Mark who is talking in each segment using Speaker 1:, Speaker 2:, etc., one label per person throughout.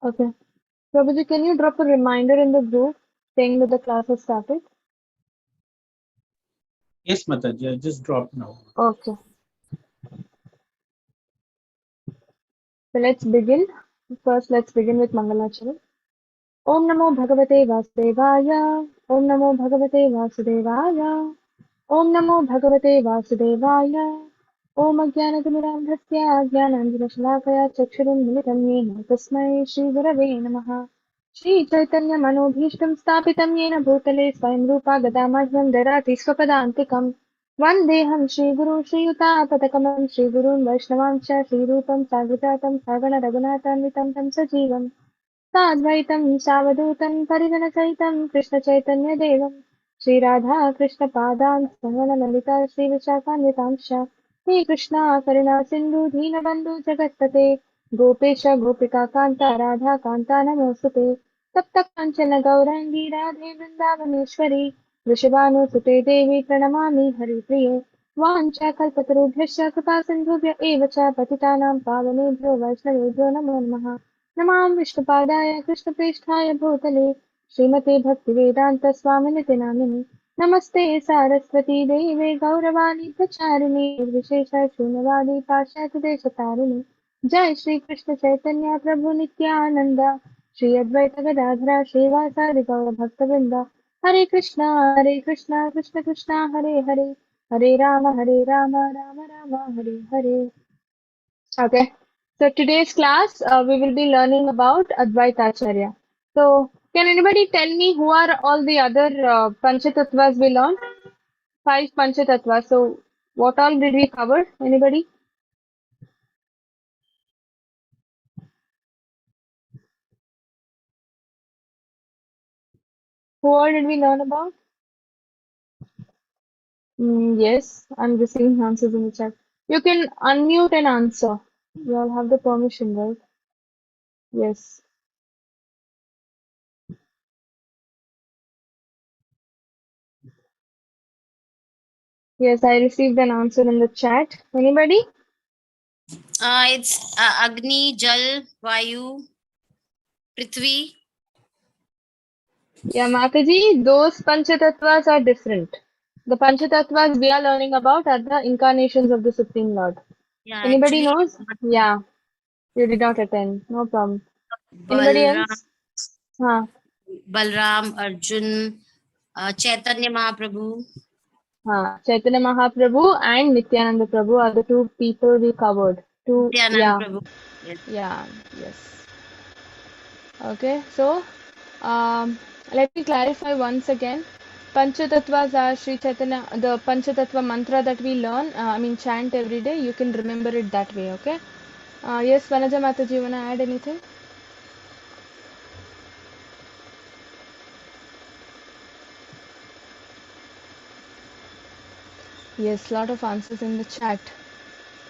Speaker 1: Okay. Prabhuji, can you drop a reminder in the group saying that the class has started?
Speaker 2: Yes, Mataji, I just dropped now.
Speaker 1: Okay. So let's begin. First, let's begin with Mangalacharan. Om Namo Bhagavate Vasudevaya. Om Namo Bhagavate Vasudevaya. Om Namo Bhagavate Vasudevaya. Om Ajnanatimidandhasya Ajnananjanashalakaya Chakshurum Militam Yena Tasmai Shri Gurave Namaha. Shri Chaitanya Manobhishtam Stapitam Yena Bhutale Swayam Rupa Gadamajnam Darati Swapadantikam Vandeham Shri Guru Shri Yutapatakam Shri Gurun Vaishnavam Shri Rupam Sagrajatam Sagana Raghunathanvitam Tam Sajivam साद्वैतं सावधूतं परिजनसहितं कृष्णचैतन्यदेवं श्रीराधाकृष्णपादान् सहगणललिता श्रीविशाखान्वितांश्च Shrikrishna करुणा सिन्धु दीनबन्धु जगत्पते गोपेश गोपिकान्ता राधाकान्ता नमोऽस्तुते तप्तकाञ्चन गौराङ्गी राधे वृन्दावनेश्वरी वृषभानुसुते देवी प्रणमामि हरिप्रिये वाञ्छाकल्पतरुभ्यश्च कृपासिन्धुभ्य एव च पतितानां पावनेभ्यो वैष्णवेभ्यो नमो नमः नमां विष्णुपादाय कृष्णप्रेष्ठाय भूतले श्रीमते भक्तिवेदान्तस्वामिनिति नामिने नमस्ते सारस्वती देवे गौरवाणी प्रचारिणे निर्विशेषशून्यवादी पाश्चात्यदेशतारिणे जय श्री कृष्ण चैतन्य प्रभु नित्यानंद श्री अद्वैत गदाधर श्रीवासादि गौर भक्तवृंद हरे Krishna Krishna Krishna Hare Hare Hare Ram Ram Ram Hare Hare. Okay. So today's class, we will be learning about Advaita Acharya. So can anybody tell me who are all the other Panchatattvas we learned? 5 Panchatattvas. So what all did we cover? Anybody? Who all did we learn about? Yes, I'm receiving answers in the chat. You can unmute and answer. You all have the permission, right? Yes. Yes, I received an answer in the chat. Anybody?
Speaker 3: It's Agni, Jal, Vayu, Prithvi.
Speaker 1: Yeah, Mataji, those Panchatattvas are different. The Panchatattvas we are learning about are the incarnations of the Supreme Lord.
Speaker 3: Yeah,
Speaker 1: Anybody
Speaker 3: actually,
Speaker 1: knows? Yeah, you did not attend. No problem. Anybody
Speaker 3: Balram,
Speaker 1: else? Huh.
Speaker 3: Balram, Arjun, Chaitanya Mahaprabhu.
Speaker 1: Chaitanya Mahaprabhu and Nityananda Prabhu are the two people we covered.
Speaker 3: Nityanand Prabhu. Yes.
Speaker 1: Yeah, yes. Okay, so let me clarify once again. Panchatattvas are Sri Chaitanya, the Panchatattva mantra that we learn, chant every day. You can remember it that way, okay? Yes, Vanaja Mataji, you want to add anything? Yes, lot of answers in the chat.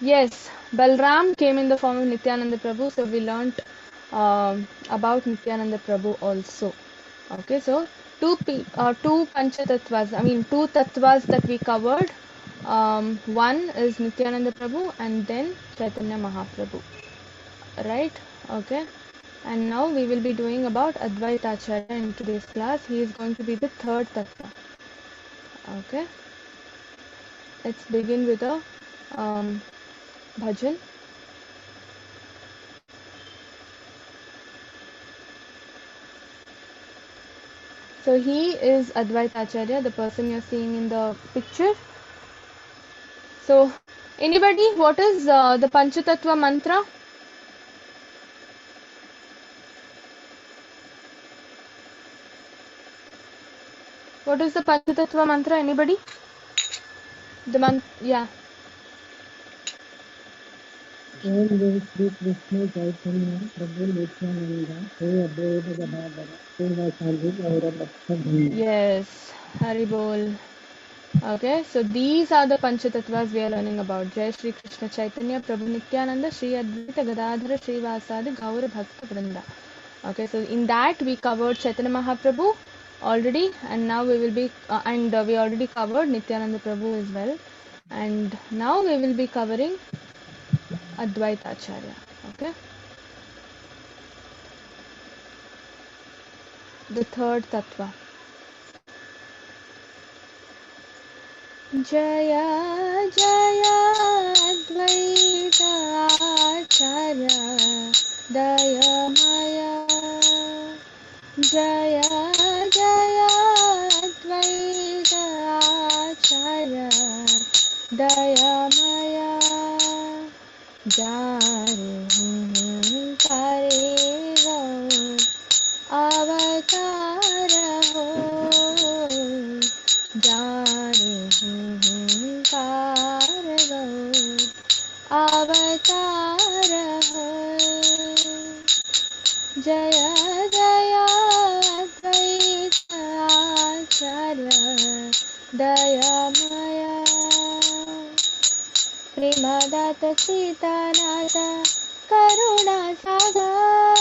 Speaker 1: Yes, Balram came in the form of Nityananda Prabhu, so we learnt about Nityananda Prabhu also. Okay, so two Panchatattvas, two Tattvas that we covered. One is Nityananda Prabhu and then Chaitanya Mahaprabhu. Right? Okay. And now we will be doing about Advaita Acharya in today's class. He is going to be the third Tattva. Okay. Let's begin with a bhajan. So he is Advaita Acharya, the person you're seeing in the picture. So anybody, what is the Panchatattva mantra? What is the Panchatattva mantra? Anybody? Yeah.
Speaker 4: Om Jai Shri Krishna Chaitanya Prabhu Nityananda Shri Advaita Gadadhara Srivasadi Gaura Bhaktavrinda.
Speaker 1: Yes. Haribol. Okay, so these are the Panchatattvas we are learning about. Jai Shri Krishna Chaitanya Prabhu Nityananda Shri Advaita Gadadhara Shri Vasadi Gaura Bhakta Vrinda. Okay, so in that we covered Chaitanya Mahaprabhu already, and now we will be we already covered Nityananda Prabhu as well, and now we will be covering Advaita Acharya. Okay. the third tattva. Jaya Jaya Advaita Acharya Dayamaya. Jaya Jaya Advaita Acharya Dayamaya. Jare Kare Gaur Avatar Ho. Jare Kare Gaur Avatar Ho. Jaya Jaya Advaita Acharya Dayamaya. Premadata Sitanata Karuna Sagar.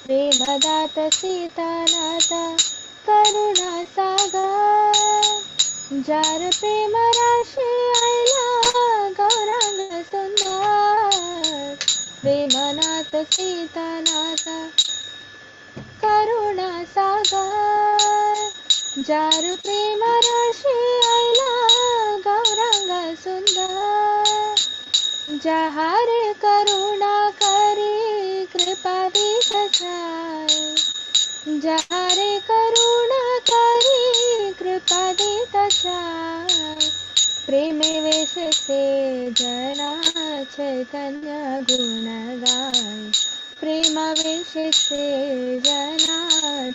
Speaker 1: Premadata Sitanata Karuna Sagar. Jar Prema Rashi Aila Gauranga Sundar. Premanata Sitanata Karuna Sagar. Jar Prema Rashi Aila Gauranga Sundar. Jahare Karuna Kari Kripa Dikasai. Jahare Karuna Kari Kripa Dikasai. Preme Veshe Se Jana Chaitanya Guna Gai. Prema Veshe Se Jana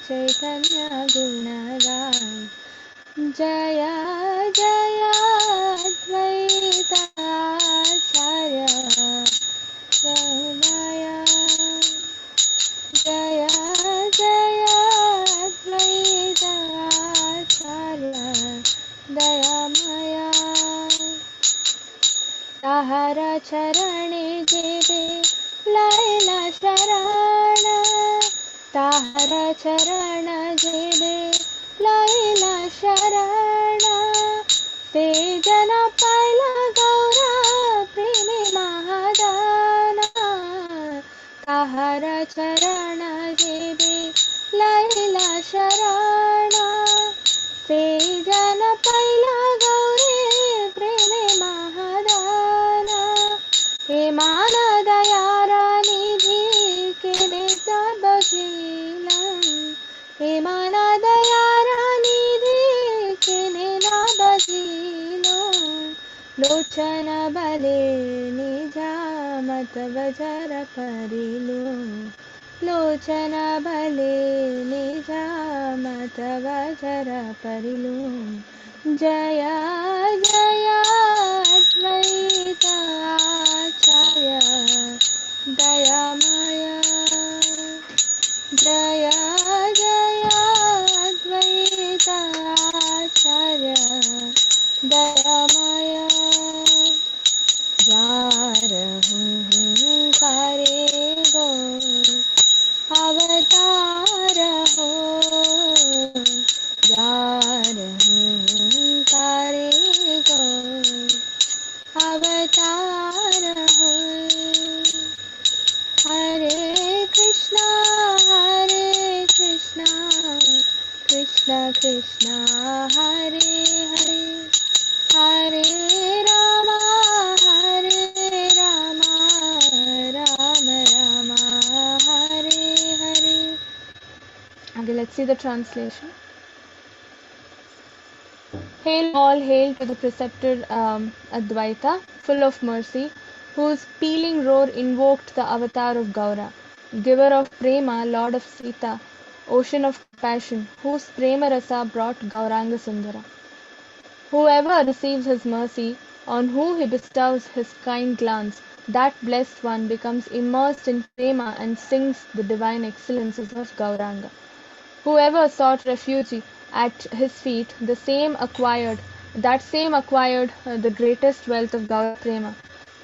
Speaker 1: Chaitanya Guna Gai. Jaya Jaya Advaita Acharya Dayamaya. Jaya Jaya Advaita Acharya Dayamaya. Tahara Charane Jebe Laila Sharana. Tahara Charana Jebe Laila Sharana. Se Jana Paila Gaura Preme Mahadana. Tahara Charana Jebe Laila Sharana. Se Jana Paila Gaure Preme Mahadana. He Mana Dayara Nidhi Kede Sabajilan. He Mana Dayara Nidhi Kede Nabajilo. Lochana Bale Nijamat Vajara Parilo. Lochana Bale Nijamat Vajara Parilo. Jaya Jaya Advaita Acharya Dayamaya. Jaya Jaya Advaita Acharya Dayamaya. Jar Kare Gaur Avatar Ho. Jar Kare Gaur Avatar Ho. Hare Krishna Krishna Krishna Hare Hare. Hare Rama Rama Rama Hare Hare. Okay, let's see the translation. Hail all, hail to the preceptor Advaita, full of mercy, whose pealing roar invoked the avatar of Gaura, giver of Prema, lord of Sita, ocean of compassion, whose Prema Rasa brought Gauranga Sundara. Whoever receives his mercy, on whom he bestows his kind glance, that blessed one becomes immersed in Prema and sings the divine excellences of Gauranga. Whoever sought refuge at his feet, that same acquired the greatest wealth of Gaura Prema.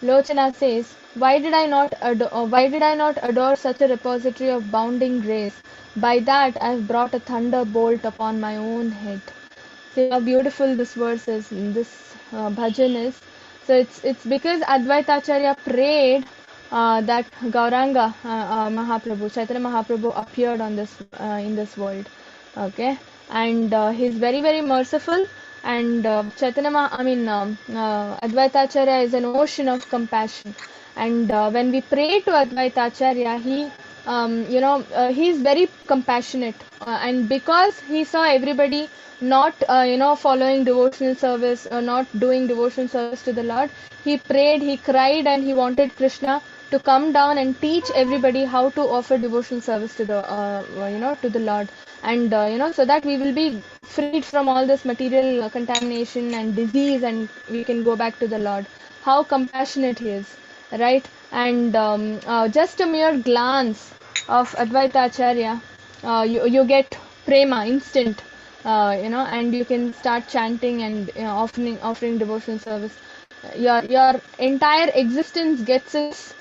Speaker 1: Lochana says, why did I not adore such a repository of bounding grace? By that I have brought a thunderbolt upon my own head. See how beautiful this verse is, this bhajan is. So it's because Advaita Acharya prayed that Gauranga Mahaprabhu, Chaitanya Mahaprabhu appeared on this in this world. Okay, and he's very very merciful. And Advaita Acharya is an ocean of compassion. And when we pray to Advaita Acharya, he's very compassionate. And because he saw everybody not following devotional service or not doing devotional service to the Lord, he prayed, he cried, and he wanted Krishna to come down and teach everybody how to offer devotional service to the to the Lord. And so that we will be freed from all this material contamination and disease, and we can go back to the Lord. How compassionate he is, right? And just a mere glance of Advaita Acharya, you get prema instant, and you can start chanting and offering devotional service. Your entire existence gets its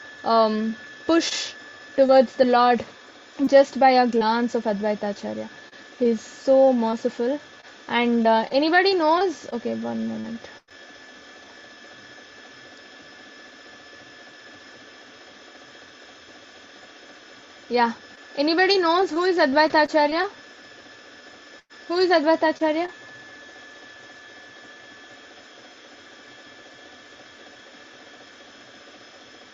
Speaker 1: push towards the Lord just by a glance of Advaita Acharya. He's so merciful. And anybody knows? Okay, one moment. Yeah. Anybody knows who is Advaita Acharya? Who is Advaita Acharya?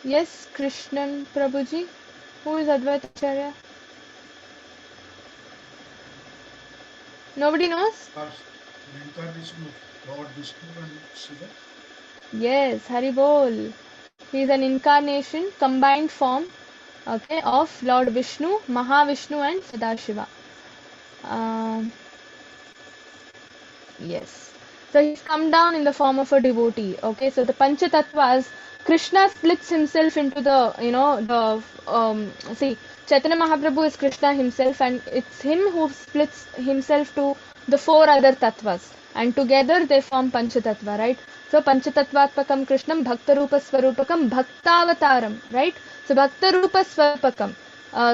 Speaker 1: Yes, Krishnan Prabhuji. Who is Advaita Acharya? Nobody knows?
Speaker 5: Reincarnation of Lord Vishnu and Shiva.
Speaker 1: Yes, Haribol. He is an incarnation, combined form, okay, of Lord Vishnu, Mahavishnu, and Sadashiva. Yes. So he's come down in the form of a devotee. Okay, so the Panchatattvas, Krishna splits himself into the, Chaitanya Mahaprabhu is Krishna himself, and it's him who splits himself to the four other tattvas, and together they form Panchatattva, right? So Panchatattvatpakam Krishnam Bhaktarupa Swarupakam Bhaktavataram, right? So Bhaktarupa Swarupakam.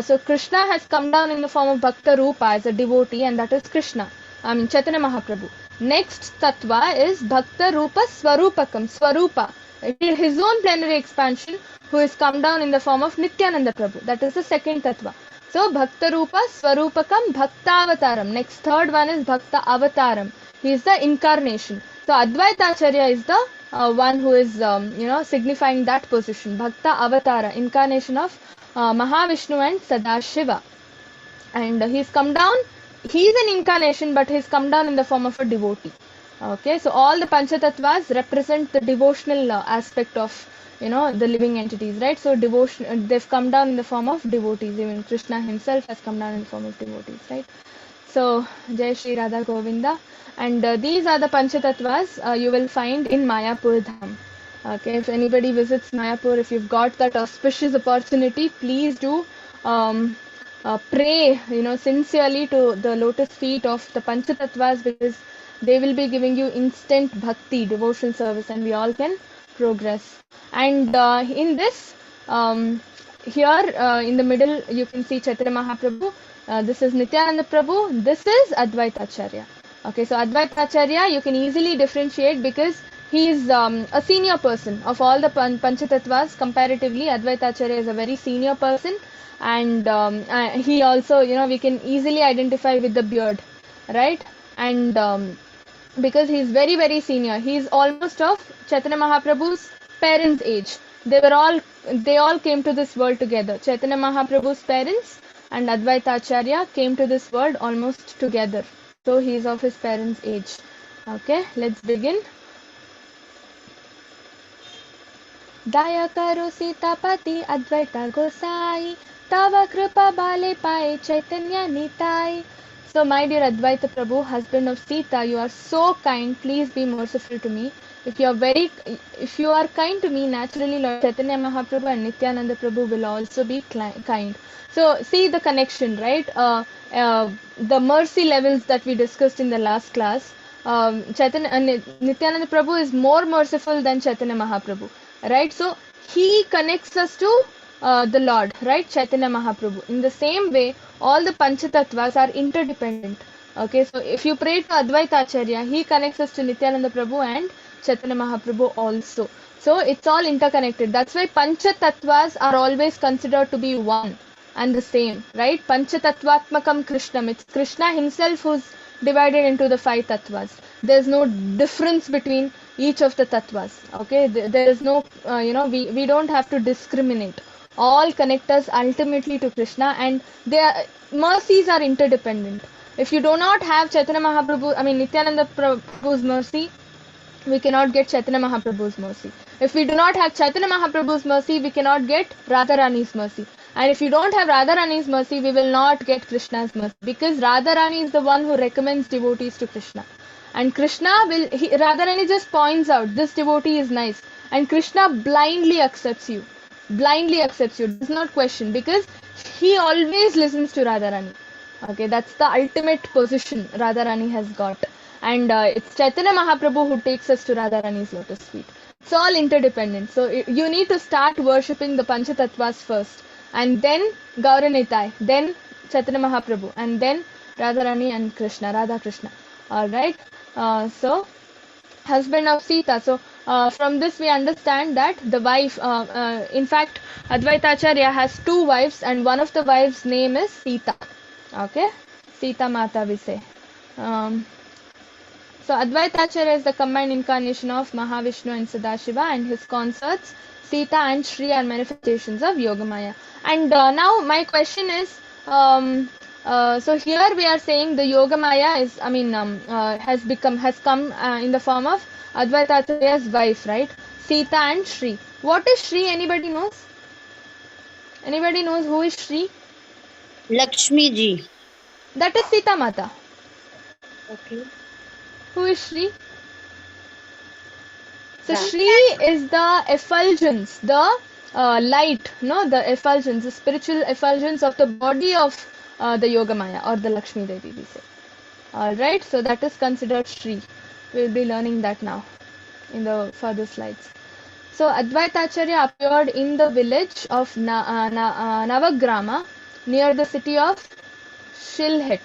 Speaker 1: So Krishna has come down in the form of Bhaktarupa as a devotee, and that is Krishna. Chaitanya Mahaprabhu. Next tattva is Bhakta Rupa Swarupakam, Swarupa. It is his own plenary expansion who has come down in the form of Nityananda Prabhu. That is the second tattva. So Bhakta Rupa Swarupakam Bhakta Avataram. Next third one is Bhakta Avataram. He is the incarnation. So Advaita Acharya is the one who is signifying that position. Bhakta Avatara, incarnation of Mahavishnu and Sadashiva. And he's come down. He's an incarnation, but he's come down in the form of a devotee. Okay, so all the Panchatattvas represent the devotional aspect of, the living entities, right? So devotion, they've come down in the form of devotees. Even Krishna himself has come down in the form of devotees, right? So Jai Shri Radha Govinda. And these are the Panchatattvas you will find in Mayapur Dham. Okay, if anybody visits Mayapur, if you've got that auspicious opportunity, please do pray, sincerely to the lotus feet of the Panchatattvas, because they will be giving you instant bhakti, devotional service, and we all can progress. And in this, here in the middle, you can see Chaitanya Mahaprabhu. This is Nityananda Prabhu. This is Advaita Acharya. Okay, so Advaita Acharya you can easily differentiate because he is a senior person of all the Panchatattvas. Comparatively, Advaita Acharya is a very senior person. And he also, we can easily identify with the beard, right? And because he is very, very senior, he is almost of Chaitanya Mahaprabhu's parents' age. They all came to this world together. Chaitanya Mahaprabhu's parents and Advaita Acharya came to this world almost together. So he is of his parents' age. Okay, let's begin. Daya karo Sitapati Advaita Gosai, Tava Kripa Bale Pai Chaitanya Nitai. So my dear Advaita Prabhu, husband of Sita, you are so kind. Please be merciful to me. If you are kind to me, naturally Lord Chaitanya Mahaprabhu and Nityananda Prabhu will also be kind. So see the connection, right? The mercy levels that we discussed in the last class. Nityananda Prabhu is more merciful than Chaitanya Mahaprabhu, right? So he connects us to the Lord, right? Chaitanya Mahaprabhu. In the same way, all the Panchatattvas are interdependent. Okay, so if you pray to Advaita Acharya, he connects us to Nityananda Prabhu and Chaitanya Mahaprabhu also. So it's all interconnected. That's why Pancha Tattvas are always considered to be one and the same, right? Pancha Tattvatmakam Krishnam. It's Krishna himself who's divided into the 5 tattvas. There's no difference between each of the tattvas. Okay, there is no, we don't have to discriminate. All connect us ultimately to Krishna, and their mercies are interdependent. If you do not have Chaitanya Mahaprabhu, Nityananda Prabhu's mercy, we cannot get Chaitanya Mahaprabhu's mercy. If we do not have Chaitanya Mahaprabhu's mercy, we cannot get Radharani's mercy. And if you don't have Radharani's mercy, we will not get Krishna's mercy. Because Radharani is the one who recommends devotees to Krishna. And Radharani just points out, this devotee is nice. And Krishna blindly accepts you. Does not question. Because he always listens to Radharani. Okay, that's the ultimate position Radharani has got. And it's Chaitanya Mahaprabhu who takes us to Radharani's lotus feet. It's all interdependent. So you need to start worshipping the Panchatattvas first. And then Gauranitai, then Chaitanya Mahaprabhu, and then Radharani and Krishna, Radha Krishna. Alright. So, husband of Sita. So, from this we understand that the wife, in fact, Advaita Acharya has 2 wives, and one of the wives' name is Sita. Okay. Sita Mata we say. So Advaita Acharya is the combined incarnation of Mahavishnu and Sadashiva, and his consorts Sita and Shri are manifestations of Yogamaya. And now my question is, so here we are saying the Yogamaya is, has come in the form of Advaita Acharya's wife, right? Sita and Shri. What is Shri? Anybody knows? Anybody knows who is Shri?
Speaker 3: Lakshmi ji.
Speaker 1: That is Sita Mata.
Speaker 3: Okay.
Speaker 1: Who is Shri? So Shri is the effulgence, the light, the effulgence, the spiritual effulgence of the body of the Yogamaya or the Lakshmi Devi, we say. Alright, so that is considered Shri. We will be learning that now in the further slides. So Advaita Acharya appeared in the village of Navagrama near the city of Shilhet,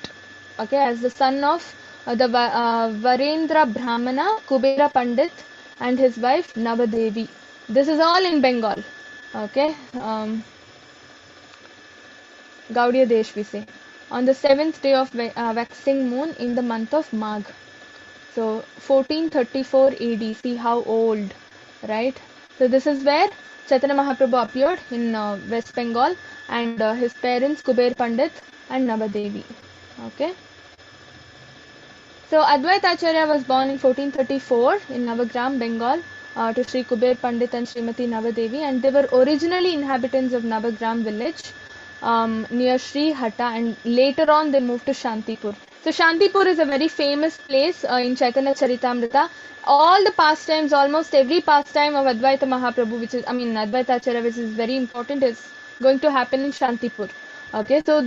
Speaker 1: okay, as the son of the Varendra Brahmana, Kubera Pandit, and his wife Navadevi. This is all in Bengal. Okay. Gaudiya Desh we say. On the 7th day of waxing moon in the month of Magh. So 1434 AD. See how old, right? So this is where Chaitanya Mahaprabhu appeared in West Bengal, and his parents Kuber Pandit and Navadevi. Okay. So Advaita Acharya was born in 1434 in Navagram, Bengal, to Sri Kuber Pandit and Srimati Navadevi, and they were originally inhabitants of Navagram village near Sri Hatta, and later on they moved to Shantipur. So Shantipur is a very famous place in Chaitanya Charitamrita. All the pastimes, almost every pastime of Advaita Mahaprabhu, Advaita Acharya, which is very important, is going to happen in Shantipur. Okay, so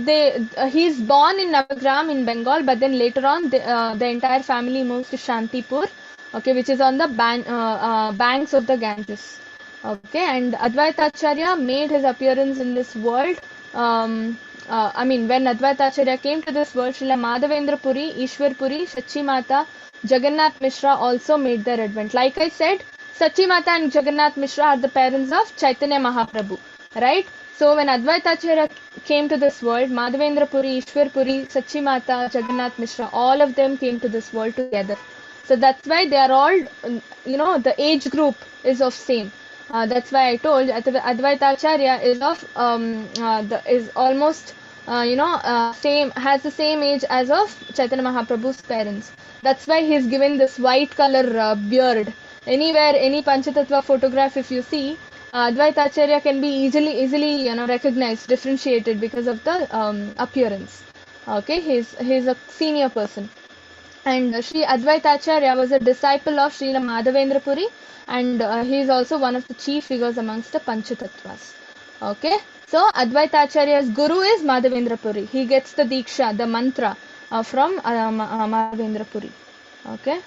Speaker 1: he's born in Navagram in Bengal, but then later on the entire family moves to Shantipur, okay, which is on the banks of the Ganges. Okay, and Advaita Acharya made his appearance in this world. When Advaita Acharya came to this world, Srila Madhavendra Puri, Ishwar Puri, Sachi Mata, Jagannath Mishra also made their advent. Like I said, Sachi Mata and Jagannath Mishra are the parents of Chaitanya Mahaprabhu, right? So when Advaita Acharya came to this world, Madhavendra Puri, Ishwar Puri, Sachi Mata, Jagannath Mishra, all of them came to this world together. So that's why they are all, the age group is of same. That's why I told Advaita Acharya is of is almost same, has the same age as of Chaitanya Mahaprabhu's parents. That's why he's given this white color beard. Anywhere, any Panchatattva photograph, if you see, Advaita Acharya can be easily recognized, differentiated because of the appearance. Okay, he's a senior person. And Sri Advaita Acharya was a disciple of Srila Madhavendra Puri, and he is also one of the chief figures amongst the Panchatattvas. Okay, so Advaita Acharya's guru is Madhavendra Puri. He gets the Diksha, the mantra from Madhavendra Puri. Okay.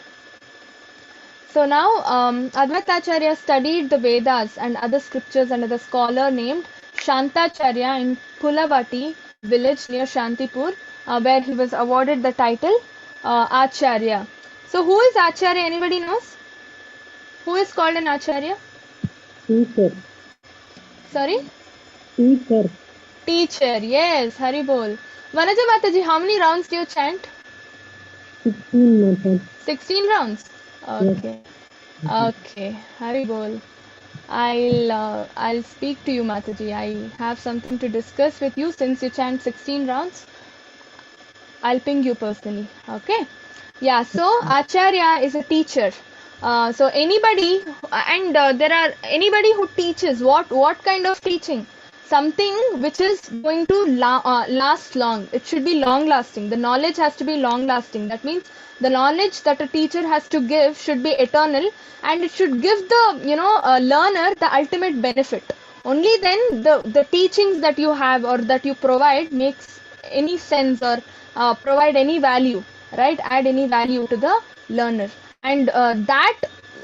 Speaker 1: So now Advaita Acharya studied the Vedas and other scriptures under the scholar named Shantacharya in Pulavati village near Shantipur, where he was awarded the title Acharya. So who is Acharya? Anybody knows? Who is called an Acharya?
Speaker 4: Teacher.
Speaker 1: Sorry?
Speaker 4: Teacher.
Speaker 1: Teacher. Yes, Hari bol. Vanaja Mataji, how many rounds do you chant?
Speaker 4: 16 Mataji.
Speaker 1: 16 rounds? Okay. Okay. Hari bol. I'll speak to you, Mataji. I have something to discuss with you since you chant 16 rounds. I'll ping you personally. Okay. Yeah. So acharya is a teacher. So anybody and there are anybody who teaches what kind of teaching? Something which is going to last long. It should be long lasting. The knowledge has to be long lasting. That means the knowledge that a teacher has to give should be eternal, and it should give the learner the ultimate benefit. Only then the teachings that you have or that you provide makes any sense or provide any value, right? Add any value to the learner, and that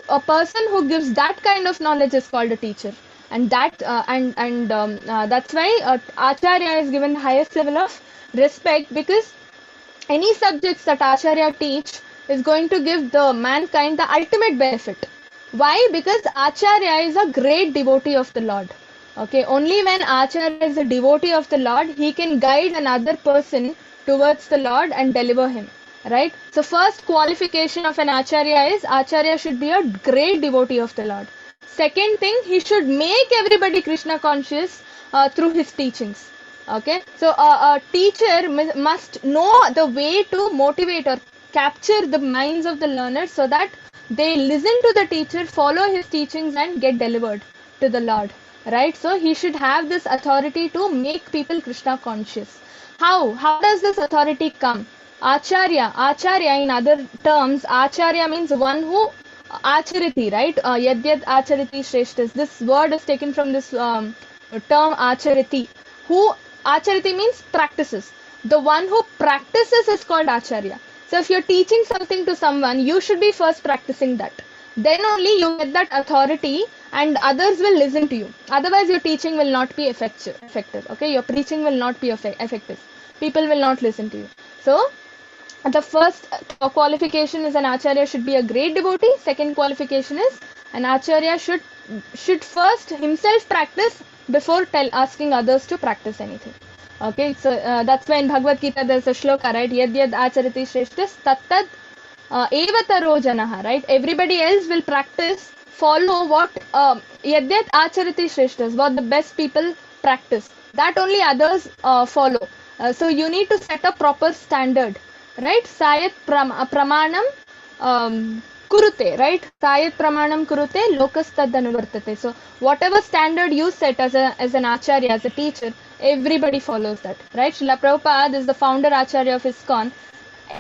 Speaker 1: a person who gives that kind of knowledge is called a teacher, and that's why acharya is given the highest level of respect, because any subjects that acharya teach is going to give the mankind the ultimate benefit. Why? Because acharya is a great devotee of the Lord. Okay, only when acharya is a devotee of the Lord, he can guide another person towards the Lord and deliver him. Right? So first qualification of an acharya is acharya should be a great devotee of the Lord. Second thing, he should make everybody Krishna conscious through his teachings. Okay, so a teacher must know the way to motivate or capture the minds of the learners so that they listen to the teacher, follow his teachings, and get delivered to the Lord. Right? So he should have this authority to make people Krishna conscious. How does this authority come? Acharya in other terms, acharya means one who achariti, right? Yadyad achariti shreshtas. This word is taken from this term achariti. Who achariti means practices. The one who practices is called acharya. So if you're teaching something to someone, you should be first practicing that. Then only you get that authority and others will listen to you. Otherwise, your teaching will not be effective. Okay, your preaching will not be effective. People will not listen to you. So the first qualification is an acharya should be a great devotee. Second qualification is an acharya should first himself practice before asking others to practice anything. Okay, so that's why in Bhagavad Gita there's a shloka, right? Yad yad acharati shreshtas tattad evataro janaha, right? Everybody else will practice, follow what yad yad acharati shreshtas, what the best people practice. That only others follow. So you need to set a proper standard, right? Sayat pramanam kurute, right? Sayat pramanam kurute lokas tad anuvartate. So whatever standard you set as an acharya, as a teacher, everybody follows that, right? Srila Prabhupada is the founder acharya of ISKCON.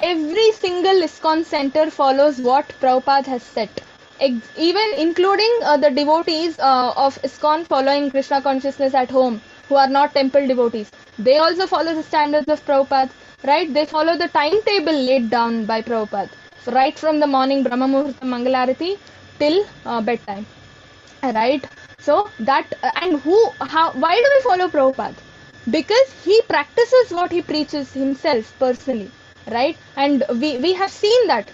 Speaker 1: Every single ISKCON center follows what Prabhupada has set. Even including the devotees of ISKCON following Krishna consciousness at home, who are not temple devotees. They also follow the standards of Prabhupada, right? They follow the timetable laid down by Prabhupada, right from the morning Brahma Muhurta Mangalarati till bedtime, right? So that, and why do we follow Prabhupada? Because he practices what he preaches himself personally, right? And we have seen that.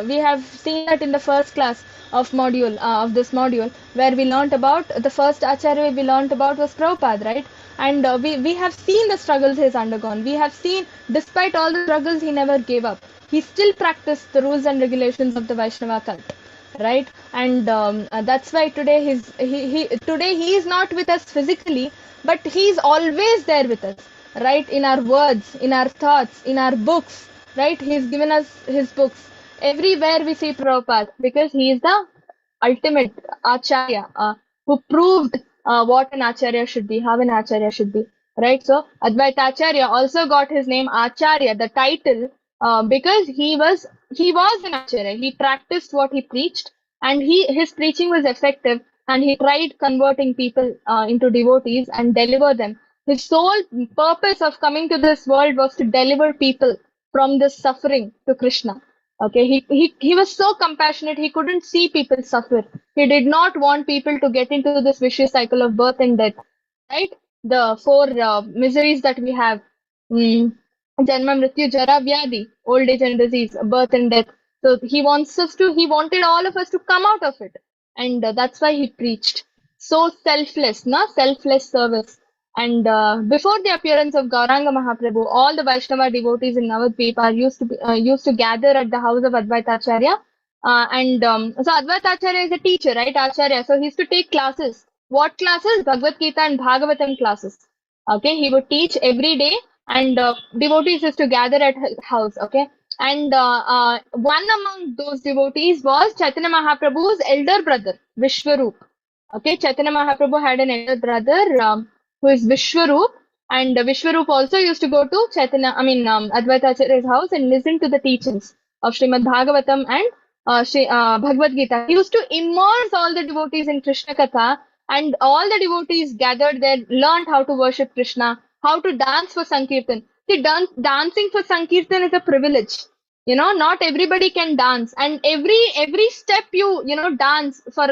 Speaker 1: We have seen that in the first class of this module, where we learnt about the first acharya we learnt about was Prabhupada, right? And we have seen the struggles he has undergone. We have seen, despite all the struggles, he never gave up. He still practiced the rules and regulations of the Vaishnava cult, right? And that's why today he is not with us physically, but he is always there with us, right? In our words, in our thoughts, in our books, right? He's given us his books. Everywhere we see Prabhupada, because he is the ultimate acharya who proved what an acharya should be, how an acharya should be, right? So Advaita Acharya also got his name Acharya, the title, because he was an acharya. He practiced what he preached, and his preaching was effective, and he tried converting people into devotees and deliver them. His sole purpose of coming to this world was to deliver people from this suffering to Krishna. Okay, he was so compassionate, he couldn't see people suffer. He did not want people to get into this vicious cycle of birth and death, right? The four miseries that we have. Janma, Mrityu, Jara, Vyadi, old age and disease, birth and death. So he wanted all of us to come out of it. And that's why he preached. so selfless, no? Selfless service. And before the appearance of Gauranga Mahaprabhu, all the Vaishnava devotees in Navadvip are used to gather at the house of Advaita Acharya. So Advaita Acharya is a teacher, right? Acharya. So he used to take classes. What classes? Bhagavad Gita and Bhagavatam classes. Okay, he would teach every day, and devotees used to gather at his house. Okay, and one among those devotees was Chaitanya Mahaprabhu's elder brother, Vishwarup. Okay, Chaitanya Mahaprabhu had an elder brother who is Vishwarup, and Vishwarup also used to go to Advaita Acharya's house and listen to the teachings of Srimad Bhagavatam and Bhagavad Gita. He used to immerse all the devotees in Krishna Katha, and all the devotees gathered there, learned how to worship Krishna, how to dance for Sankirtan. See, dancing for Sankirtan is a privilege. Not everybody can dance, and every step you dance for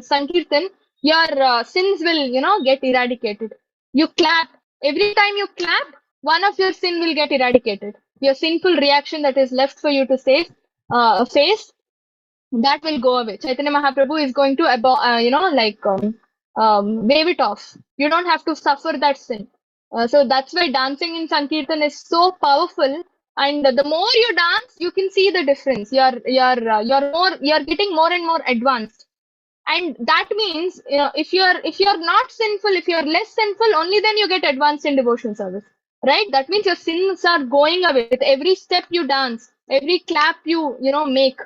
Speaker 1: Sankirtan, your sins will get eradicated. You clap. Every time you clap, one of your sin will get eradicated. Your sinful reaction that is left for you to face, that will go away. Chaitanya Mahaprabhu is going to wave it off. You don't have to suffer that sin. So that's why dancing in Sankirtan is so powerful. And the more you dance, you can see the difference. You're getting more and more advanced. And that means, if you're not sinful, if you're less sinful, only then you get advanced in devotion service, right? That means your sins are going away with every step you dance, every clap make,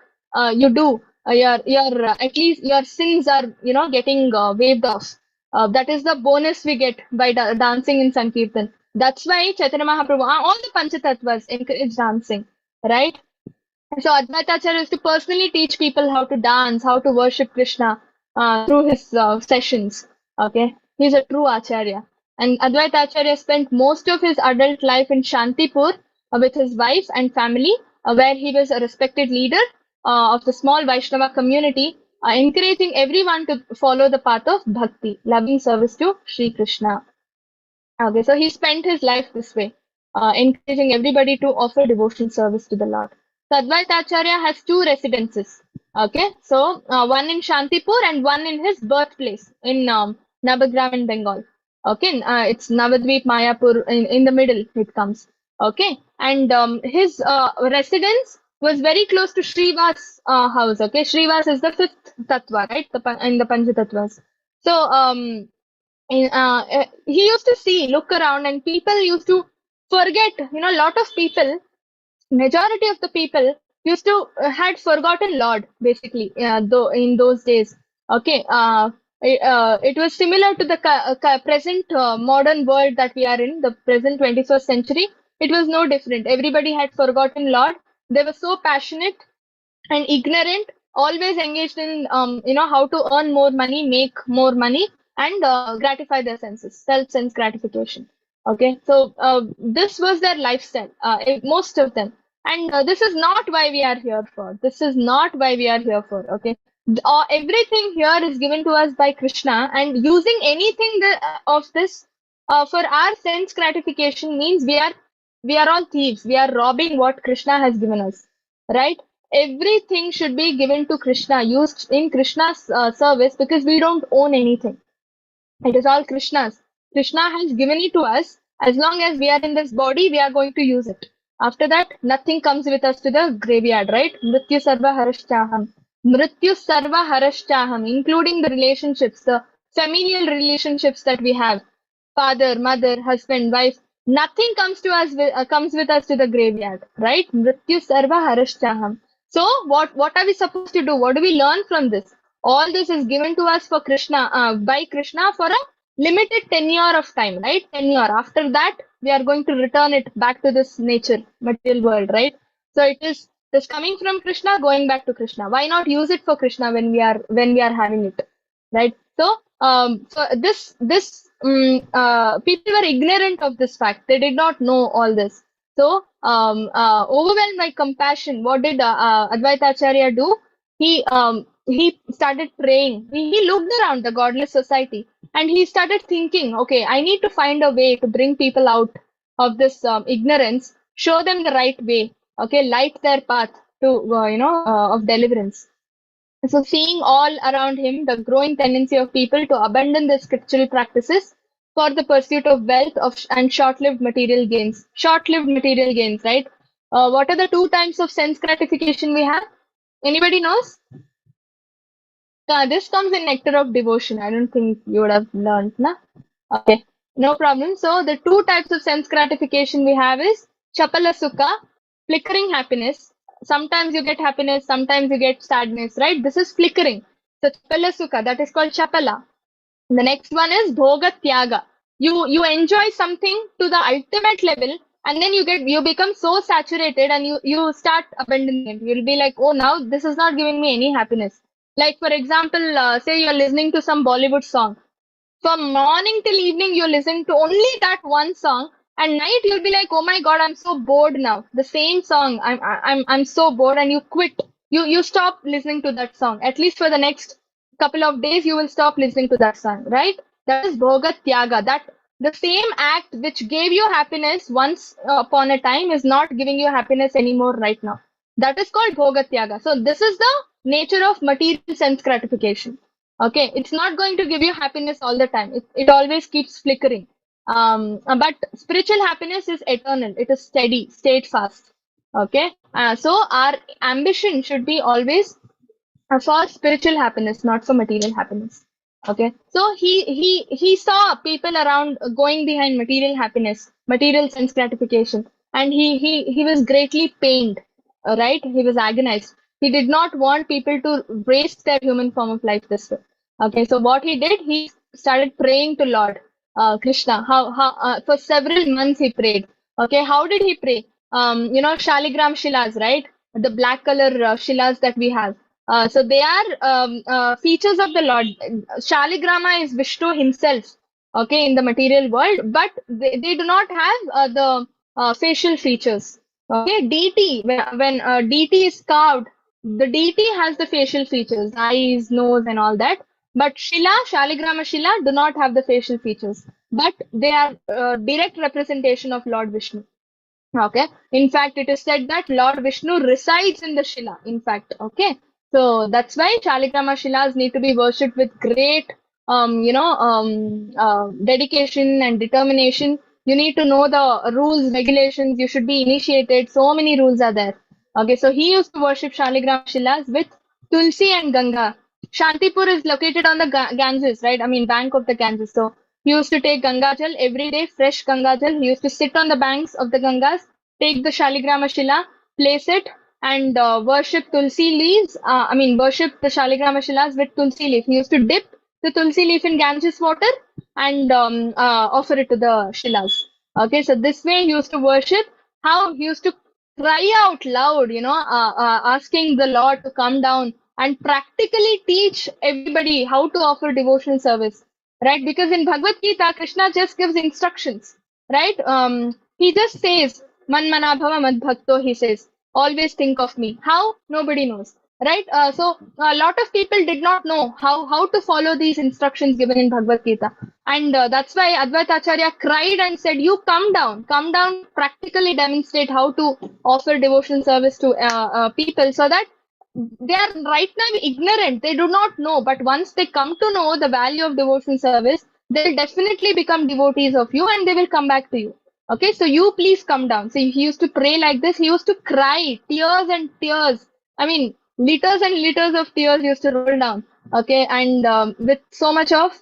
Speaker 1: you do. Your At least your sins are getting waved off. That is the bonus we get by dancing in Sankirtan. That's why Chaitanya Mahaprabhu, all the Panchatattvas encourage dancing, right? So Advaita Acharya used to personally teach people how to dance, how to worship Krishna through his sessions. Okay, he's a true Acharya. And Advaita Acharya spent most of his adult life in Shantipur with his wife and family, where he was a respected leader of the small Vaishnava community, encouraging everyone to follow the path of bhakti, loving service to Sri Krishna. Okay, so he spent his life this way, encouraging everybody to offer devotion service to the Lord. So Advaita Acharya has two residences. Okay, so one in Shantipur and one in his birthplace in Navagram in Bengal. Okay, it's Navadvip Mayapur in the middle it comes. Okay, and his residence was very close to Srivas' house. Okay, Srivas is the fifth tattva, right? In the Panchatattvas. So he used to look around, and people used to forget. A lot of people, majority of the people used to had forgotten Lord, basically, though in those days. Okay, it was similar to the present modern world that we are in, the present 21st century. It was no different. Everybody had forgotten Lord. They were so passionate and ignorant, always engaged in how to earn more money, make more money, and gratify their senses, self-sense gratification. Okay, so this was their lifestyle, most of them. And this is not why we are here for. This is not why we are here for. Okay, everything here is given to us by Krishna, and using anything of this for our sense gratification means we are all thieves. We are robbing what Krishna has given us, right? Everything should be given to Krishna, used in Krishna's service, because we don't own anything. It is all Krishna's. Krishna has given it to us. As long as we are in this body, we are going to use it. After that, nothing comes with us to the graveyard, right? Mrityu sarva harashchaham. Mrityu sarva harashchaham, including the relationships, the familial relationships that we have. Father, mother, husband, wife. Nothing comes with us to the graveyard, right? Mrityu sarva harashchaham. So what are we supposed to do? What do we learn from this? All this is given to us for Krishna, by Krishna, for a limited tenure of time, right? Tenure. After that, we are going to return it back to this nature, material world, right? So it is this coming from Krishna, going back to Krishna. Why not use it for Krishna when we are having it, right? So people were ignorant of this fact. They did not know all this. So, overwhelmed by compassion, what did Advaita Acharya do? He started praying. He looked around the godless society, and he started thinking, okay, I need to find a way to bring people out of this ignorance, show them the right way, okay, light their path to of deliverance. So seeing all around him the growing tendency of people to abandon their scriptural practices for the pursuit of wealth and short-lived material gains. Short-lived material gains, right? What are the two types of sense gratification we have? Anybody knows? This comes in Nectar of Devotion. I don't think you would have learned, na? Okay, no problem. So the two types of sense gratification we have is Chapala Sukha, flickering happiness. Sometimes you get happiness, sometimes you get sadness, right? This is flickering. So Chapala Sukha, that is called Chapala. The next one is Bhoga Tyaga. You enjoy something to the ultimate level, and then you become so saturated and you start abandoning it. You'll be like, oh, now this is not giving me any happiness. Like for example, say you're listening to some Bollywood song. From morning till evening, you listen to only that one song, and night you'll be like, "Oh my God, I'm so bored now." The same song, I'm so bored, and you quit. You stop listening to that song. At least for the next couple of days, you will stop listening to that song, right? That is bhoga tyaga. That the same act which gave you happiness once upon a time is not giving you happiness anymore right now. That is called bhoga tyaga. So this is the nature of material sense gratification. Okay, it's not going to give you happiness all the time. It always keeps flickering. But spiritual happiness is eternal. It is steady, steadfast. Okay, so our ambition should be always for spiritual happiness, not for material happiness. Okay, so he saw people around going behind material happiness, material sense gratification, and he was greatly pained. Right, he was agonized. He did not want people to waste their human form of life this way. Okay, so what he did, he started praying to Lord Krishna. How for several months he prayed. Okay, how did he pray? Shaligram shilas, right? The black color shilas that we have. So they are features of the Lord. Shaligrama is Vishnu himself, okay, in the material world, but they do not have the facial features. Okay, deity, when deity is carved, the deity has the facial features, eyes, nose, and all that. But Shaligrama Shila do not have the facial features, but they are direct representation of Lord Vishnu. Okay. In fact, it is said that Lord Vishnu resides in the Shila. In fact, okay. So that's why Shaligrama Shilas need to be worshipped with great, dedication and determination. You need to know the rules, regulations. You should be initiated. So many rules are there. Okay. So he used to worship Shaligrama Shilas with Tulsi and Ganga. Shantipur is located on the Ganges, right? I mean, bank of the Ganges. So he used to take Ganga Jal every day, fresh Ganga Jal. He used to sit on the banks of the Gangas, take the Shaligrama Shila, place it, and worship Tulsi leaves. Worship the Shaligrama Shilas with Tulsi leaf. He used to dip the Tulsi leaf in Ganges water and offer it to the Shilas. Okay, so this way he used to worship. How he used to cry out loud, asking the Lord to come down and practically teach everybody how to offer devotional service, right? Because in Bhagavad Gita, Krishna just gives instructions, right? He just says, Man manabhava mad bhakto, he says, always think of me. How? Nobody knows, right? So a lot of people did not know how to follow these instructions given in Bhagavad Gita. And that's why Advaita Acharya cried and said, you come down, practically demonstrate how to offer devotional service to people so that they are right now ignorant. They do not know. But once they come to know the value of devotional service, they'll definitely become devotees of you and they will come back to you. Okay, so you please come down. So he used to pray like this. He used to cry, tears and tears. I mean, liters and liters of tears used to roll down. Okay, and with so much of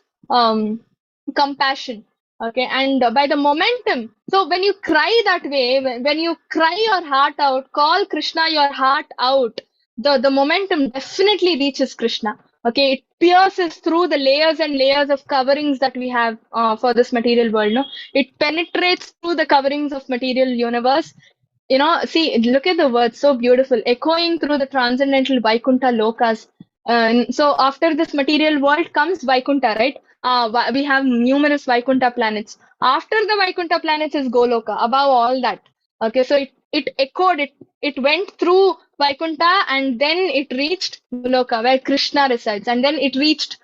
Speaker 1: compassion. Okay, and by the momentum. So when you cry that way, when you cry your heart out, call Krishna your heart out, the momentum definitely reaches Krishna. Okay, it pierces through the layers and layers of coverings that we have for this material world. No, it penetrates through the coverings of material universe. See, look at the words, so beautiful, echoing through the transcendental Vaikuntha lokas. So after this material world comes Vaikuntha, right? We have numerous Vaikuntha planets. After the Vaikuntha planets is Goloka, above all that. Okay, so it echoed, it went through Vaikuntha and then it reached Goloka where Krishna resides. And then it reached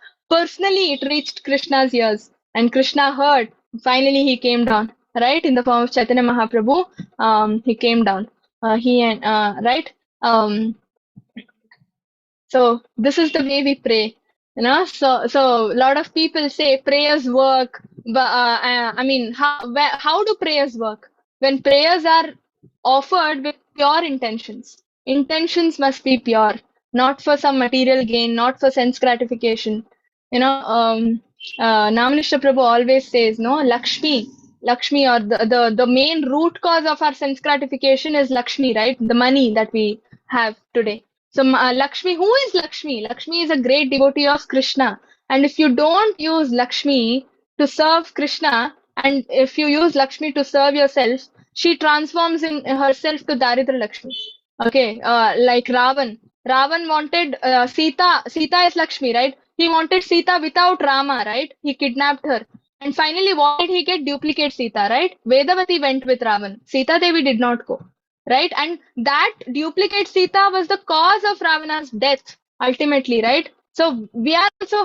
Speaker 1: Krishna's ears. And Krishna heard. Finally, he came down, right? In the form of Chaitanya Mahaprabhu, he came down. Right? Um, So this is the way we pray. So a lot of people say prayers work, but I mean, how do prayers work? When prayers are offered with pure intentions. Intentions must be pure, not for some material gain, not for sense gratification. Namanishra Prabhu always says, no, Lakshmi, or the main root cause of our sense gratification is Lakshmi, right? The money that we have today. So Lakshmi, who is Lakshmi? Lakshmi is a great devotee of Krishna. And if you don't use Lakshmi to serve Krishna, and if you use Lakshmi to serve yourself, she transforms in herself to Daridra Lakshmi. Okay, like Ravan. Ravan wanted Sita. Sita is Lakshmi, right? He wanted Sita without Rama, right? He kidnapped her. And finally, what did he get? Duplicate Sita, right? Vedavati went with Ravan. Sita Devi did not go, right? And that duplicate Sita was the cause of Ravana's death, ultimately, right? So we are also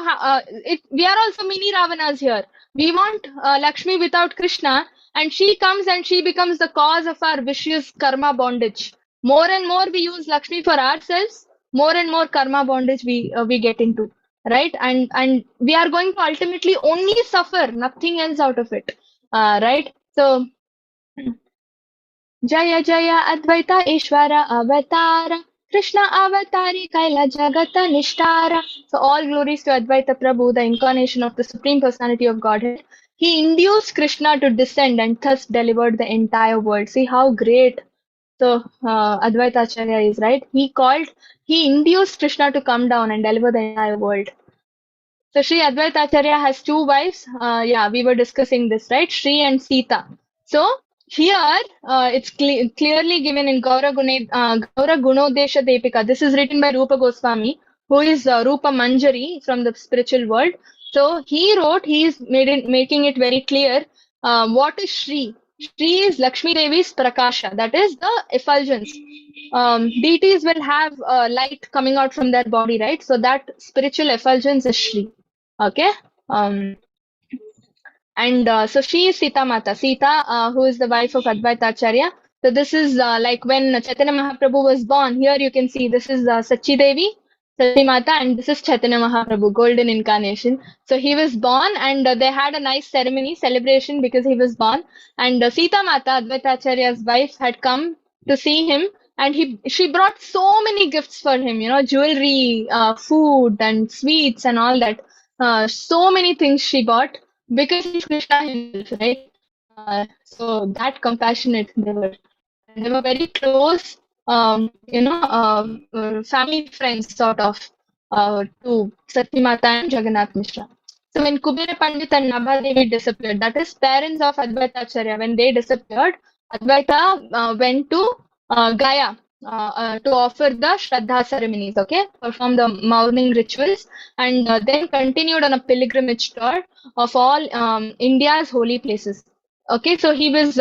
Speaker 1: we are also mini Ravanas here. We want Lakshmi without Krishna, and she comes and she becomes the cause of our vicious karma bondage. More and more we use Lakshmi for ourselves, more and more karma bondage we get into, right? And we are going to ultimately only suffer, nothing else out of it, right? So Jaya Jaya Advaita Ishvara Avatara Krishna Avatari Kaila Jagata Nishtara. So all glories to Advaita Prabhu, the incarnation of the Supreme Personality of Godhead. He induced Krishna to descend and thus delivered the entire world. See how great Advaita Acharya is, right? He induced Krishna to come down and deliver the entire world. So Sri Advaita Acharya has two wives. Yeah, we were discussing this, right? Sri and Sita. So here it's clearly given in Gaura Gunodesha Depika. This is written by Rupa Goswami, who is Rupa Manjari from the spiritual world. So he is making it very clear. What is Sri? Sri is Lakshmi Devi's Prakasha, that is the effulgence. Deities will have light coming out from their body, right? So that spiritual effulgence is Shri. Okay. Um, and so she is Sita Mata. Sita, who is the wife of Advaita Acharya. So this is like when Chaitanya Mahaprabhu was born. Here you can see this is Sachi Devi, Sachi Mata, and this is Chaitanya Mahaprabhu, golden incarnation. So he was born, and they had a nice ceremony, celebration because he was born. And Sita Mata, Advaita Acharya's wife, had come to see him, and she brought so many gifts for him. Jewelry, food, and sweets, and all that. So many things she bought because he's Krishna himself, right? So that compassionate they were very close, family friends sort of to Satyamata and Jagannath Mishra. So when Kubera Pandit and Nabha Devi disappeared, that is parents of Advaita Acharya, when they disappeared, Advaita went to Gaya to offer the Shraddha ceremonies, okay, perform the mourning rituals, and then continued on a pilgrimage tour of all India's holy places. Okay, so he was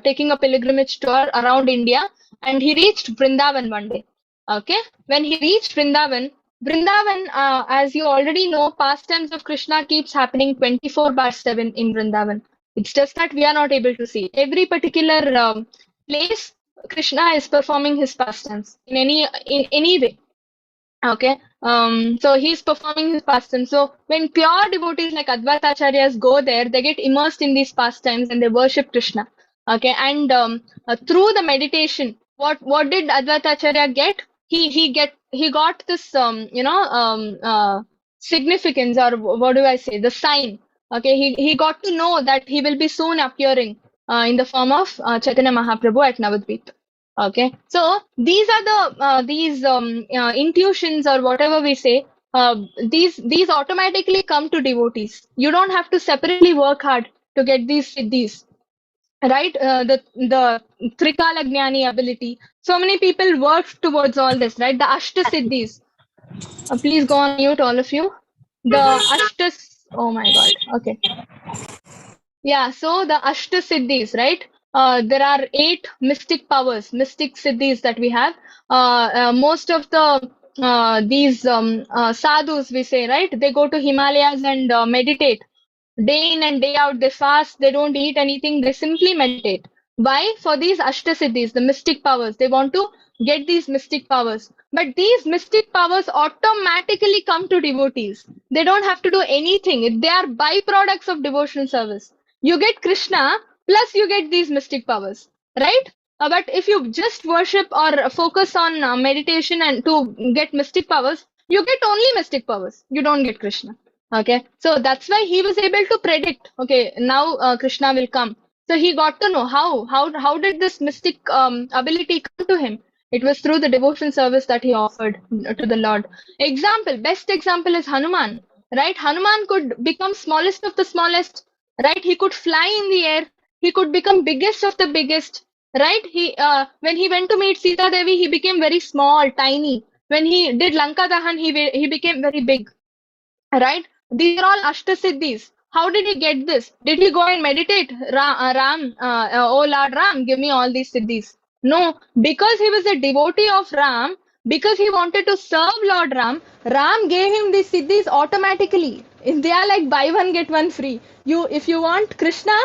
Speaker 1: taking a pilgrimage tour around India, and he reached Vrindavan one day. Okay, when he reached Vrindavan, as you already know, pastimes of Krishna keeps happening 24/7 in Vrindavan. It's just that we are not able to see every particular place. Krishna is performing his pastimes in any way. Okay. So he's performing his pastimes. So when pure devotees like Advaita Acharyas go there, they get immersed in these pastimes and they worship Krishna. Okay. And through the meditation, what did Advaita Acharya get? He got this significance, or what do I say? The sign. Okay. He got to know that he will be soon appearing in the form of Chaitanya Mahaprabhu at Navadvip. Okay, so these are these intuitions, or whatever we say. These automatically come to devotees. You don't have to separately work hard to get these siddhis, right? The Trikala Gnani ability. So many people work towards all this, right? The Ashta Siddhis. Please go on mute, all of you. The Ashta. Oh my God. Okay. Yeah, so the Ashta Siddhis, right? There are 8 mystic powers, mystic siddhis that we have. Most of these sadhus, we say, right? They go to Himalayas and meditate. Day in and day out, they fast, they don't eat anything, they simply meditate. Why? For these Ashta Siddhis, the mystic powers. They want to get these mystic powers. But these mystic powers automatically come to devotees. They don't have to do anything. They are byproducts of devotional service. You get Krishna, plus you get these mystic powers, right? But if you just worship or focus on meditation and to get mystic powers, you get only mystic powers. You don't get Krishna. Okay, so that's why he was able to predict. Okay, now Krishna will come. So he got to know how did this mystic ability come to him? It was through the devotion service that he offered to the Lord. Best example is Hanuman, right? Hanuman could become smallest of the smallest, right? He could fly in the air. He could become biggest of the biggest, right? When he went to meet Sita Devi, he became very small, tiny. When he did Lanka Dahan, he became very big, right? These are all Ashtasiddhis. How did he get this? Did he go and meditate? Oh Lord Ram, give me all these siddhis. No, because he was a devotee of Ram, because he wanted to serve Lord Ram, Ram gave him these siddhis automatically. They are like buy one get one free. If you want Krishna,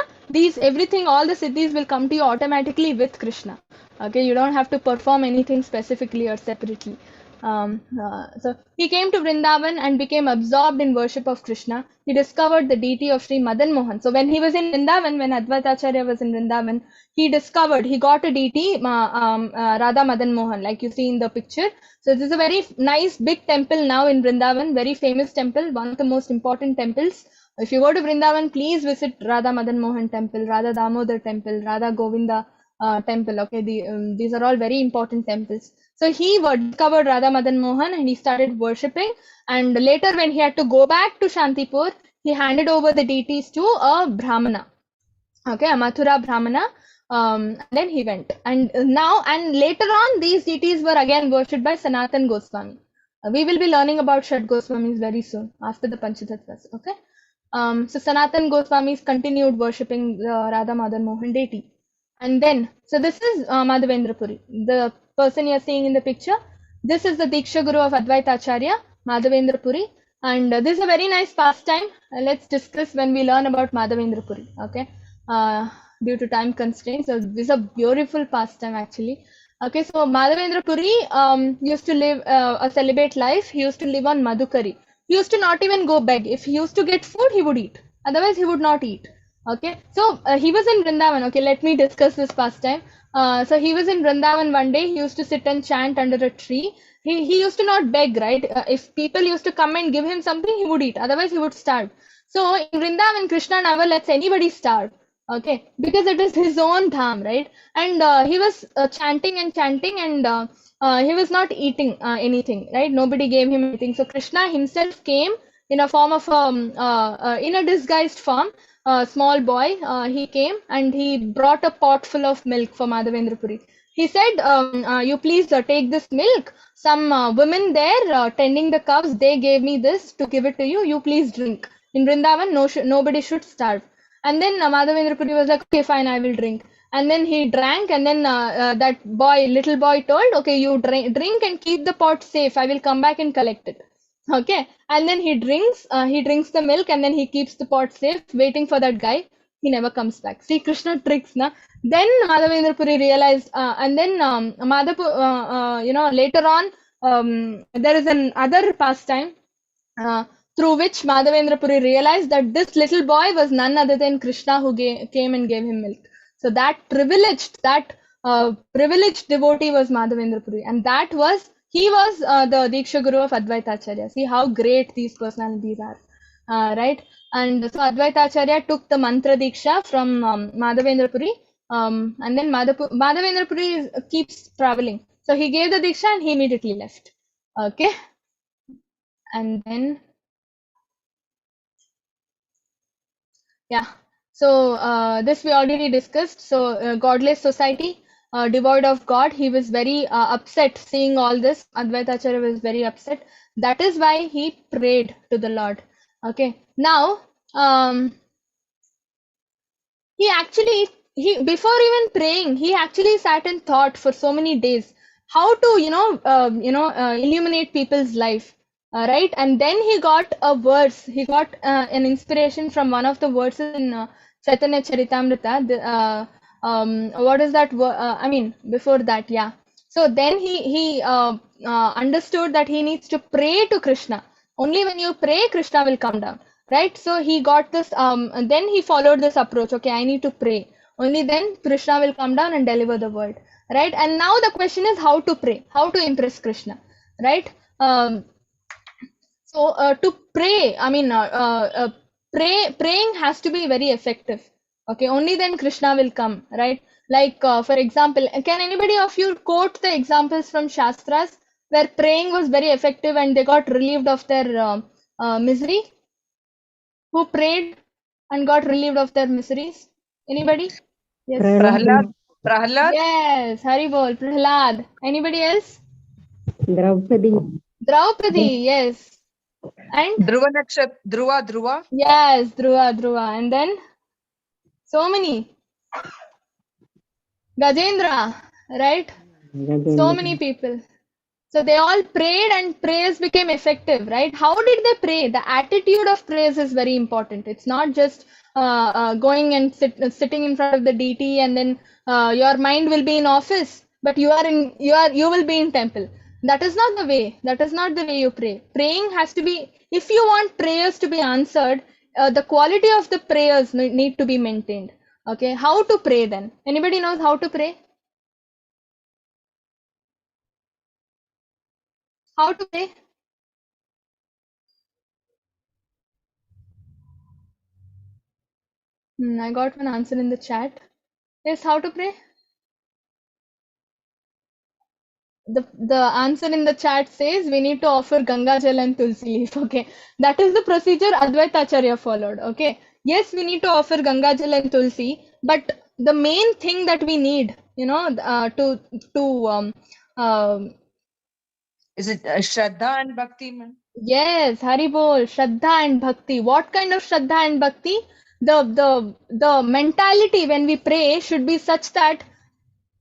Speaker 1: everything, all the siddhis will come to you automatically with Krishna. Okay, you don't have to perform anything specifically or separately. So he came to Vrindavan and became absorbed in worship of Krishna. He discovered the deity of Sri Madan Mohan. So when he was in Vrindavan, when Advaita Acharya was in Vrindavan, he got a deity, Radha Madan Mohan, like you see in the picture. So this is a very nice big temple now in Vrindavan, very famous temple, one of the most important temples. If you go to Vrindavan, please visit Radha Madan Mohan temple, Radha Damodar temple, Radha Govinda temple. Okay, these are all very important temples. So he discovered Radha Madan Mohan and he started worshipping. And later, when he had to go back to Shantipur, he handed over the deities to a Brahmana. Okay, a Mathura Brahmana. And then he went. And later on, these deities were again worshipped by Sanatan Goswami. We will be learning about Shad Goswamis very soon after the Panchatattvas. Okay. So Sanatan Goswamis continued worshipping the Radha Madan Mohan deity. And then, so this is Madhavendra Puri, the person you're seeing in the picture. This is the Diksha Guru of Advaita Acharya, Madhavendra Puri. And this is a very nice pastime. Let's discuss when we learn about Madhavendra Puri. Okay, due to time constraints. So this is a beautiful pastime actually. Okay, so Madhavendra Puri used to live a celibate life. He used to live on Madhukari. He used to not even go beg. If he used to get food, he would eat. Otherwise, he would not eat. Okay, so he was in Vrindavan. Okay, let me discuss this pastime. So he was in Vrindavan one day. He used to sit and chant under a tree. He used to not beg, right? If people used to come and give him something, he would eat. Otherwise, he would starve. So in Vrindavan, Krishna never lets anybody starve. Okay, because it is his own dham, right? And he was chanting and chanting, and he was not eating anything, right? Nobody gave him anything. So Krishna himself came in a form of in a disguised form. A small boy, he came and he brought a pot full of milk for Madhavendra Puri. He said, you please take this milk. Some women there tending the cows, they gave me this to give it to you. You please drink. In Vrindavan, nobody should starve. And then Madhavendra Puri was like, okay, fine, I will drink. And then he drank, and then that little boy told, okay, you drink and keep the pot safe. I will come back and collect it. Okay, and then he drinks the milk, and then he keeps the pot safe, waiting for that guy. He never comes back. See, Krishna tricks, na. Then Madhavendra Puri realized, and then later on, there is another pastime through which Madhavendra Puri realized that this little boy was none other than Krishna, who came and gave him milk. So that privileged devotee was Madhavendra Puri, and he was the Diksha Guru of Advaita Acharya. See how great these personalities are, right? And so Advaita Acharya took the mantra Diksha from Madhavendra Puri, and then Madhavendra Puri keeps traveling. So he gave the Diksha and he immediately left. Okay, and then yeah. So this we already discussed. So godless society. Devoid of God, he was very upset seeing all this. Advaita Acharya was very upset. That is why he prayed to the Lord. Okay. Now, before even praying, he actually sat and thought for so many days how to, illuminate people's life. Right. And then he got a verse. He got an inspiration from one of the verses in Chaitanya Charitamrita. What is that? Before that, yeah. So then he understood that he needs to pray to Krishna. Only when you pray, Krishna will come down, right? So he got this, and then he followed this approach. Okay, I need to pray. Only then Krishna will come down and deliver the word, right? And now the question is how to pray, how to impress Krishna, right? So to pray, I mean, praying has to be very effective. Okay, only then Krishna will come, right? Like, for example, can anybody of you quote the examples from Shastras where praying was very effective and they got relieved of their misery? Who prayed and got relieved of their miseries? Anybody? Yes.
Speaker 4: Prahlad,
Speaker 6: Prahlad,
Speaker 1: Yes, Haribol, Prahlad. Anybody else?
Speaker 4: Draupadi,
Speaker 1: Draupadi, yes. And
Speaker 6: Dhruva.
Speaker 1: yes, Dhruva. And then so many. Gajendra, right? So many people. So they all prayed and prayers became effective, right? How did they pray? The attitude of praise is very important. It's not just going and sitting in front of the deity and then your mind will be in office, but you will be in temple. That is not the way. That is not the way you pray. Praying has to be, if you want prayers to be answered, the quality of the prayers need to be maintained. Okay, how to pray then? Anybody knows how to pray? How to pray? I got one answer in the chat. Yes, how to pray? The answer in the chat says we need to offer Ganga Jal and Tulsi leaf. Okay, that is the procedure Advaita acharya followed. Okay, yes, we need to offer Ganga Jal and Tulsi, but the main thing that we need,
Speaker 6: Is it Shraddha and Bhakti?
Speaker 1: yes, Haribol, Shraddha and Bhakti. What kind of Shraddha and Bhakti? The mentality when we pray should be such that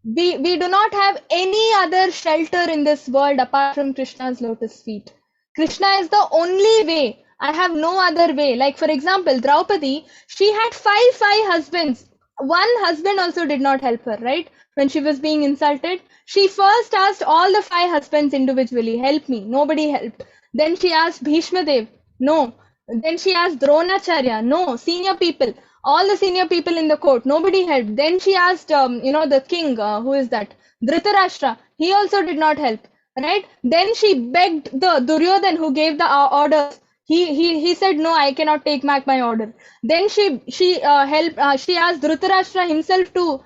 Speaker 1: we do not have any other shelter in this world apart from Krishna's lotus feet. Krishna is the only way. I have no other way. Like, for example, Draupadi, she had five husbands. One husband also did not help her, right? When she was being insulted, she first asked all the 5 husbands individually, help me. Nobody helped. Then she asked Bhishma Dev, no. Then she asked Dronacharya, no. Senior people, all the senior people in the court, nobody helped. Then she asked, the king, who is that? Dhritarashtra, he also did not help, right? Then she begged the Duryodhan who gave the orders. He said, no, I cannot take back my order. Then she helped, she asked Dhritarashtra himself to,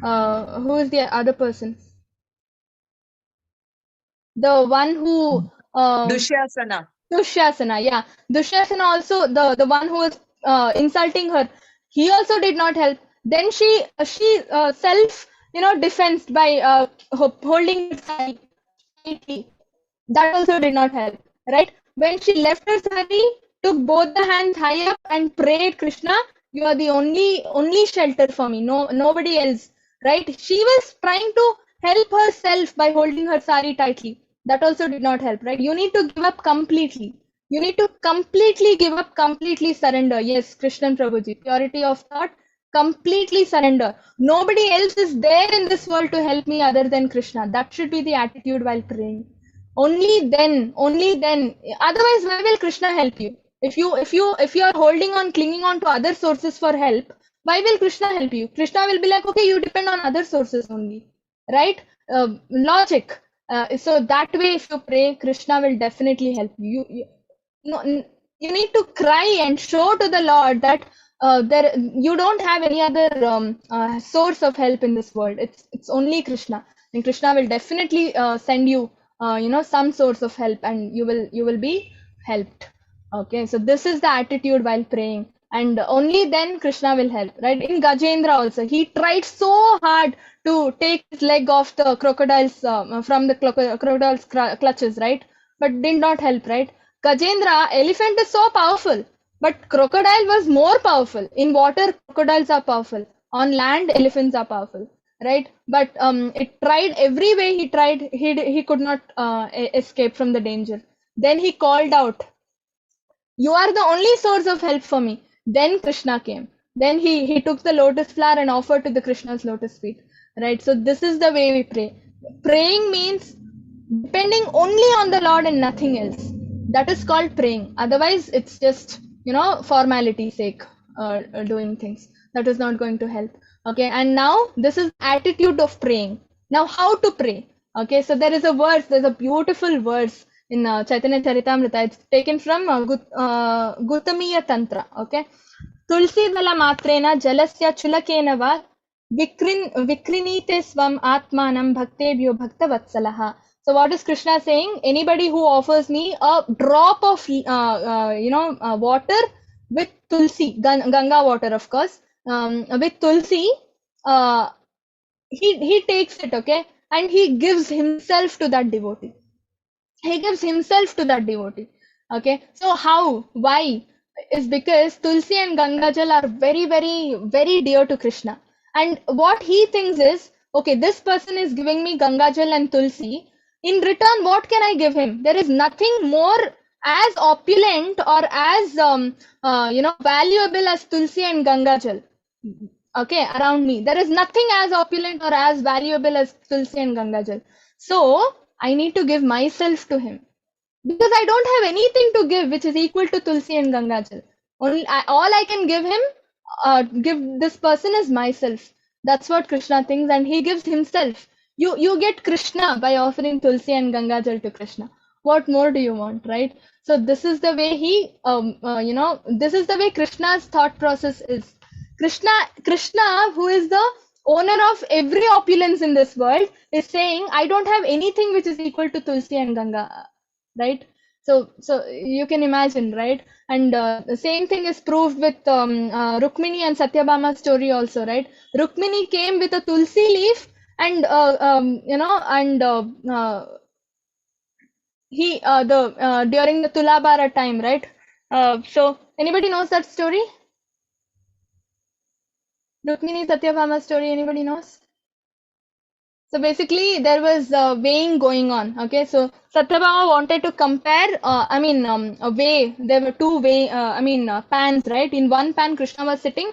Speaker 1: who is the other person? The one who,
Speaker 6: Dushyasana.
Speaker 1: Dushyasana, yeah. Dushyasana also, the one who was insulting her, he also did not help. Then she self, defensed by holding her sari. That also did not help, right? When she left her sari, took both the hands high up and prayed, Krishna, you are the only shelter for me, nobody else, right? She was trying to help herself by holding her sari tightly. That also did not help, right? You need to give up completely. You need to completely give up, completely surrender. Yes, Krishnan Prabhuji, purity of thought, completely surrender. Nobody else is there in this world to help me other than Krishna. That should be the attitude while praying. Only then, otherwise why will Krishna help you? If you are clinging on to other sources for help, why will Krishna help you? Krishna will be like, okay, you depend on other sources only, right? Logic. So that way, if you pray, Krishna will definitely help you. You need to cry and show to the Lord that you don't have any other source of help in this world. It's only Krishna, and Krishna will definitely send you some source of help, and you will be helped. Okay, so this is the attitude while praying, and only then Krishna will help, right? In Gajendra also, he tried so hard to take his leg off the crocodile's from the crocodile's clutches, right? But did not help, right? Gajendra, elephant is so powerful, but crocodile was more powerful. In water, crocodiles are powerful. On land, elephants are powerful, right? But it tried every way. He tried. He could not escape from the danger. Then he called out, "You are the only source of help for me." Then Krishna came. Then he took the lotus flower and offered to the Krishna's lotus feet, right? So this is the way we pray. Praying means depending only on the Lord and nothing else. That is called praying. Otherwise, it's just, formality sake, doing things. That is not going to help. Okay, and now this is attitude of praying. Now, how to pray? Okay, so there's a beautiful verse in Chaitanya Charitamrita. It's taken from Gutamiya Tantra. Okay, Tulsi dala matrena jalasya chulakena va vikrinite svam atmanam bhaktebhyo bhaktavatsalaha. So what is Krishna saying? Anybody who offers me a drop of water with tulsi, Ganga water, of course, with tulsi, he takes it, okay, and he gives himself to that devotee. He gives himself to that devotee. Okay, so how? Why? Is because Tulsi and Ganga Jal are very, very, very dear to Krishna. And what he thinks is, okay, this person is giving me Ganga Jal and Tulsi. In return, what can I give him? There is nothing more as opulent or as valuable as Tulsi and Ganga Jal. Okay, around me. There is nothing as opulent or as valuable as Tulsi and Ganga Jal. So I need to give myself to him. Because I don't have anything to give which is equal to Tulsi and Ganga Jal. All I can give him, give this person is myself. That's what Krishna thinks, and he gives himself. You get Krishna by offering Tulsi and Ganga Jal to Krishna. What more do you want, right? So this is the way this is the way Krishna's thought process is. Krishna, who is the owner of every opulence in this world, is saying, I don't have anything which is equal to Tulsi and Ganga, right? So you can imagine, right? And the same thing is proved with Rukmini and Satyabhama's story also, right? Rukmini came with a Tulsi leaf, and during the Tulabara time, right? So anybody knows that story? Rukmini Satyabhama story, anybody knows? So basically, there was weighing going on. Okay, so Satyabhama wanted to compare. A weigh. There were two pans, right? In one pan, Krishna was sitting.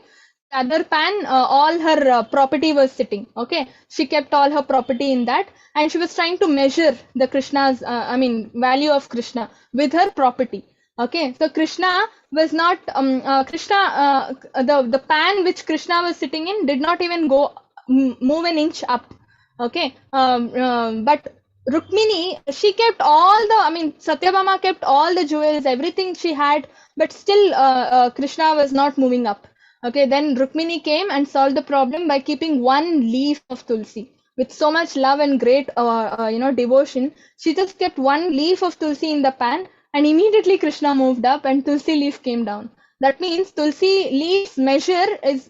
Speaker 1: The other pan, all her property was sitting. Okay, she kept all her property in that, and she was trying to measure the Krishna's, value of Krishna with her property. Okay, so Krishna was not the pan which Krishna was sitting in did not even move an inch up. Okay, but Rukmini, she kept Satyabhama kept all the jewels, everything she had, but still Krishna was not moving up. Okay, then Rukmini came and solved the problem by keeping one leaf of Tulsi. With so much love and great devotion, she just kept one leaf of Tulsi in the pan, and immediately Krishna moved up and Tulsi leaf came down. That means Tulsi leaf's measure is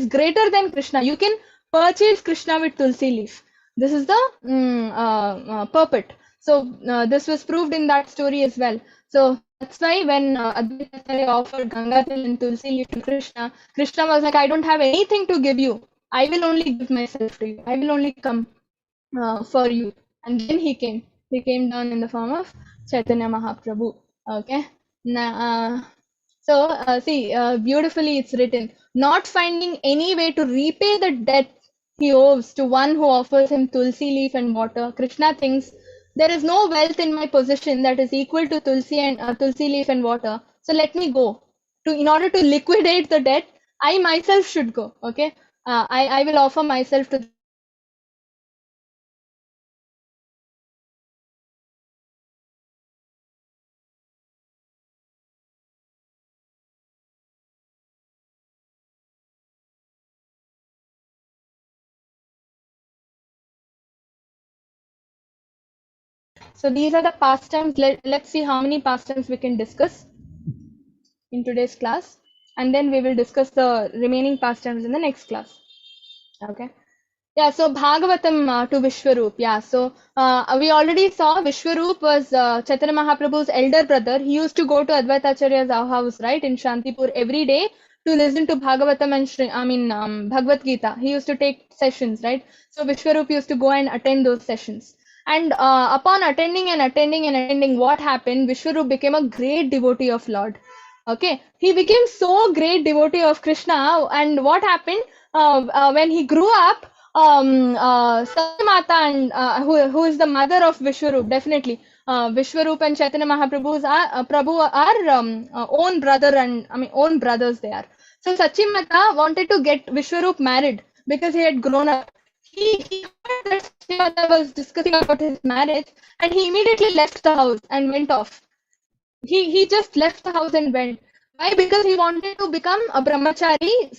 Speaker 1: greater than Krishna. You can purchase Krishna with Tulsi leaf. This is the purport. So this was proved in that story as well. So that's why when Advaita offered Ganga Jal and Tulsi leaf to Krishna, Krishna was like, I don't have anything to give you. I will only give myself to you. I will only come for you. And then he came. He came down in the form of Chaitanya Mahaprabhu. Okay. Now, see, beautifully it's written, not finding any way to repay the debt he owes to one who offers him Tulsi leaf and water. Krishna thinks, there is no wealth in my possession that is equal to Tulsi leaf and water. So let me go. In order to liquidate the debt, I myself should go. Okay, I will offer myself to. So these are the pastimes. Let's see how many pastimes we can discuss in today's class, and then we will discuss the remaining pastimes in the next class. Okay. Yeah, so Bhagavatam to Vishwaroop. Yeah, so we already saw Vishwaroop was Chaitanya Mahaprabhu's elder brother. He used to go to Advaita Acharya's house, right, in Shantipur every day to listen to Bhagavatam and Bhagavad Gita. He used to take sessions, right? So Vishwaroop used to go and attend those sessions. And upon attending, what happened? Vishwaroop became a great devotee of Lord. Okay, he became so great devotee of Krishna. And what happened? When he grew up, Satyamata and who is the mother of Vishwarup, definitely. Vishwarup and Chaitanya Mahaprabhu's Prabhu are own brother and own brothers they are. So Satyamata wanted to get Vishwarup married because he had grown up. He heard that Satyamata was discussing about his marriage and he immediately left the house and went off. He just left the house and went. Why? Because he wanted to become a brahmachari,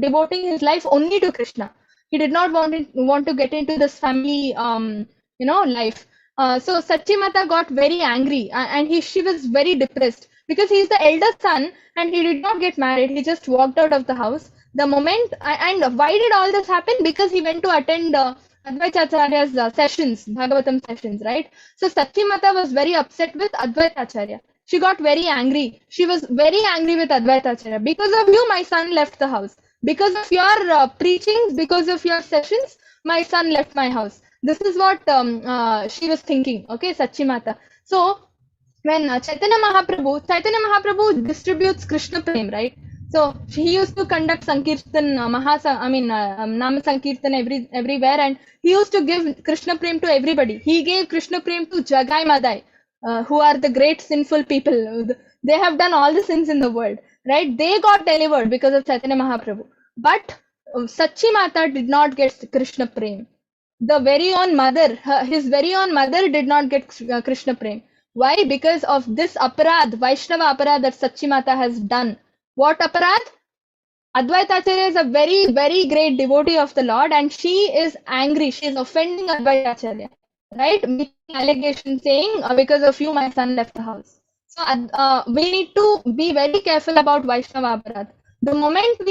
Speaker 1: devoting his life only to Krishna. He did not want to get into this family, life. So Sachimata got very angry, and she was very depressed because he's the elder son and he did not get married. He just walked out of the house. The moment, and why did all this happen? Because he went to attend Advaita Acharya's sessions, Bhagavatam sessions, right? So Sachimata was very upset with Advaita Acharya. She got very angry. She was very angry with Advaita Acharya. Because of you, my son left the house. Because of your preachings, because of your sessions, my son left my house. This is what she was thinking, okay, Sachimata. So when Chaitanya Mahaprabhu distributes Krishna Prem, right? So he used to conduct Sankirtan, Nama Sankirtan everywhere, and he used to give Krishna Prem to everybody. He gave Krishna Prem to Jagai Madai, who are the great sinful people. They have done all the sins in the world, right? They got delivered because of Chaitanya Mahaprabhu. But Sachi Mata did not get Krishna Prem. The very own mother, his very own mother did not get Krishna Prem. Why? Because of this aparad, Vaishnava aparad that Sachimata has done. What aparad? Advaita Acharya is a very, very great devotee of the Lord and she is angry. She is offending Advaita Acharya, right? Making allegation saying, because of you, my son left the house. So we need to be very careful about Vaishnava aparad. The moment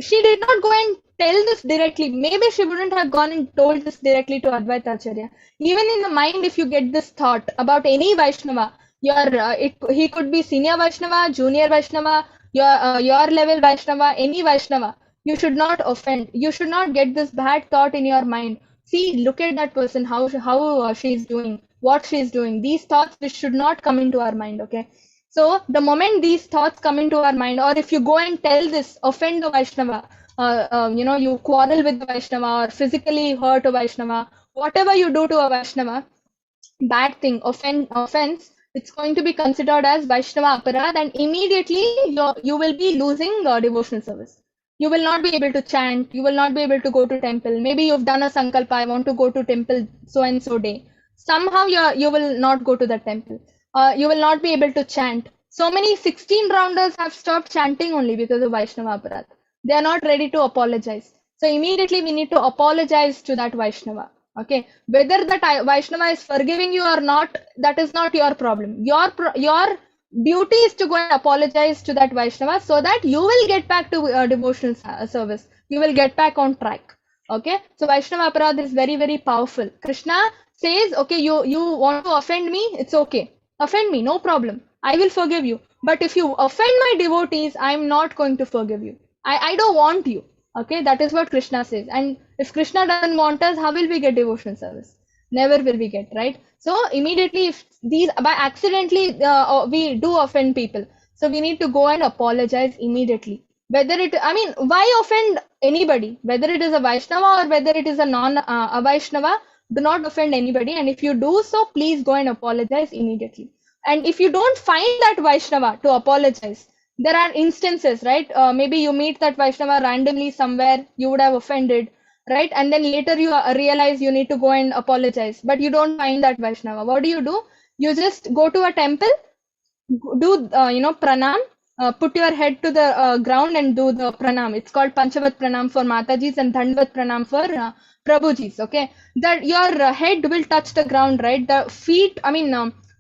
Speaker 1: she did not go and tell this directly. Maybe she wouldn't have gone and told this directly to Advaita Acharya. Even in the mind, if you get this thought about any Vaishnava, he could be senior Vaishnava, junior Vaishnava, your level Vaishnava, any Vaishnava. You should not offend. You should not get this bad thought in your mind. See, look at that person, how she is doing, what she is doing. These thoughts which should not come into our mind, okay? So the moment these thoughts come into our mind, or if you go and tell this, offend the Vaishnava, you quarrel with the Vaishnava or physically hurt a Vaishnava, whatever you do to a Vaishnava, bad thing, offense, it's going to be considered as Vaishnava aparad, and immediately you will be losing devotional service. You will not be able to chant, you will not be able to go to temple. Maybe you've done a sankalpa, I want to go to temple so and so day. Somehow you will not go to the temple. You will not be able to chant. So many 16 rounders have stopped chanting only because of Vaishnava aparad. They are not ready to apologize. So immediately we need to apologize to that Vaishnava. Okay, whether that Vaishnava is forgiving you or not, that is not your problem. Your duty is to go and apologize to that Vaishnava so that you will get back to devotional service. You will get back on track. Okay, so Vaishnava aparad is very, very powerful. Krishna says, okay, you want to offend me, it's okay. Offend me, no problem. I will forgive you. But if you offend my devotees, I am not going to forgive you. I don't want you. Okay, that is what Krishna says. And if Krishna doesn't want us, how will we get devotional service? Never will we get, right? So immediately, if these by accidentally we do offend people, so we need to go and apologize immediately. Why offend anybody? Whether it is a Vaishnava or whether it is a Vaishnava, do not offend anybody. And if you do so, please go and apologize immediately. And if you don't find that Vaishnava to apologize, there are instances, right? Maybe you meet that Vaishnava randomly somewhere, you would have offended, right? And then later you realize you need to go and apologize, but you don't find that Vaishnava. What do? You just go to a temple, do, pranam, put your head to the ground and do the pranam. It's called Panchavat pranam for Matajis and Dandvat pranam for Prabhujis, okay? That your head will touch the ground, right? The feet,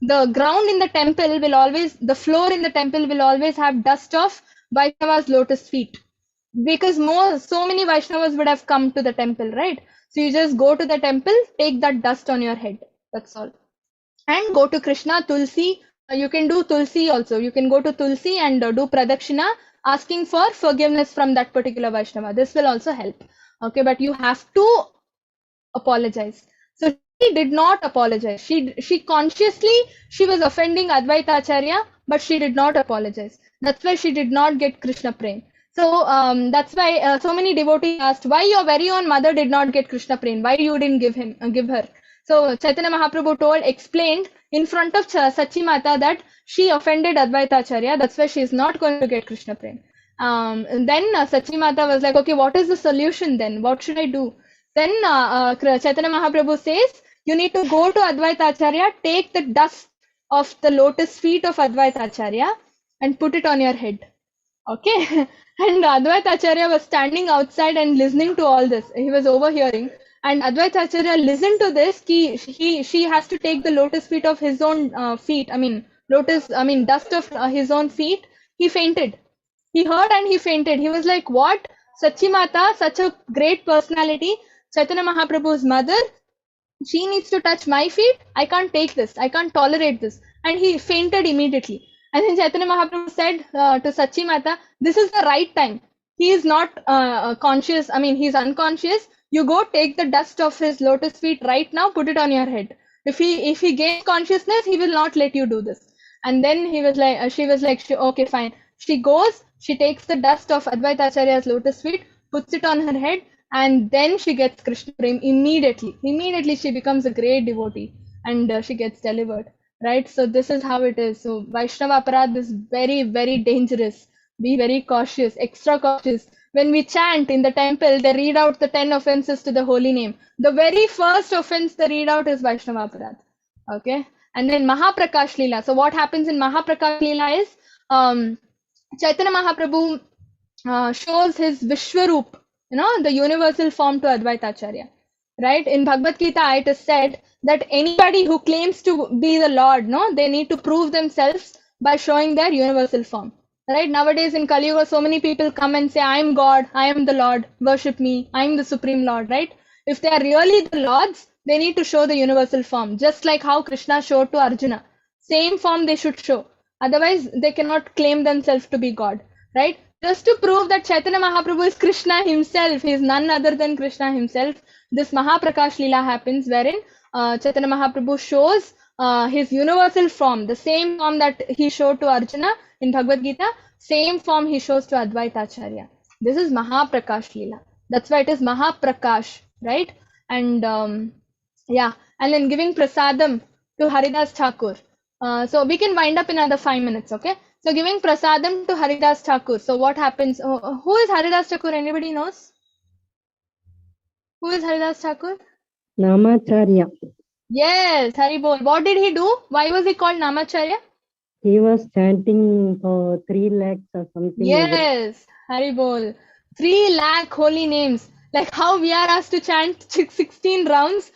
Speaker 1: the ground in the temple will always, the floor in the temple will always have dust of Vaishnava's lotus feet. Because so many Vaishnavas would have come to the temple, right? So you just go to the temple, take that dust on your head. That's all. And go to Krishna, Tulsi. You can do Tulsi also. You can go to Tulsi and do Pradakshina, asking for forgiveness from that particular Vaishnava. This will also help. Okay, but you have to apologize. So she did not apologize. She consciously, she was offending Advaita Acharya, but she did not apologize. That's why she did not get Krishna Prem. So that's why so many devotees asked why your very own mother did not get Krishna Prem, why you didn't give her. So Chaitanya Mahaprabhu explained in front of Sachi Mata that she offended Advaita Acharya, that's why she is not going to get Krishna Prem. And then Sachi Mata was like, okay, what is the solution then? What should I do? Then Chaitanya Mahaprabhu says, you need to go to Advaita Acharya, take the dust of the lotus feet of Advaita Acharya and put it on your head. Okay. And Advaita Acharya was standing outside and listening to all this. He was overhearing. And Advaita Acharya listened to this. She has to take the lotus feet of his own feet. Dust of his own feet. He fainted. He heard and he fainted. He was like, what? Sachi Mata, such a great personality, Chaitanya Mahaprabhu's mother, she needs to touch my feet. I can't take this. I can't tolerate this. And he fainted immediately. And then Chaitanya Mahaprabhu said to Sachi Mata, this is the right time. He is not conscious. He's unconscious. You go take the dust of his lotus feet right now, put it on your head. If he gains consciousness, he will not let you do this. And then she was like, okay, fine. She goes, she takes the dust of Advaita Acharya's lotus feet, puts it on her head, and then she gets Krishna Prem immediately. Immediately she becomes a great devotee and she gets delivered. Right? So this is how it is. So Vaishnava Aparadh is very, very dangerous. Be very cautious, extra cautious. When we chant in the temple, they read out the 10 offenses to the holy name. The very first offense they read out is Vaishnava Aparadh. Okay? And then Mahaprakash Leela. So what happens in Mahaprakash Leela is Chaitanya Mahaprabhu shows his Vishwaroop, the universal form to Advaita Acharya. Right? In Bhagavad Gita, it is said that anybody who claims to be the Lord, they need to prove themselves by showing their universal form. Right? Nowadays in Kali Yuga, so many people come and say, I am God, I am the Lord, worship me, I am the Supreme Lord, right? If they are really the Lords, they need to show the universal form, just like how Krishna showed to Arjuna. Same form they should show. Otherwise, they cannot claim themselves to be God, right? Just to prove that Chaitanya Mahaprabhu is Krishna himself, he is none other than Krishna himself, this Mahaprakash Leela happens wherein Chaitanya Mahaprabhu shows his universal form, the same form that he showed to Arjuna in Bhagavad Gita, same form he shows to Advaita Acharya. This is Mahaprakash Leela. That's why it is Mahaprakash, right? And and then giving prasadam to Haridas Thakur. So we can wind up in another 5 minutes, okay? So giving prasadam to Haridas Thakur. So what happens? Who is Haridas Thakur? Anybody knows? Who is Haridas Thakur?
Speaker 4: Namacharya.
Speaker 1: Yes, Haribol. What did he do? Why was he called Namacharya?
Speaker 4: He was chanting for 3 lakhs or something.
Speaker 1: Yes, Haribol. 3 lakh holy names. Like how we are asked to chant 16 rounds.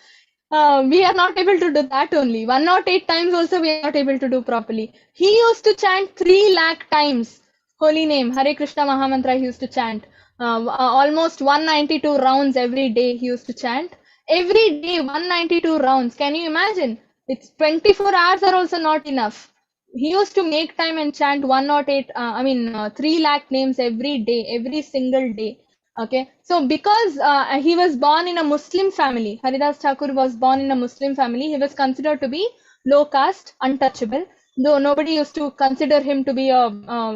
Speaker 1: We are not able to do that only. 108 times also we are not able to do properly. He used to chant 3 lakh times. Holy name, Hare Krishna Mahamantra he used to chant. Almost 192 rounds every day he used to chant. Every day 192 rounds. Can you imagine? It's 24 hours are also not enough. He used to make time and chant 3 lakh names every day, every single day. Okay, so because he was born in a Muslim family, Haridas Thakur was born in a Muslim family, he was considered to be low caste, untouchable, though nobody used to consider him to be a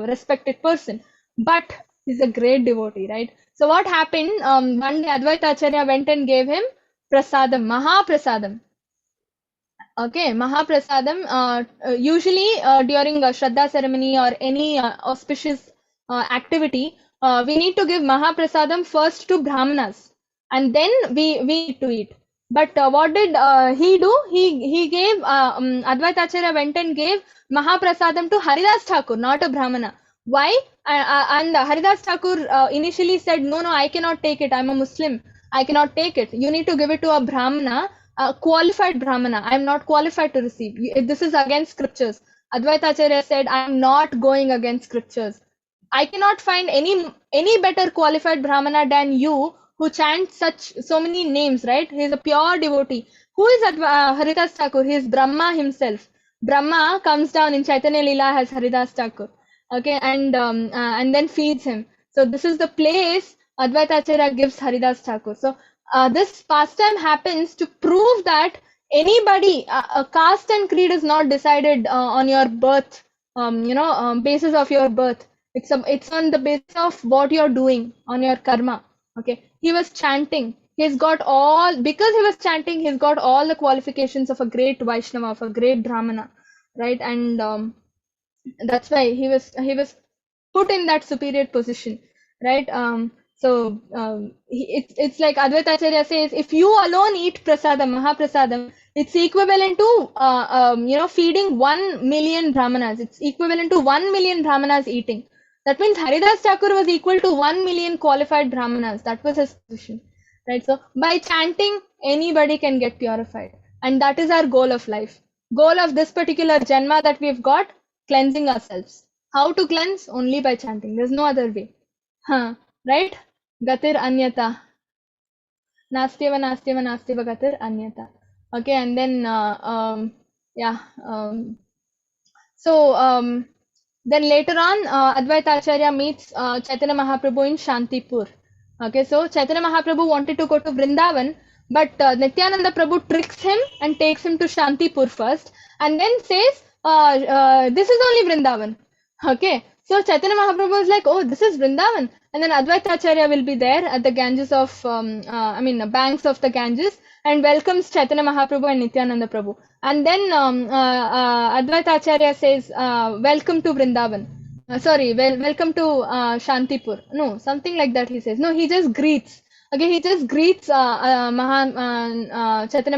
Speaker 1: respected person. But he's a great devotee, right? So what happened? One day Advaita Acharya went and gave him prasadam, Mahaprasadam. Okay, Mahaprasadam. Usually during a Shraddha ceremony or any auspicious activity, we need to give Mahaprasadam first to Brahmanas and then we need to eat. But what did he do? He gave, Advaita Acharya went and gave Mahaprasadam to Haridas Thakur, not a Brahmana. Why? And Haridas Thakur initially said, no, I cannot take it. I'm a Muslim. I cannot take it. You need to give it to a Brahmana, a qualified Brahmana. I'm not qualified to receive. This is against scriptures. Advaita Acharya said, I'm not going against scriptures. I cannot find any better qualified Brahmana than you who chants so many names, right? He is a pure devotee. Who is Haridas Thakur? He is Brahma himself. Brahma comes down in Chaitanya Leela as Haridas Thakur, okay, and then feeds him. So this is the place Advaita Acharya gives Haridas Thakur. So this pastime happens to prove that anybody, caste and creed is not decided on your birth, basis of your birth. It's on the basis of what you're doing on your karma. Okay, he was chanting. He's got all, because he was chanting, he's got all the qualifications of a great Vaishnava, of a great Brahmana, right? And that's why he was put in that superior position, right? It's like Advaita Acharya says, if you alone eat prasadam, mahaprasadam, it's equivalent to feeding 1 million brahmanas. It's equivalent to 1 million brahmanas eating. That means Haridas Thakur was equal to 1 million qualified brahmanas. That was his position, right? So by chanting, anybody can get purified, and that is our goal of life. Goal of this particular janma that we've got, cleansing ourselves. How to cleanse? Only by chanting. There's no other way. Right? Gatir anyata. Nastyava nastyava nastyava gatir anyata. Okay, and then yeah. Then later on, Advaita Acharya meets Chaitanya Mahaprabhu in Shantipur. Okay, so Chaitanya Mahaprabhu wanted to go to Vrindavan, but Nityananda Prabhu tricks him and takes him to Shantipur first, and then says, "This is only Vrindavan." Okay, so Chaitanya Mahaprabhu is like, "Oh, this is Vrindavan," and then Advaita Acharya will be there at the Ganges of, banks of the Ganges, and welcomes Chaitanya Mahaprabhu and Nityananda Prabhu. And then Advaita Acharya says, welcome to Vrindavan. Welcome to Shantipur. No, something like that he says. No, he just greets. Okay, he just greets Chaitanya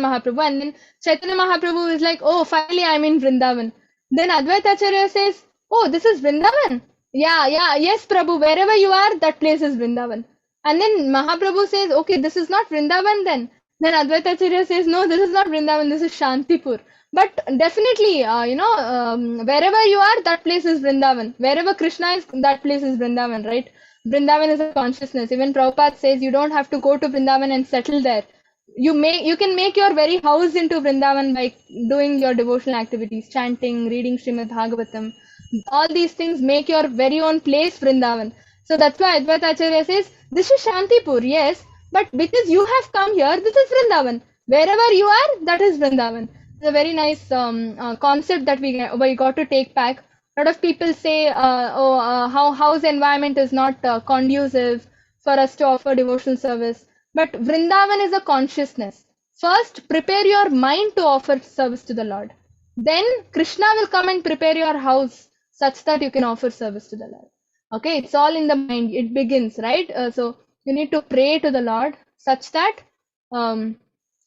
Speaker 1: Mahaprabhu, and then Chaitanya Mahaprabhu is like, oh, finally I'm in Vrindavan. Then Advaita Acharya says, oh, this is Vrindavan? Yes, Prabhu, wherever you are, that place is Vrindavan. And then Mahaprabhu says, okay, this is not Vrindavan then. Then Advaita Acharya says, no, this is not Vrindavan, this is Shantipur. But definitely, wherever you are, that place is Vrindavan. Wherever Krishna is, that place is Vrindavan, right? Vrindavan is a consciousness. Even Prabhupada says you don't have to go to Vrindavan and settle there. You can make your very house into Vrindavan by doing your devotional activities, chanting, reading Srimad Bhagavatam. All these things make your very own place Vrindavan. So that's why Advaita Acharya says, this is Shantipur, yes, but because you have come here, this is Vrindavan. Wherever you are, that is Vrindavan. It's a very nice concept that we got to take back. A lot of people say, how house environment is not conducive for us to offer devotional service. But Vrindavan is a consciousness. First, prepare your mind to offer service to the Lord. Then Krishna will come and prepare your house such that you can offer service to the Lord. Okay, it's all in the mind. It begins, right? So you need to pray to the Lord such that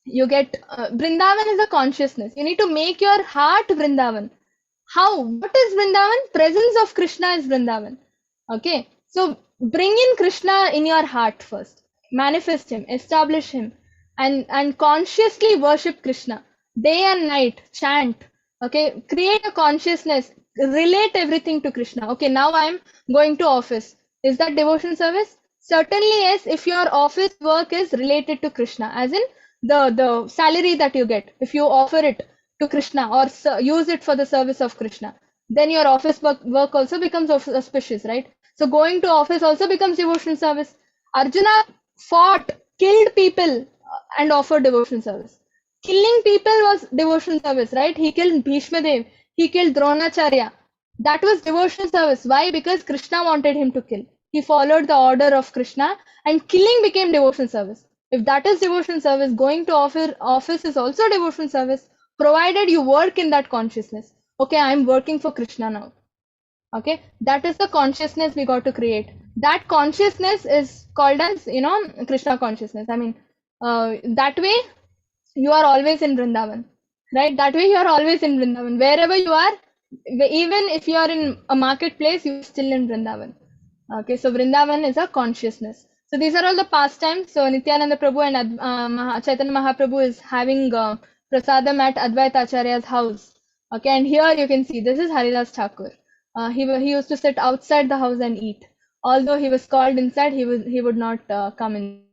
Speaker 1: you get Vrindavan is a consciousness. You need to make your heart Vrindavan. How? What is Vrindavan? Presence of Krishna is Vrindavan. Okay, so bring in Krishna in your heart first. Manifest him, establish him, and consciously worship Krishna day and night. Chant. Okay, create a consciousness. Relate everything to Krishna. Okay, now I'm going to office. Is that devotion service? Certainly yes, if your office work is related to Krishna, as in the salary that you get, if you offer it to Krishna or use it for the service of Krishna, then your office work also becomes auspicious, right? So going to office also becomes devotion service. Arjuna fought, killed people and offered devotion service. Killing people was devotion service, right? He killed Bhishma Dev, he killed Dronacharya. That was devotion service. Why? Because Krishna wanted him to kill. He followed the order of Krishna, and killing became devotion service. If that is devotion service, going to office is also devotion service, provided you work in that consciousness. Okay, I am working for Krishna now. Okay, that is the consciousness we got to create. That consciousness is called as, Krishna consciousness. I mean, that way you are always in Vrindavan, right? That way you are always in Vrindavan. Wherever you are, even if you are in a marketplace, you are still in Vrindavan. Okay, so Vrindavan is a consciousness. So these are all the pastimes. So Nityananda Prabhu and Chaitanya Mahaprabhu is having prasadam at Advaita Acharya's house. Okay, and here you can see this is Haridas Thakur. He used to sit outside the house and eat. Although he was called inside, he would not come in.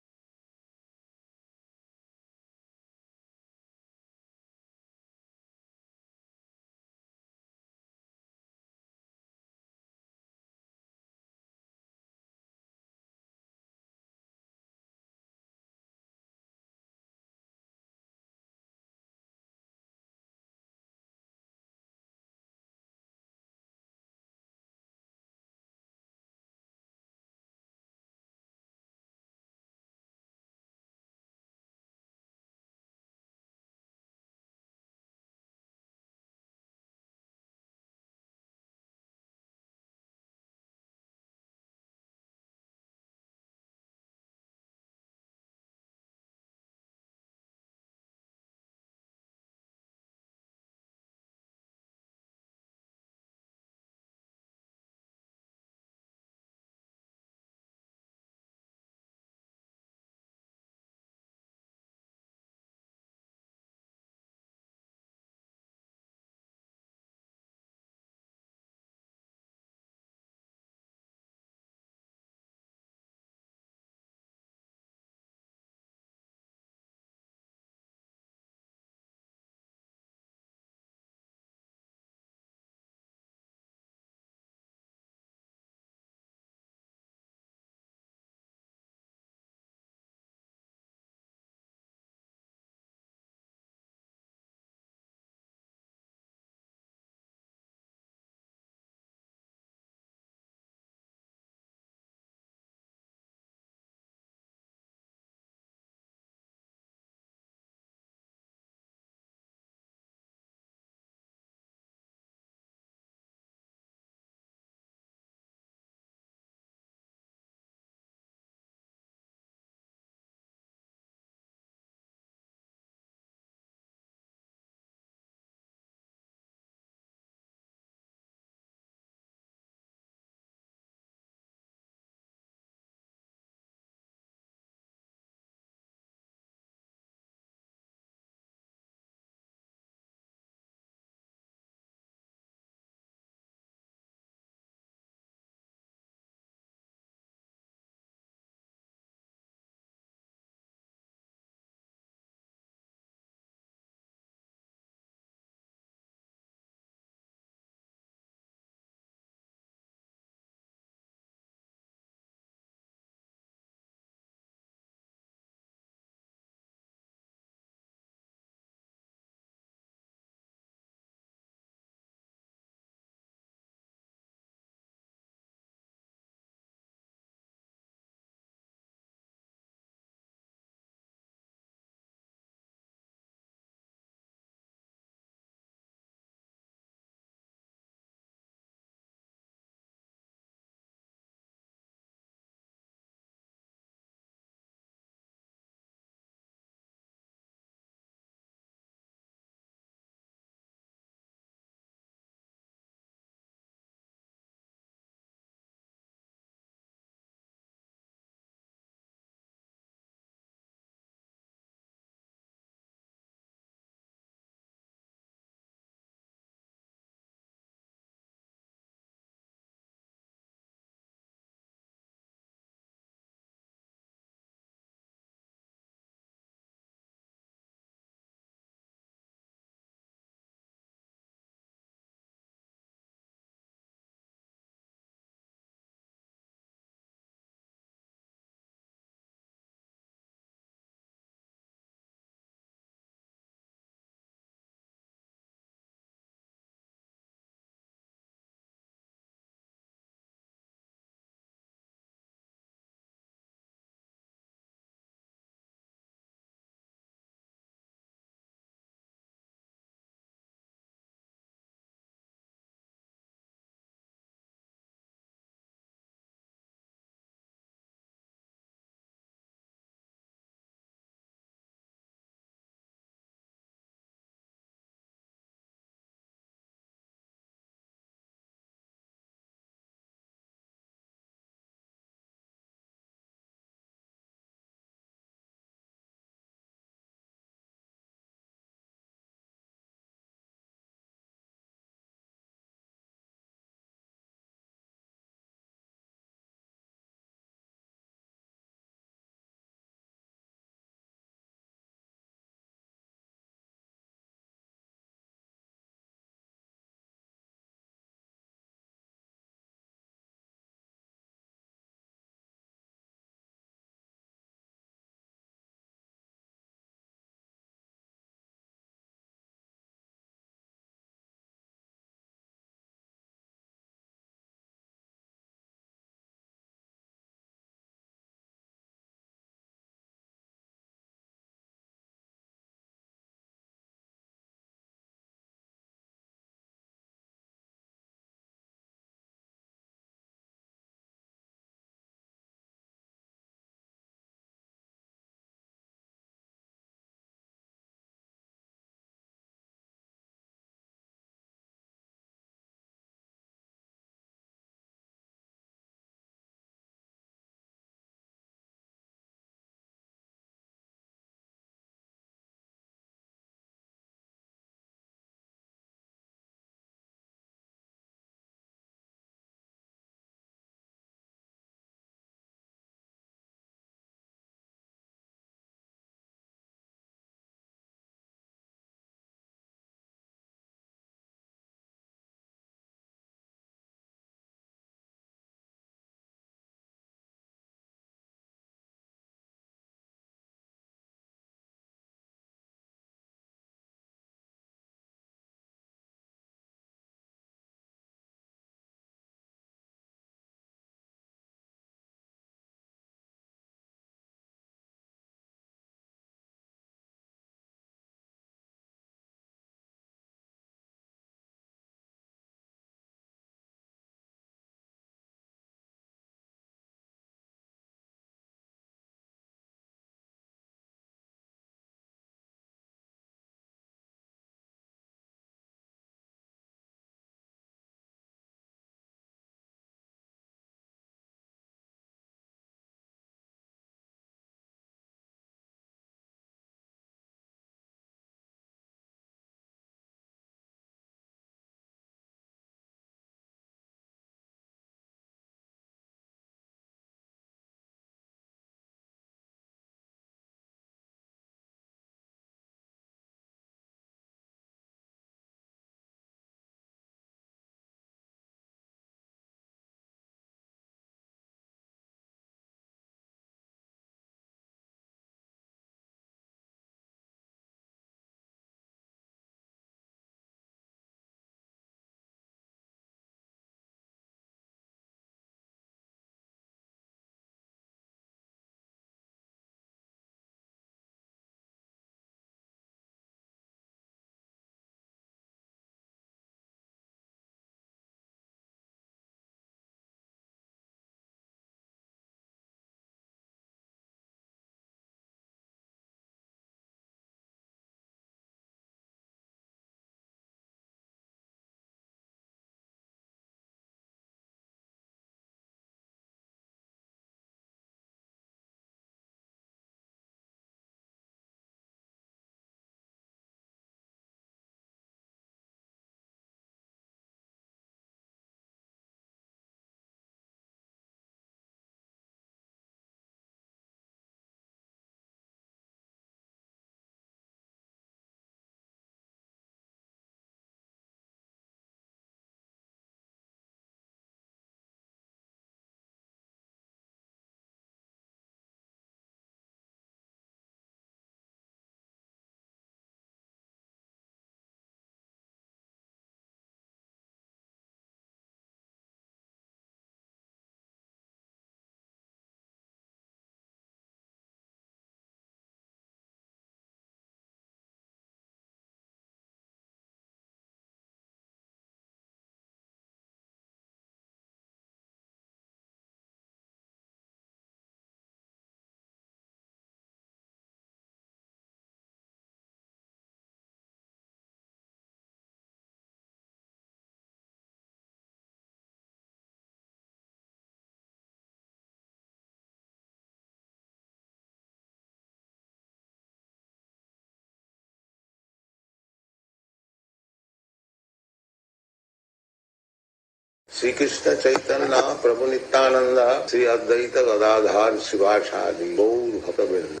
Speaker 7: Sri Krishna Chaitanya Prabhu Nityananda Sri Advaita Gadadhar Sivasadi Gaur Bhakta Vrinda.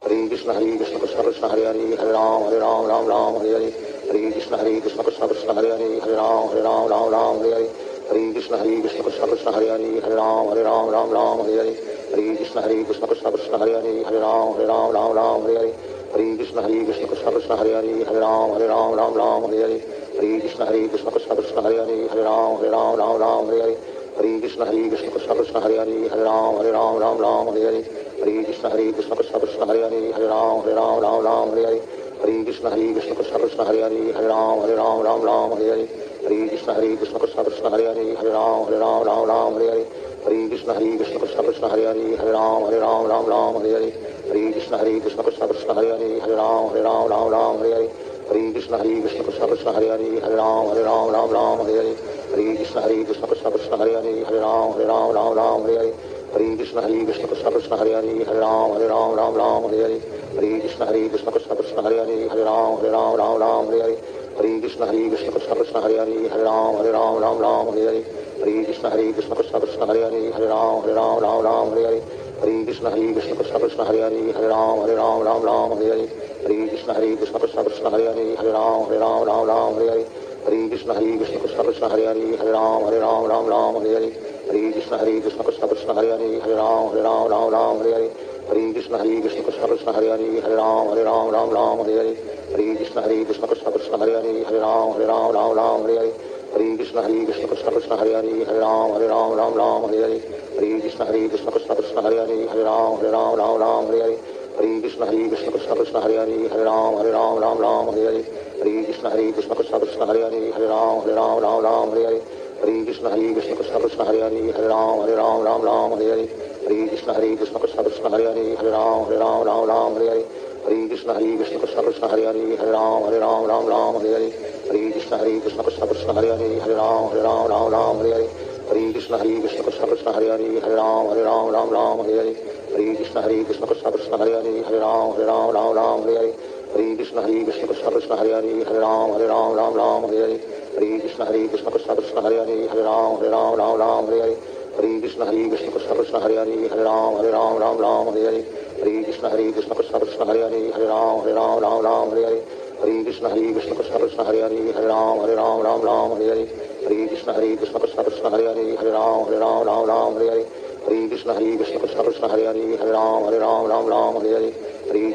Speaker 7: Hare Krishna Krishna Krishna Hare Hare Hare Ram Ram Ram Hare Hare. Hare Krishna Krishna Krishna Hare Hare Hare Ram Ram Hare Hare. Hare Krishna Krishna Krishna Hare Hare Hare Ram Ram Hare Hare. Hare Krishna Krishna Krishna Hare Hare Hare Ram Ram Hare Hare. Hare Krishna Krishna Krishna Hare Hare Hare Ram Ram Hare Hare. Hare Krishna Krishna Krishna Hare Hare Hare Ram Ram Hare Hare. Hare Krishna Krishna Krishna Hare Hare Hare Ram Ram Hare Hare. Hare Krishna Krishna Krishna Hare Hare Hare Ram Ram Hare Hare. Hare Krishna Krishna Krishna Hare Hare Hare Ram Ram Hare Hare. Hare Krishna Krishna Krishna Hare Hare Hare Ram Ram Hare Hare. Hare Krishna Krishna Krishna Hare Hare Hare Ram Ram Hare Hare. Hare Krishna Krishna Krishna Hare Hare Hare Ram Ram Hare Hare. Hare Krishna Krishna Krishna Hare Hare Hare Ram Ram Hare Hare. Hare Krishna Krishna Krishna Hare Hare Hare Ram Ram Hare Hare. Hare Krishna Krishna Krishna Hare Hare Hare Ram Ram Hare Hare. Hare Krishna Krishna Krishna Hare Hare Hare Ram Ram Hare Hare. Hare Krishna Krishna Krishna Hare Hare Hare Ram Ram Hare Hare. Hare Krishna Krishna Krishna Hare Hare Hare Ram Ram Hare Hare. Hare Krishna Krishna Krishna Hare Hare Hare Ram Ram Hare Hare. Hare Krishna Krishna Krishna Hare Hare Hare Ram Ram Hare Hare. Hare Krishna Krishna Krishna Hare Hare Hare Ram Ram Hare Hare. Hare Krishna Krishna Krishna Hare Hare Hare Ram Ram Hare Hare. Hare Krishna Krishna Krishna Hare Hare Hare Ram Ram Hare Hare. Hare Krishna Krishna Krishna Hare Hare Hare Ram Ram Hare Hare. Hare Krishna Krishna Krishna Hare Hare Hare Ram Ram Hare Hare. Hare Krishna Krishna Krishna Hare Hare Hare Ram Ram Hare Hare. Hare Krishna Krishna Krishna Hare Hare Hare Ram Ram Hare Hare. Hare Krishna Krishna Krishna Hare Hare Hare Ram Ram Hare Hare. Hare Krishna Krishna Krishna Hare Hare Hare Ram Ram Hare Hare. Hare Krishna Krishna Krishna Hare Hare Hare Ram Ram Hare Hare. Hare Krishna Krishna Krishna Hare Hare Hare Ram Ram Hare Hare. Hare Krishna Krishna Krishna Hare Hare Hare Ram Ram Hare Hare. Hare Krishna Krishna Krishna Hare Hare Hare Ram Ram Hare Hare. Hare Krishna Krishna Krishna Hare Hare Hare Ram Ram Hare Hare. Hare Krishna Krishna Krishna Hare Hare Hare Ram Ram Hare Hare. Hare Krishna Krishna Krishna Hare Hare Hare Ram Ram Hare Hare. Hare Krishna Krishna Krishna Hare Hare Hare Ram Ram Hare Hare. Hare Krishna Krishna Krishna Hare Hare Hare Ram Ram Hare Hare. Hare Krishna Krishna Krishna Hare Hare Hare Ram Ram Hare Hare. Hare Krishna Krishna Krishna Hare Hare Hare Ram Ram Hare Hare. Hare Krishna Krishna Krishna Hare Hare Hare Ram Ram Hare Hare. Hare Krishna Krishna Krishna Hare Hare Hare Ram Ram Hare Hare. Hare Krishna Krishna Krishna Hare Hare Hare Ram Ram Hare Hare. Hare Krishna Krishna Krishna Hare Hare Hare Ram Ram Hare Hare. Hare Krishna Krishna Krishna Hare Hare Hare Ram Ram Hare Hare. Hare Krishna Krishna Krishna Hare Hare Hare Ram Ram Hare Hare. Hare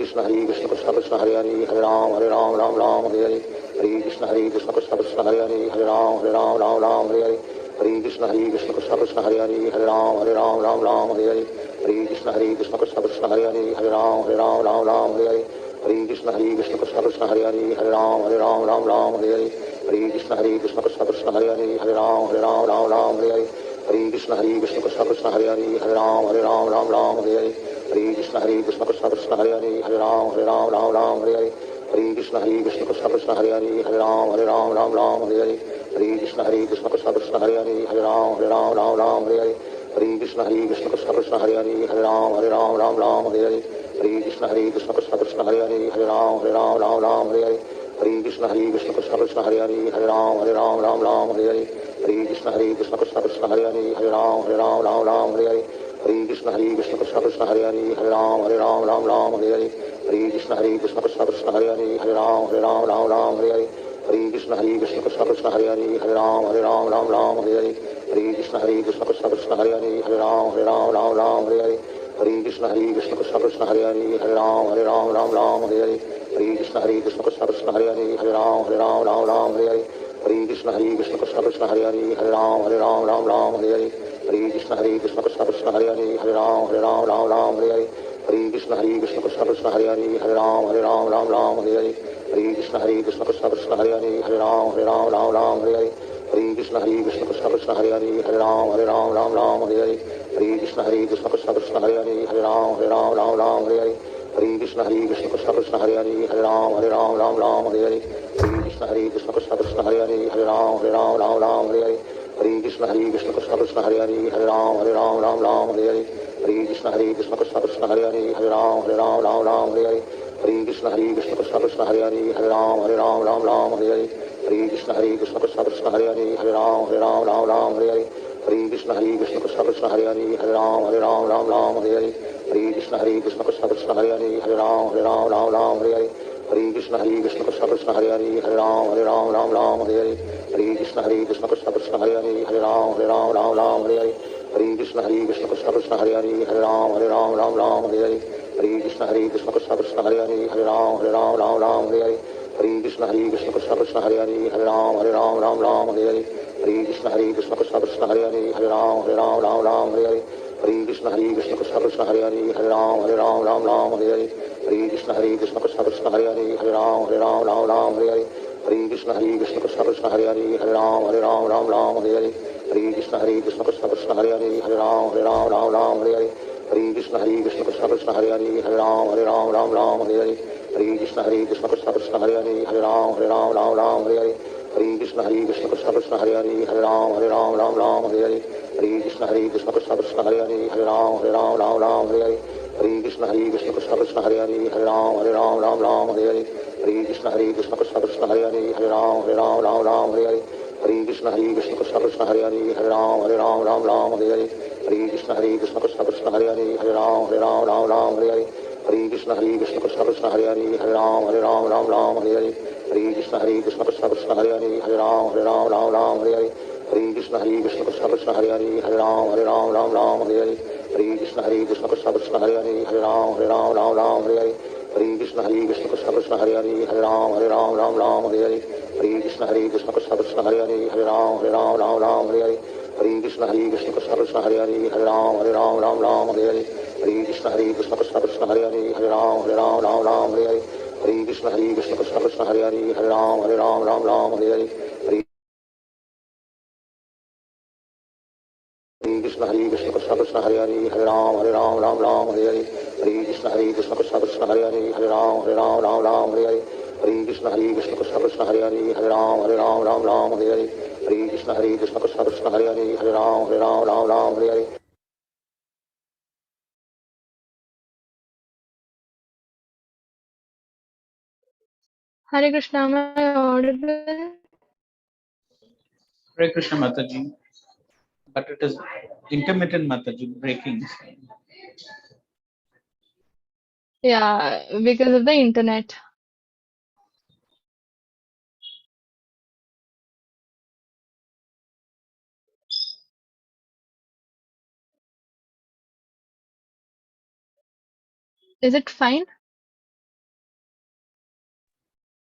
Speaker 7: Krishna Krishna Krishna Hare Hare Hare Ram Ram Hare Hare. Hare Krishna Krishna Krishna Hare Hare Hare Ram Ram Hare Hare. Hare Krishna Krishna Krishna Hare Hare Hare Ram Ram Hare Hare. Hare Krishna Krishna Krishna Hare Hare Hare Ram Ram Hare Hare. Hare Krishna Krishna Krishna Hare Hare Hare Ram Ram Hare Hare. Hare Krishna Krishna Krishna Hare Hare Hare Ram Ram Hare Hare. Hare Krishna Krishna Krishna Hare Hare Hare Ram Ram Hare Hare. Hare Krishna Krishna Krishna Hare Hare Hare Ram Ram Hare Hare. Hare Krishna Krishna Krishna Hare Hare Hare Ram Ram Hare Hare. Hare Krishna Krishna Krishna Hare Hare Hare Ram Ram Hare Hare. Hare Krishna Krishna Krishna Hare Hare Hare Ram Ram Hare Hare. Hare Krishna Krishna Krishna Hare Hare Hare Ram Ram Hare Hare. Hare Krishna Krishna Krishna Hare Hare Hare Ram Ram Hare Hare. Hare Krishna Krishna Krishna Hare Hare Hare Ram Ram Hare Hare. Hare Krishna Krishna Krishna Hare Hare Hare Ram Ram Hare Hare. Hare Krishna Krishna Krishna Hare Hare Hare Ram Ram Hare Hare. Hare Krishna Krishna Krishna Hare Hare Hare Ram Ram Hare Hare. Hare Krishna Krishna Krishna Hare Hare Hare Ram Ram Hare Hare. Hare Krishna Krishna Krishna Hare Hare Hare Ram Ram Hare Hare. Hare Krishna Krishna Krishna Hare Hare Hare Ram Ram Hare Hare. Hare Krishna Krishna Krishna Hare Hare Hare Ram Ram Hare Hare. Hare Krishna Krishna Krishna Hare Hare Hare Ram Ram Hare Hare. Hare Krishna Krishna Krishna Hare Hare Hare Ram Ram Hare Hare. Hare Krishna Krishna Krishna Hare Hare Hare Ram Ram Hare Hare. Hare Krishna Krishna Krishna Hare Hare Hare Ram Ram Hare Hare. Hare Krishna Krishna Krishna Hare Hare Hare Ram Ram Hare Hare. Hare Krishna Krishna Krishna Hare Hare Hare Ram Ram Hare Hare. Hare Hare Krishna Krishna Krishna Hare Hare Hare Ram Ram Ram Hare Hare Hare Krishna Krishna Krishna Hare Hare Hare Ram Ram Hare Hare Hare Krishna Krishna Krishna Hare Hare Hare Ram Ram Hare Hare Hare Krishna Krishna Krishna Hare Hare Hare Ram Ram Hare Hare Hare Krishna Krishna Krishna Hare Hare Hare Ram Ram Hare Hare Hare Krishna Krishna Krishna Hare Hare Hare Ram Ram Hare Hare Hare Krishna Krishna Krishna Hare Hare Hare Ram Ram Hare Hare Hare Krishna Krishna Krishna Hare Hare Hare Ram Hare Hare Hare Krishna Krishna Krishna Hare Hare Hare Ram Hare Hare Hare Krishna Krishna Krishna Hare Hare Hare Ram Hare Hare Hare Krishna Krishna Krishna Hare Hare Hare Ram Hare Hare Hare Krishna Krishna Krishna Hare Hare Hare Ram Hare Hare Hare Krishna Krishna Krishna Hare Hare Hare Ram Hare Hare Hare Krishna Krishna Krishna Hare Hare Hare Ram Hare Hare Hare Krishna Krishna Krishna Hare Hare Hare Ram Hare Hare Hare Krishna Krishna Krishna Hare Hare Hare Ram Hare Hare Hare Krishna Krishna Krishna Hare Hare Hare Ram Hare Hare Hare Krishna Krishna Krishna Hare Hare Hare Ram Hare Hare Hare Krishna Krishna Krishna Hare Hare Hare Ram Hare Hare Hare Krishna Krishna Krishna Hare Hare Hare Ram Hare Hare Hare Krishna Krishna Krishna Hare Hare Hare Ram Hare Hare Hare Krishna Krishna Krishna Hare Hare Hare Ram Hare Hare Hare Krishna Krishna Krishna Hare Hare Hare Ram Hare Hare Hare Krishna Krishna Krishna Hare Hare Hare Ram Hare Hare Hare Krishna Krishna Krishna Hare Hare Hare Ram Hare Hare Hare Krishna Krishna Krishna Hare Hare Hare Ram Hare Hare Hare Krishna Krishna Krishna Hare Hare Hare Ram Hare Hare Hare Krishna Krishna Krishna Hare Hare Hare Ram Hare Hare Hare Krishna Krishna Krishna Hare Hare Hare Ram Hare Hare Hare Krishna Krishna Krishna Hare Hare Hare Ram Hare Hare Hare Krishna Krishna Krishna Hare Hare Hare Ram Hare Hare Hare Krishna Krishna Krishna Hare Hare Hare Ram Hare Hare Hare Krishna Krishna Krishna Hare Hare Hare Ram Hare Hare Hare Krishna Krishna Krishna Hare Hare Hare Ram Hare Hare Hare Krishna Krishna Krishna Hare Hare Hare Ram Hare Hare
Speaker 1: Hare Krishna, am I audible?
Speaker 2: Hare Krishna Mataji, but it is intermittent Mataji, breaking.
Speaker 1: Yeah, because of the internet. Is it fine?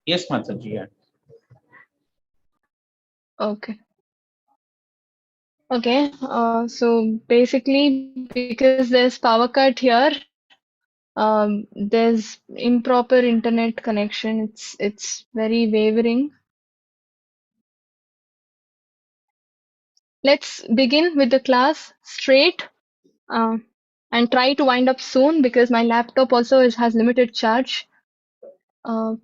Speaker 2: Yes, Mataji. Yeah.
Speaker 1: Okay. Okay. So basically, because there's power cut here, there's improper internet connection. It's very wavering. Let's begin with the class straight, uh, and try to wind up soon because my laptop also has limited charge. Uh,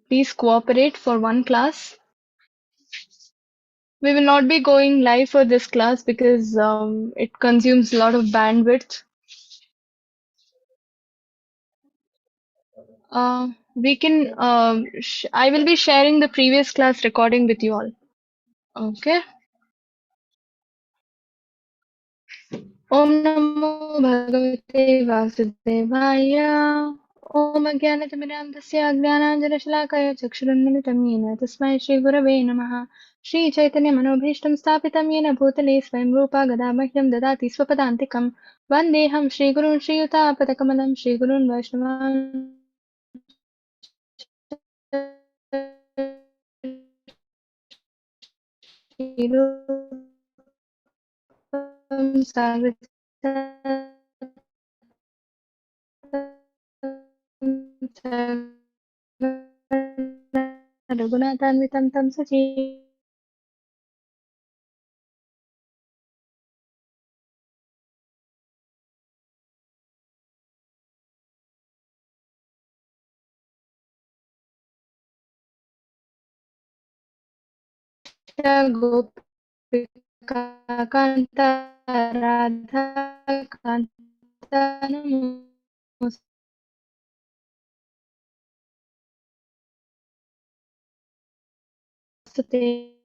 Speaker 1: please cooperate for one class. We will not be going live for this class because it consumes a lot of bandwidth. We can. I will be sharing the previous class recording with you all. Okay. Om Namo Bhagavate Vasudevaya. Om Ajnanatimirandasya Ajnananjanashalakaya Chakshurunmilitam Yena Tasmai Shri Gurave Namaha. Shri Chaitanya Manobhishtam Sthapitam Yena Bhutale Swayam Rupa Gadamahyam Dadati Swapadantikam Vandeham Shri Gurun Shri Yuta Padakamalam Shri Gurun Vaishnavam Shri Raghunathānvitam tam sachi. Gopika Kanta Radha Kanta Namostute.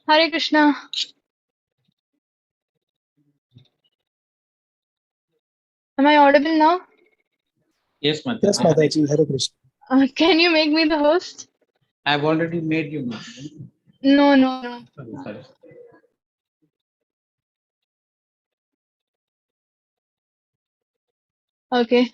Speaker 1: Hare Krishna. Am I audible now?
Speaker 2: Yes, Mataji.
Speaker 8: Yes, Mataji, Hare Krishna.
Speaker 1: Can you make me the host?
Speaker 2: I've already made you, Mataji.
Speaker 1: No.
Speaker 2: Sorry.
Speaker 1: Okay.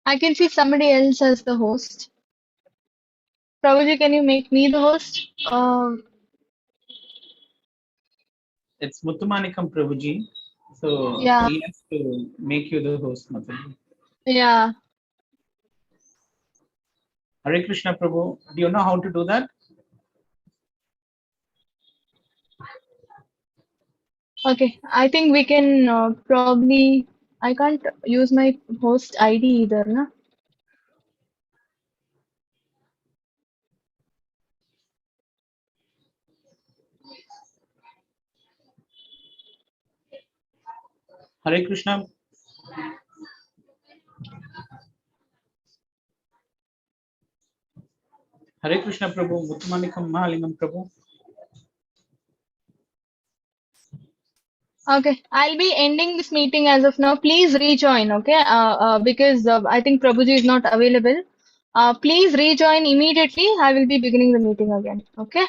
Speaker 1: I can see somebody else as the host. Prabhuji, can you make me the host?
Speaker 2: It's Muthumanikam Prabhuji. So
Speaker 1: Yeah.
Speaker 2: he has to make you the host, Mataji.
Speaker 1: Yeah.
Speaker 2: Hare Krishna Prabhu. Do you know how to do that?
Speaker 1: Okay. I think we can probably. I can't use my host ID either, na?
Speaker 2: Hare Krishna. Hare Krishna Prabhu, Muthumanikam Mahalingam Prabhu.
Speaker 1: Okay, I'll be ending this meeting as of now. Please rejoin, okay? Because I think Prabhuji is not available. Please rejoin immediately. I will be beginning the meeting again. Okay?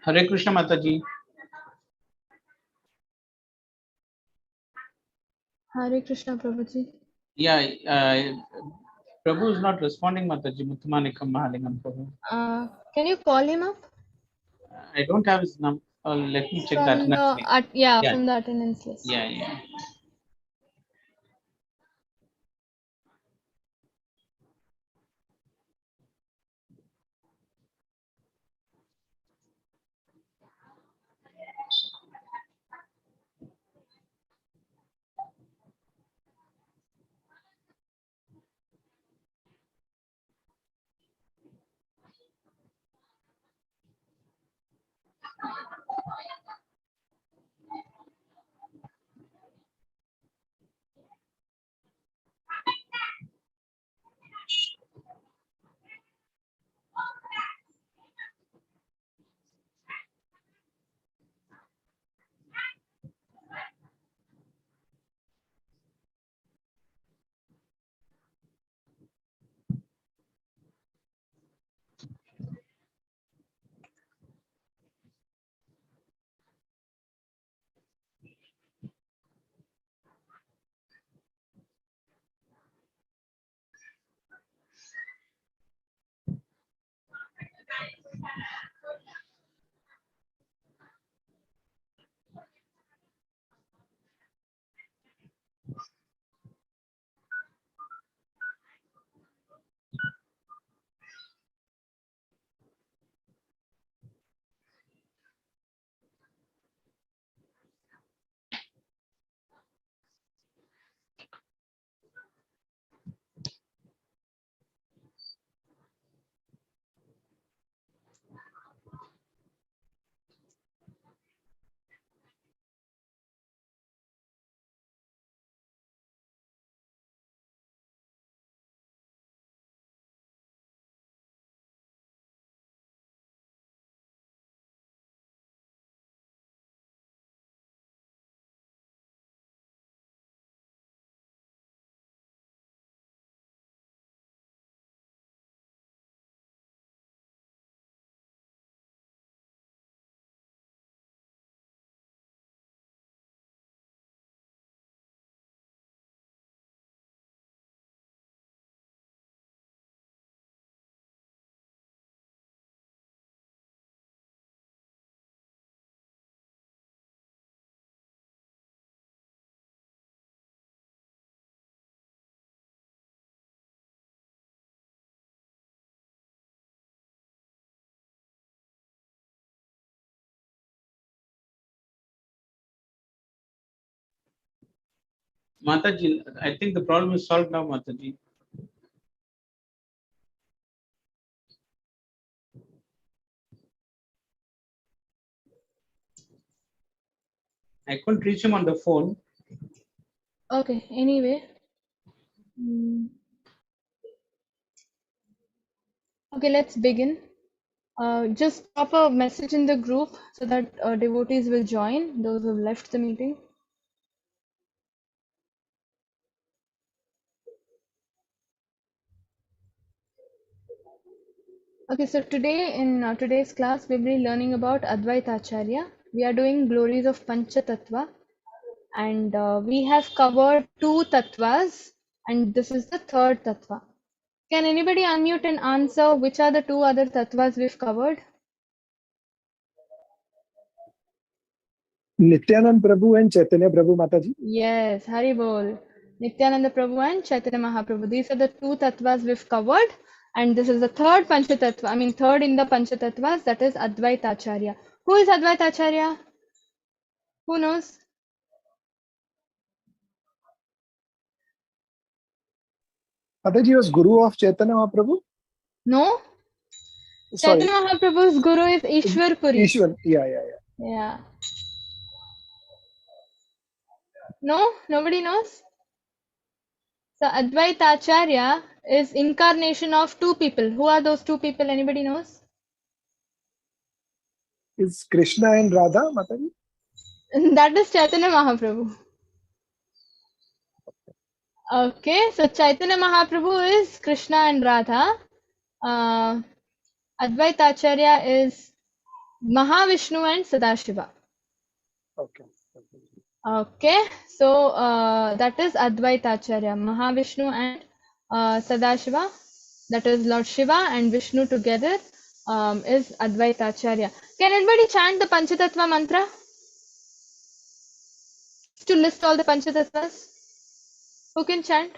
Speaker 2: Hare Krishna Mataji.
Speaker 1: Hare Krishna Prabhuji.
Speaker 2: Yeah, Prabhu is not responding, Mataji. Muthumanikam Mahalingam Prabhu.
Speaker 1: Can you call him up?
Speaker 2: I don't have his number. Let me check that.
Speaker 1: From the yeah,
Speaker 2: Yeah.
Speaker 1: from the attendance list.
Speaker 2: Yeah. Mataji, I think the problem is solved now, Mataji. I couldn't reach him on the phone.
Speaker 1: Okay, anyway. Okay, let's begin. Just drop a message in the group so that devotees will join, those who have left the meeting. Okay, so today in today's class, we'll be learning about Advaita Acharya. We are doing Glories of Pancha Tattva, and we have covered 2 tattvas, and this is the 3rd tattva. Can anybody unmute and answer which are the 2 other tattvas we've covered?
Speaker 8: Nityanand Prabhu and Chaitanya Prabhu Mataji.
Speaker 1: Yes, Hari Bol. Nityananda Prabhu and Chaitanya Mahaprabhu. These are the 2 tattvas we've covered, and this is the 3rd Pancha Tattva. I mean, 3rd in the Pancha Tattvas, that is Advaita Acharya. Who is Advaita Acharya? Who knows?
Speaker 8: Mataji was Guru of Chaitanya Mahaprabhu?
Speaker 1: No?
Speaker 8: Sorry.
Speaker 1: Chaitanya Mahaprabhu's guru is Ishwar Puri.
Speaker 8: Ishwar. Yeah.
Speaker 1: No? Nobody knows? So Advaita Acharya is incarnation of 2 people. Who are those 2 people? Anybody knows?
Speaker 8: Is Krishna and Radha Mataji?
Speaker 1: That is Chaitanya Mahaprabhu. Okay, so Chaitanya Mahaprabhu is Krishna and Radha. Advaita Acharya is Mahavishnu and Sadashiva.
Speaker 8: Okay.
Speaker 1: Okay, so that is Advaita Acharya, Mahavishnu and Sadashiva, that is Lord Shiva and Vishnu together is Advaita Acharya. Can anybody chant the Panchatattva mantra? To list all the Panchatattvas? Who can chant?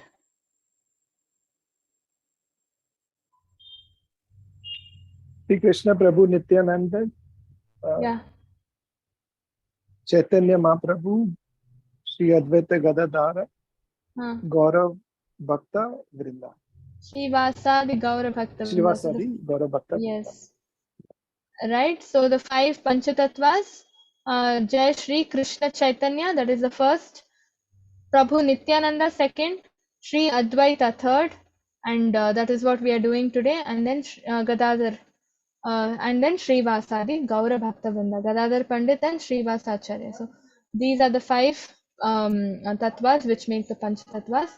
Speaker 8: Sri Krishna Prabhu Nityananda,
Speaker 1: Yeah.
Speaker 8: Chaitanya Mahaprabhu, Sri Advaita Gadadhara, Gaurav Bhakta Vrinda.
Speaker 1: Srivasadi Gaura Bhakta Vrinda.
Speaker 8: Srivasadi Gaurav Bhakta Vrinda.
Speaker 1: Yes. Right, so the 5 Panchatattvas, Jai Shri Krishna Chaitanya, that is the first, Prabhu Nityananda second, Sri Advaita third, and that is what we are doing today, and then Gadadhar, and then Srivasadi Gaura Bhakta Vrinda, Gadadhar Pandit and Srivasacharya. So these are the 5 tattvas which make the Panchatattvas,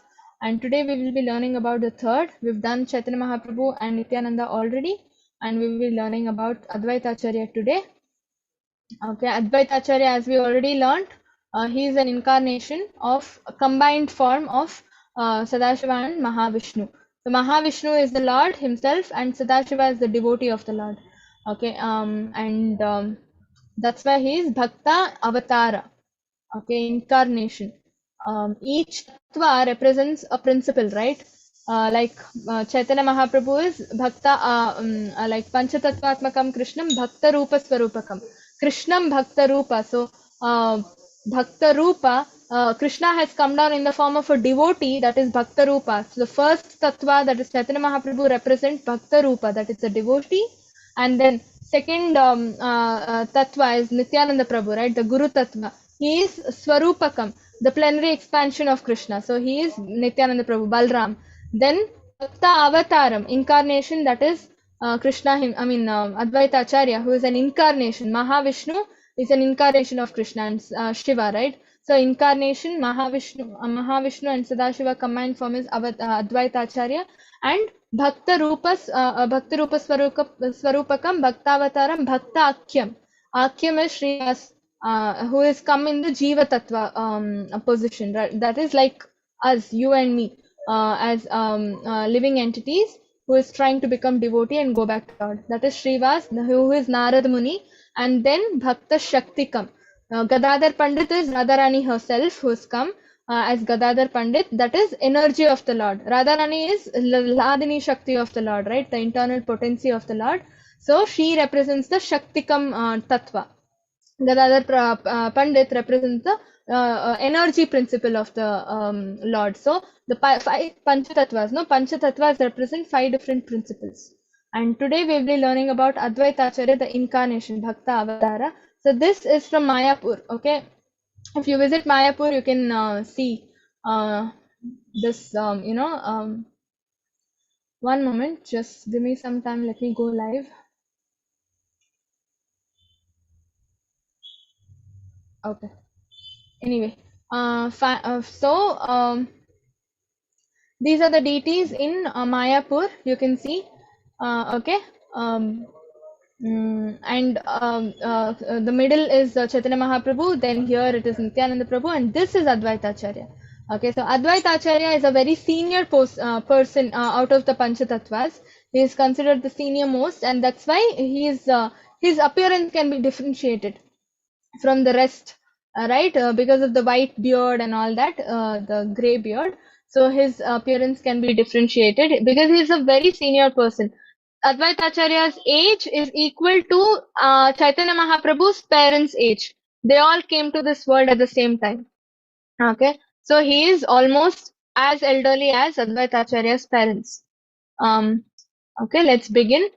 Speaker 1: and today we will be learning about the third. We've done Chaitanya Mahaprabhu and Nityananda already, and we will be learning about Advaita Acharya today. Okay, Advaita Acharya, as we already learned, he is an incarnation of a combined form of Sadashiva and Mahavishnu. So Mahavishnu is the Lord himself and Sadashiva is the devotee of the Lord. Okay, that's why he is Bhakta Avatara. Okay, incarnation. Each tattva represents a principle, right? Like Chaitanya Mahaprabhu is Bhakta, like Panchatattvatmakam Krishnam Bhakta Rupa Swarupakam. Krishnam Bhakta Rupa. So, Bhakta Rupa, Krishna has come down in the form of a devotee, that is Bhakta Rupa. So, the first tattva, that is Chaitanya Mahaprabhu, represents Bhakta Rupa, that is a devotee. And then, second tattva is Nityananda Prabhu, right? The Guru tattva. He is Swarupakam, the plenary expansion of Krishna. So, he is Nityananda Prabhu, Balram. Then, Bhakta Avataram, incarnation, that is Krishna, Advaita Acharya, who is an incarnation. Mahavishnu is an incarnation of Krishna and Shiva, right? So incarnation, Mahavishnu and Sadashiva combined form is Advaita Acharya, and Bhakta Rupa Swarupakam, Bhakta Avataram, Bhakta Akyam. Akyam is Srivas, who is come in the Jiva Tattva position, right? That is like us, you and me, as living entities, who is trying to become devotee and go back to God. That is Srivas, who is Narad Muni, and then Bhakta Shaktikam. Gadadhar Pandit is Radharani herself, who has come as Gadadhar Pandit. That is energy of the Lord. Radharani is Ladini Shakti of the Lord, right? The internal potency of the Lord. So she represents the Shaktikam Tattva. Gadadhar Pandit represents the energy principle of the Lord. So the 5 Panchatattvas, Panchatattvas represent 5 different principles. And today we will be learning about Advaita Acharya, the incarnation, Bhakta Avatara. So this is from Mayapur, okay? If you visit Mayapur, you can see this, one moment, just give me some time, let me go live. Okay. Anyway, these are the deities in Mayapur, you can see, okay. And the middle is Chaitanya Mahaprabhu, then here it is Nityananda Prabhu, and this is Advaita Acharya. Okay, so Advaita Acharya is a very senior person out of the Panchatattvas. He is considered the senior most, and that's why his appearance can be differentiated from the rest, right? Because of the white beard and all that, the grey beard. So his appearance can be differentiated because he is a very senior person. Advaita Acharya's age is equal to Chaitanya Mahaprabhu's parents' age. They all came to this world at the same time. Okay, so he is almost as elderly as Advaita Acharya's parents. Okay, let's begin.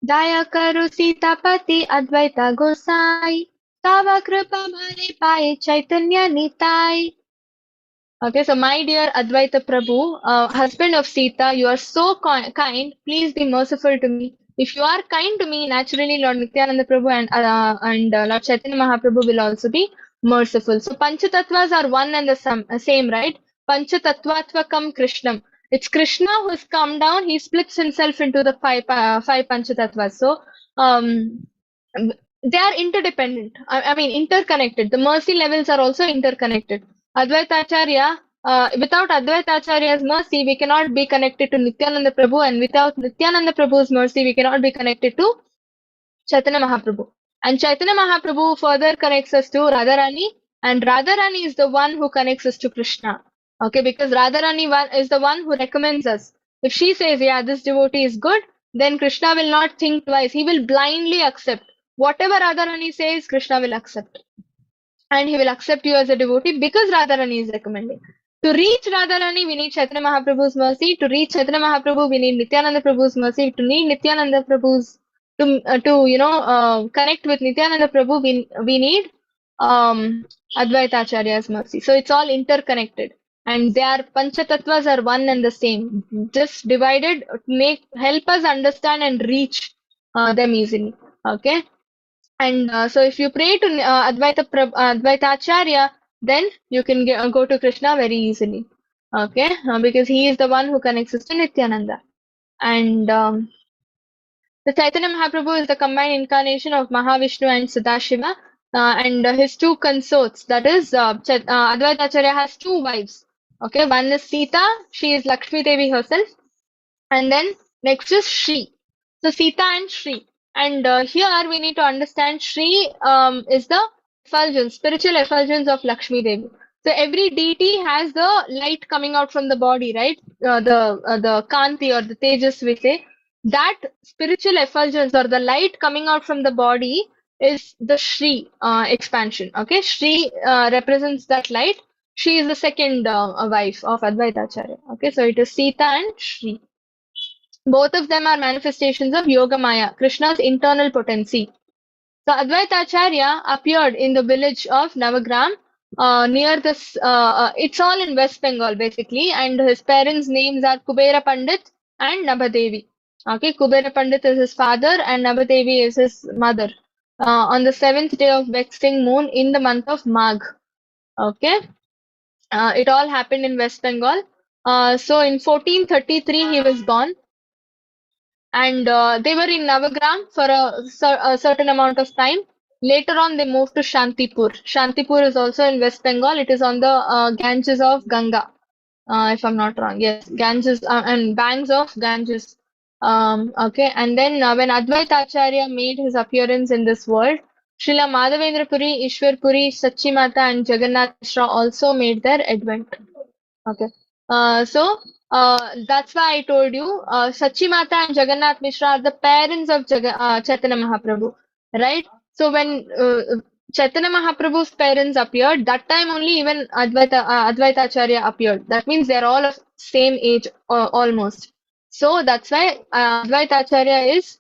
Speaker 1: Daya karu Sitapati Advaita Gosai, Tava Kripa Bhare Pai Chaitanya Nitai. Okay, so my dear Advaita Prabhu, husband of Sita, you are so kind. Please be merciful to me. If you are kind to me, naturally Lord Nityananda Prabhu and Lord Chaitanya Mahaprabhu will also be merciful. So Panchatattvas are one and the same, right? Panchatattvatvakam Krishnam. It's Krishna who has come down. He splits himself into the five Panchatattvas. So um, they are interdependent. I mean, interconnected. The mercy levels are also interconnected. Advaita Acharya, without Advaita Acharya's mercy, we cannot be connected to Nityananda Prabhu, and without Nityananda Prabhu's mercy, we cannot be connected to Chaitanya Mahaprabhu. And Chaitanya Mahaprabhu further connects us to Radharani, and Radharani is the one who connects us to Krishna. Okay, because Radharani is the one who recommends us. If she says, yeah, this devotee is good, then Krishna will not think twice. He will blindly accept. Whatever Radharani says, Krishna will accept. And he will accept you as a devotee because Radharani is recommending. To reach Radharani, we need Chaitanya Mahaprabhu's mercy. To reach Chaitanya Mahaprabhu, we need Nityananda Prabhu's mercy. To need Nityananda Prabhu's connect with Nityananda Prabhu, we need Advaita Acharya's mercy. So it's all interconnected, and their Panchatattvas are one and the same, just divided help us understand and reach them easily. Okay. And so if you pray to Advaita Acharya, then you can go to Krishna very easily. Okay, because he is the one who connects us to Nityananda. And the Chaitanya Mahaprabhu is the combined incarnation of Mahavishnu and Sadashiva, and his two consorts. That is, Advaita Acharya has two wives. Okay, one is Sita, she is Lakshmi Devi herself, and then next is Shri. So Sita and Shri. And here we need to understand Shri is the spiritual effulgence of Lakshmi Devi. So every deity has the light coming out from the body, right? The Kanti or the Tejas we say. That spiritual effulgence or the light coming out from the body is the Shri expansion. Okay, Shri represents that light. She is the second wife of Advaita Acharya. Okay, so it is Sita and Shri. Both of them are manifestations of Yoga Maya, Krishna's internal potency. So Advaita Acharya appeared in the village of Navagram near this, it's all in West Bengal basically, and his parents' names are Kubera Pandit and Nabhadevi. Okay, Kubera Pandit is his father and Nabhadevi is his mother. On the 7th day of vexing moon in the month of Magh. Okay, it all happened in West Bengal. So in 1433 he was born. And they were in Navagram for a certain amount of time. Later on, they moved to Shantipur. Shantipur is also in West Bengal. It is on the Ganges of Ganga, if I'm not wrong. Yes, Ganges and banks of Ganges. Okay, and then when Advaita Acharya made his appearance in this world, Srila Madhavendra Puri, Ishwar Puri, Sachimata, and Jagannath Mishra also made their advent. Okay. So that's why I told you Sachimata and Jagannath Mishra are the parents of Chaitanya Mahaprabhu, right? So when Chaitanya Mahaprabhu's parents appeared, that time only even Advaita Acharya appeared. That means they're all of same age almost. So that's why Advaita Acharya is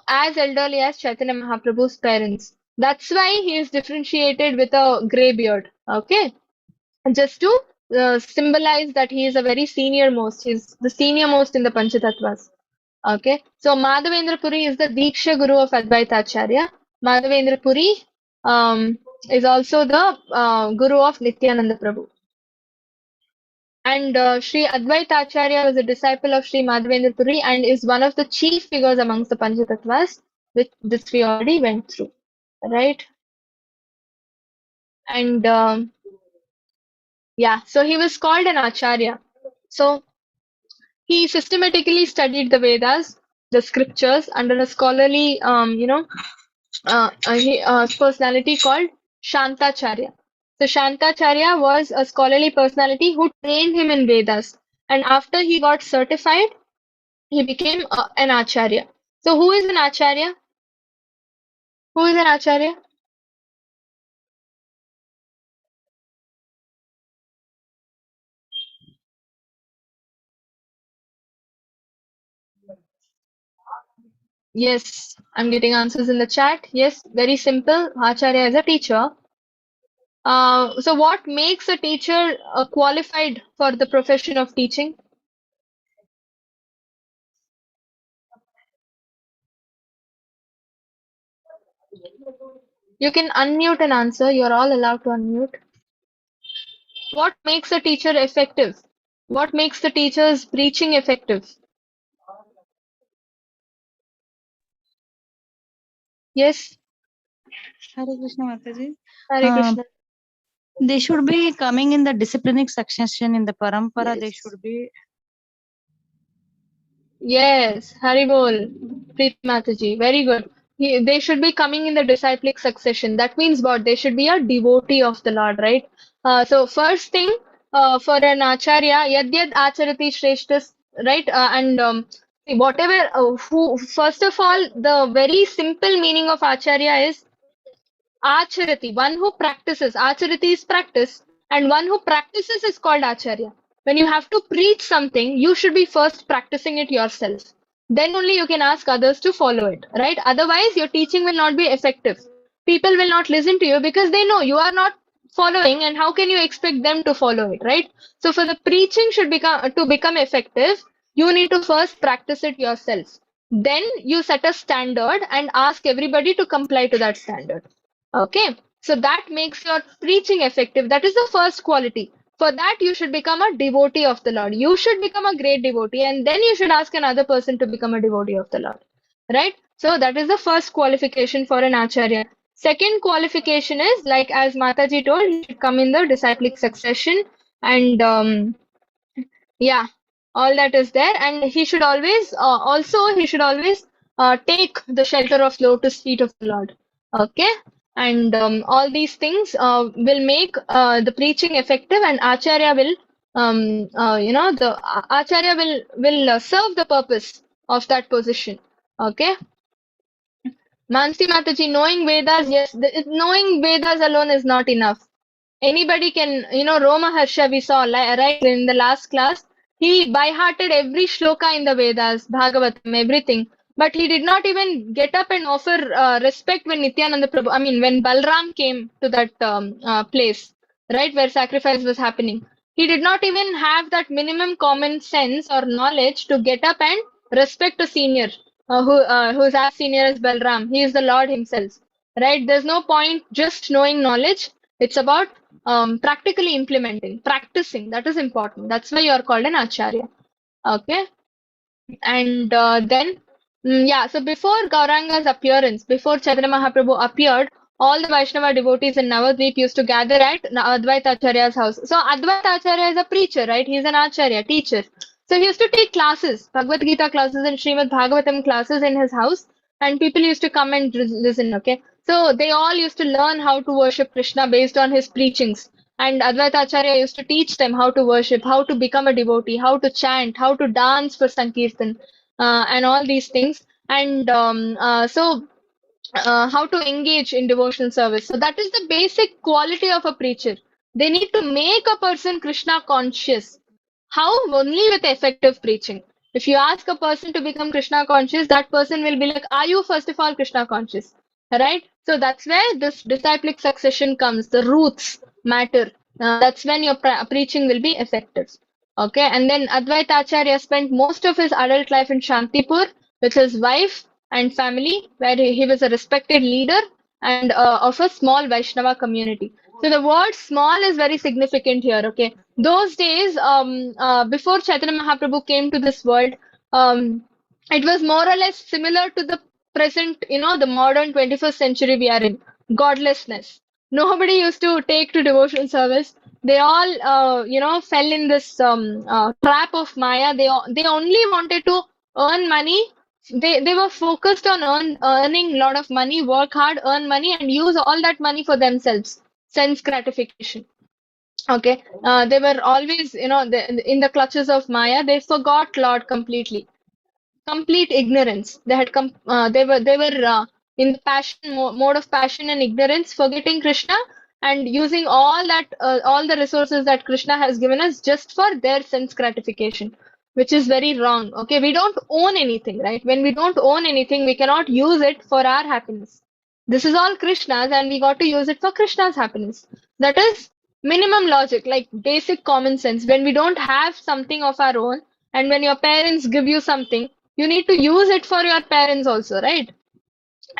Speaker 1: as elderly as Chaitanya Mahaprabhu's parents. That's why he is differentiated with a grey beard. Okay, just to symbolize that he is a very senior most. He's the senior most in the Panchatattvas. Okay, so Madhavendra Puri is the Diksha Guru of Advaita Acharya. Madhavendra Puri is also the Guru of Nityananda Prabhu. And Sri Advaita Acharya was a disciple of Sri Madhavendra Puri and is one of the chief figures amongst the Panchatattvas, which this we already went through, right? And yeah, so he was called an Acharya. So he systematically studied the Vedas, the scriptures, under a scholarly, personality called Shantacharya. So Shantacharya was a scholarly personality who trained him in Vedas, and after he got certified, he became an Acharya. So who is an Acharya? Who is an Acharya? Yes, I'm getting answers in the chat. Yes, very simple. Acharya is a teacher. So what makes a teacher qualified for the profession of teaching? You can unmute and answer. You're all allowed to unmute. What makes a teacher effective? What makes the teacher's preaching effective? Yes,
Speaker 9: Hare Krishna Mataji.
Speaker 1: Hare Krishna.
Speaker 9: They should be coming in the disciplinic succession in the parampara. They
Speaker 1: Yes.
Speaker 9: should be.
Speaker 1: Yes, Haribol, Preeti Mataji, very good. They should be coming in the disciplic succession. That means what? They should be a devotee of the Lord, right? So first thing, for an acharya, yad yad acharati shreshtas, right? And whatever, who, first of all, the very simple meaning of acharya is Acharati, one who practices. Acharati is practice, and one who practices is called Acharya. When you have to preach something, you should be first practicing it yourself. Then only you can ask others to follow it, right? Otherwise, your teaching will not be effective. People will not listen to you because they know you are not following, and how can you expect them to follow it, right? So, for the preaching should become effective, you need to first practice it yourself. Then you set a standard and ask everybody to comply to that standard. Okay, so that makes your preaching effective. That is the first quality. For that, you should become a devotee of the Lord. You should become a great devotee, and then you should ask another person to become a devotee of the Lord. Right? So, that is the first qualification for an acharya. Second qualification is, like as Mataji told, he should come in the disciplic succession, and yeah, all that is there. And he should always, take the shelter of lotus feet of the Lord. Okay, and all these things will make the preaching effective, and acharya will, the acharya will serve the purpose of that position. Okay, Mansi Mataji, knowing Vedas, yes, knowing Vedas alone is not enough. Anybody can, Roma Harsha we saw, right, in the last class. He by-hearted every shloka in the Vedas, Bhagavatam, everything. But he did not even get up and offer respect when Nityananda Prabhu, when Balram came to that place, right, where sacrifice was happening. He did not even have that minimum common sense or knowledge to get up and respect a senior, who is as senior as Balram. He is the Lord himself, right? There's no point just knowing knowledge. It's about practically implementing, practicing. That is important. That's why you are called an acharya. Okay, and then yeah. So before Gauranga's appearance, before Chaitanya Mahaprabhu appeared, all the Vaishnava devotees in Navadvip used to gather at Advaita Acharya's house. So Advaita Acharya is a preacher, right? He's an acharya, teacher. So he used to take classes, Bhagavad Gita classes and Srimad Bhagavatam classes in his house, and people used to come and listen. Okay, so they all used to learn how to worship Krishna based on his preachings. And Advaita Acharya used to teach them how to worship, how to become a devotee, how to chant, how to dance for Sankirtan, and all these things. And how to engage in devotional service. So that is the basic quality of a preacher. They need to make a person Krishna conscious. How? Only with effective preaching. If you ask a person to become Krishna conscious, that person will be like, are you first of all Krishna conscious? Right? So that's where this disciplic succession comes. The roots matter. That's when your preaching will be effective. Okay, and then Advaita Acharya spent most of his adult life in Shantipur with his wife and family, where he was a respected leader and of a small Vaishnava community. So the word small is very significant here. Okay, those days, before Chaitanya Mahaprabhu came to this world, it was more or less similar to the present, the modern 21st century we are in. Godlessness. Nobody used to take to devotional service. They all, fell in this trap of Maya. They only wanted to earn money. They were focused on earning a lot of money, work hard, earn money, and use all that money for themselves. Sense gratification. Okay, they were always, in the clutches of Maya. They forgot Lord completely. Complete ignorance. They were in the passion mode of passion and ignorance, forgetting Krishna and using all the resources that Krishna has given us just for their sense gratification, which is very wrong. Okay, we don't own anything, right? When we don't own anything, we cannot use it for our happiness. This is all Krishna's, and we got to use it for Krishna's happiness. That is minimum logic, like basic common sense. When we don't have something of our own, and when your parents give you something, you need to use it for your parents also, right?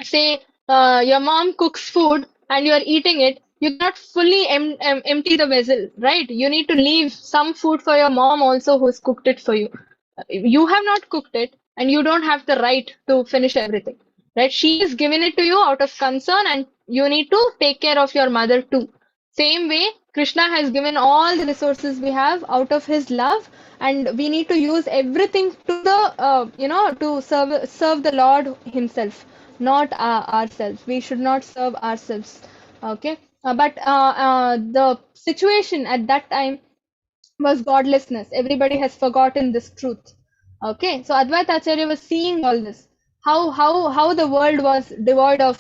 Speaker 1: Say your mom cooks food and you're eating it, you cannot fully empty the vessel, right? You need to leave some food for your mom also who's cooked it for you. You have not cooked it and you don't have the right to finish everything. right? She has given it to you out of concern, and you need to take care of your mother too. Same way, Krishna has given all the resources we have out of his love, and we need to use everything to the to serve the Lord himself, not ourselves. We should not serve ourselves. Okay. But the situation at that time was godlessness. Everybody has forgotten this truth. Okay, so Advaita Acharya was seeing all this. How the world was devoid of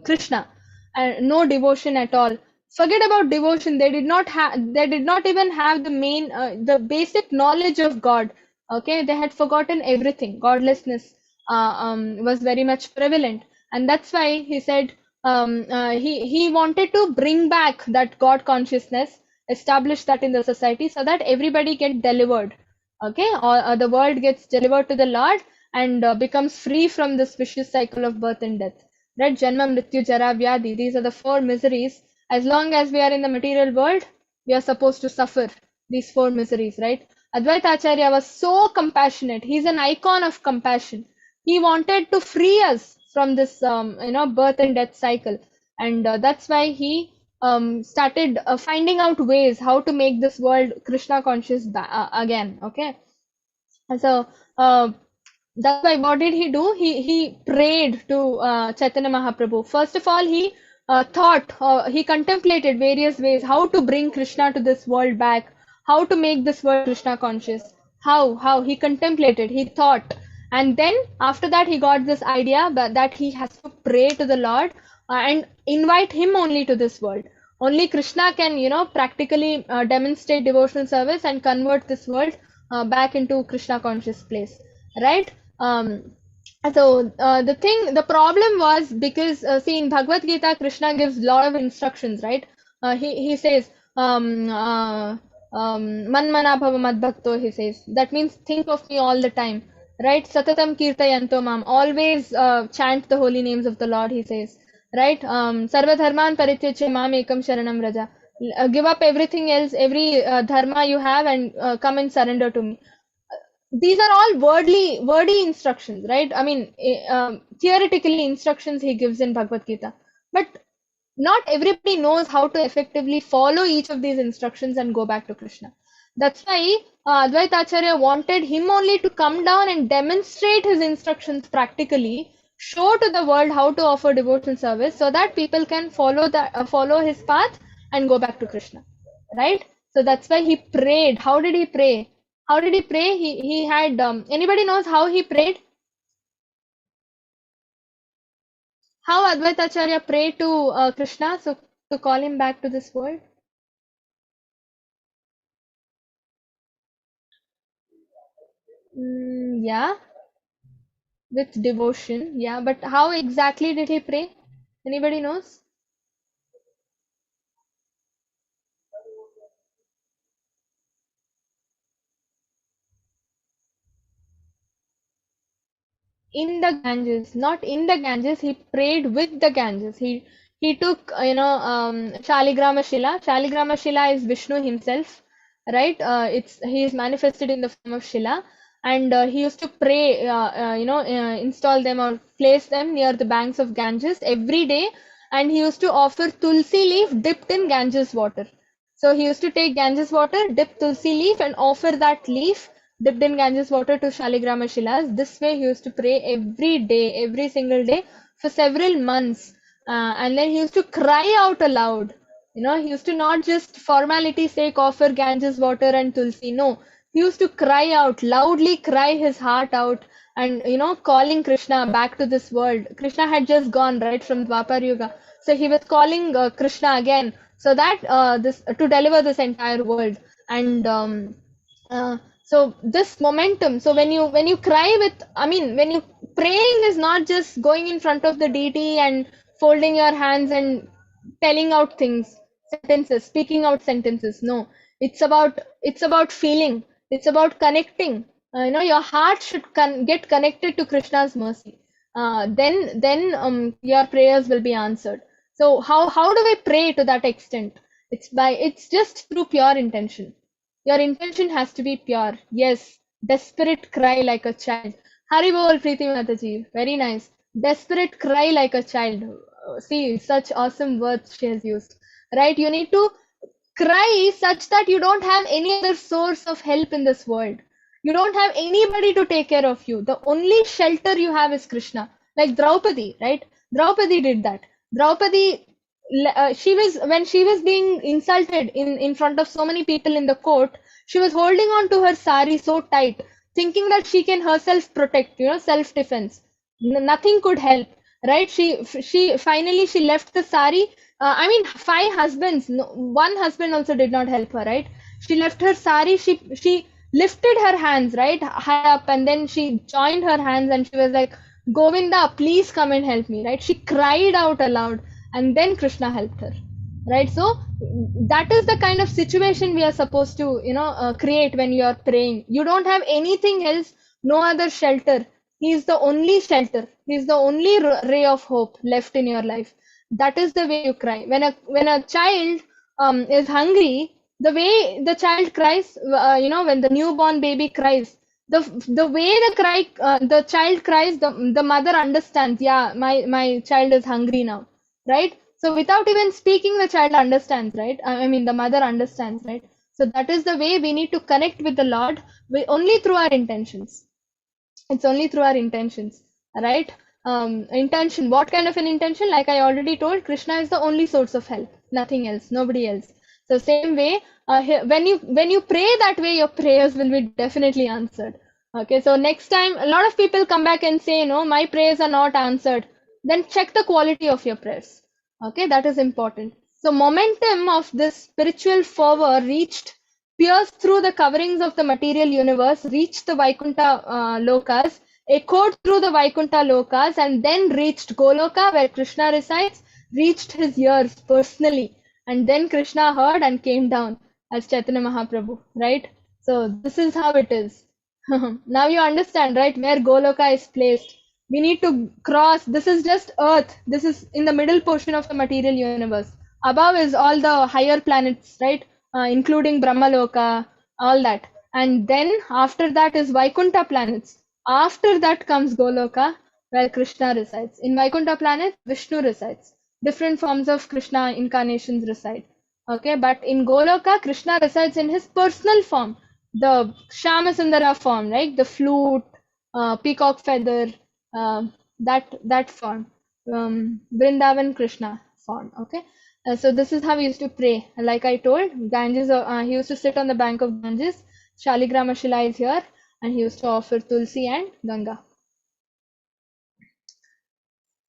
Speaker 1: Krishna, and no devotion at all. Forget about devotion. They did not have. They did not even have the main, the basic knowledge of God. Okay, they had forgotten everything. Godlessness was very much prevalent, and that's why he said he wanted to bring back that God consciousness, establish that in the society, so that everybody get delivered. Okay, or the world gets delivered to the Lord, and becomes free from this vicious cycle of birth and death. Right? Janma, Mrityu, Jara, Vyadhi. These are the four miseries. As long as we are in the material world, we are supposed to suffer these four miseries, right? Advaita Acharya was so compassionate. He's an icon of compassion. He wanted to free us from this, birth and death cycle, and that's why he started finding out ways how to make this world Krishna conscious again. Okay, and so that's why what did he do? He prayed to Chaitanya Mahaprabhu. First of all, he he contemplated various ways how to bring Krishna to this world back, how to make this world Krishna conscious. How he contemplated, he thought, and then after that he got this idea that he has to pray to the Lord and invite him only to this world. Only Krishna can, practically demonstrate devotional service and convert this world back into Krishna conscious place, right? The problem was because see, in Bhagavad Gita, Krishna gives a lot of instructions, right? He says manmana bhava madbhakto, he says. That means think of me all the time, right? Satatam kirtayanto mam, always chant the holy names of the Lord, he says, right? Sarva dharman parityajya mam ekam sharanam vraja. Give up everything else, every dharma you have, and come and surrender to me. These are all wordy instructions, right? I mean, theoretically instructions he gives in Bhagavad Gita, but not everybody knows how to effectively follow each of these instructions and go back to Krishna. That's why Advaita Acharya wanted him only to come down and demonstrate his instructions practically, show to the world how to offer devotional service, so that people can follow his path and go back to Krishna, right? So that's why he prayed. How did he pray? How did he pray? He had anybody knows how he prayed? How Advaita Acharya prayed to Krishna, so to call him back to this world? Yeah, with devotion. Yeah, but how exactly did he pray? Anybody knows? In the Ganges, not in the Ganges. He prayed with the Ganges. He took Shaligrama Shila. Shaligrama Shila is Vishnu himself, right? He is manifested in the form of Shila, and he used to pray, install them or place them near the banks of Ganges every day, and he used to offer tulsi leaf dipped in Ganges water. So he used to take Ganges water, dip tulsi leaf, and offer that leaf dipped in Ganges water to Shaligrama Shilas. This way he used to pray every day, every single day for several months. And then he used to cry out aloud. He used to not just formality sake offer Ganges water and Tulsi. No, he used to cry out, loudly cry his heart out, and calling Krishna back to this world. Krishna had just gone, right, from Dwapar Yuga. So he was calling Krishna again, so that this to deliver this entire world. And so this momentum, so when you cry with, when you praying is not just going in front of the deity and folding your hands and telling out sentences, speaking out sentences. No, it's about feeling, it's about connecting. Your heart should get connected to Krishna's mercy. Then your prayers will be answered. So how do we pray to that extent? It's just through pure intention. Your intention has to be pure. Yes, desperate cry like a child. Hari bol, Preeti Mataji. Very nice. Desperate cry like a child. See, such awesome words she has used. Right? You need to cry such that you don't have any other source of help in this world. You don't have anybody to take care of you. The only shelter you have is Krishna. Like Draupadi, right? Draupadi did that. Draupadi, she was, when she was being insulted in front of so many people in the court, she was holding on to her sari so tight, thinking that she can herself protect, self defense. Nothing could help, right? She finally she left the sari. I mean, 5 husbands, no, one husband also did not help her, right? She left her sari, she lifted her hands, right, high up, and then she joined her hands and she was like, Govinda, please come and help me, right? She cried out aloud, and then Krishna helped her, right? So that is the kind of situation we are supposed to, create when you are praying. You don't have anything else, no other shelter. He is the only shelter. He is the only ray of hope left in your life. That is the way you cry. When a child is hungry, the way the child cries, when the newborn baby cries, the way the child cries, the mother understands. Yeah, my child is hungry now, right? So without even speaking, the child understands, right? I mean, the mother understands, right? So that is the way we need to connect with the Lord, only through our intentions. It's only through our intentions, right? Intention, what kind of an intention? Like I already told, Krishna is the only source of help, nothing else, nobody else. So same way, when you pray that way, your prayers will be definitely answered. Okay, so next time a lot of people come back and say, no, my prayers are not answered, then check the quality of your prayers. Okay, that is important. So momentum of this spiritual fervor pierced through the coverings of the material universe, reached the Vaikuntha lokas, echoed through the Vaikuntha lokas, and then reached Goloka, where Krishna resides, reached his ears personally, and then Krishna heard and came down as Chaitanya Mahaprabhu, right? So this is how it is. Now you understand, right, where Goloka is placed. We need to cross. This is just Earth. This is in the middle portion of the material universe. Above is all the higher planets, right? Including Brahmaloka, all that. And then after that is Vaikuntha planets. After that comes Goloka, where Krishna resides. In Vaikuntha planets, Vishnu resides. Different forms of Krishna incarnations reside. Okay, but in Goloka, Krishna resides in his personal form, the Shyamasundara form, right? The flute, peacock feather, that form, Vrindavan Krishna form. Okay, so this is how he used to pray. Like I told, Ganges, he used to sit on the bank of Ganges. Shaligrama Shila is here, and he used to offer Tulsi and Ganga.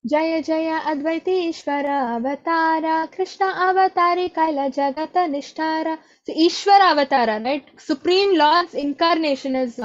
Speaker 1: Jaya Jaya Advaiteshwara Avatara Krishna Avatari Kaila Jagata Nishtara. So Ishvara Avatara, right? Supreme Lord's incarnation is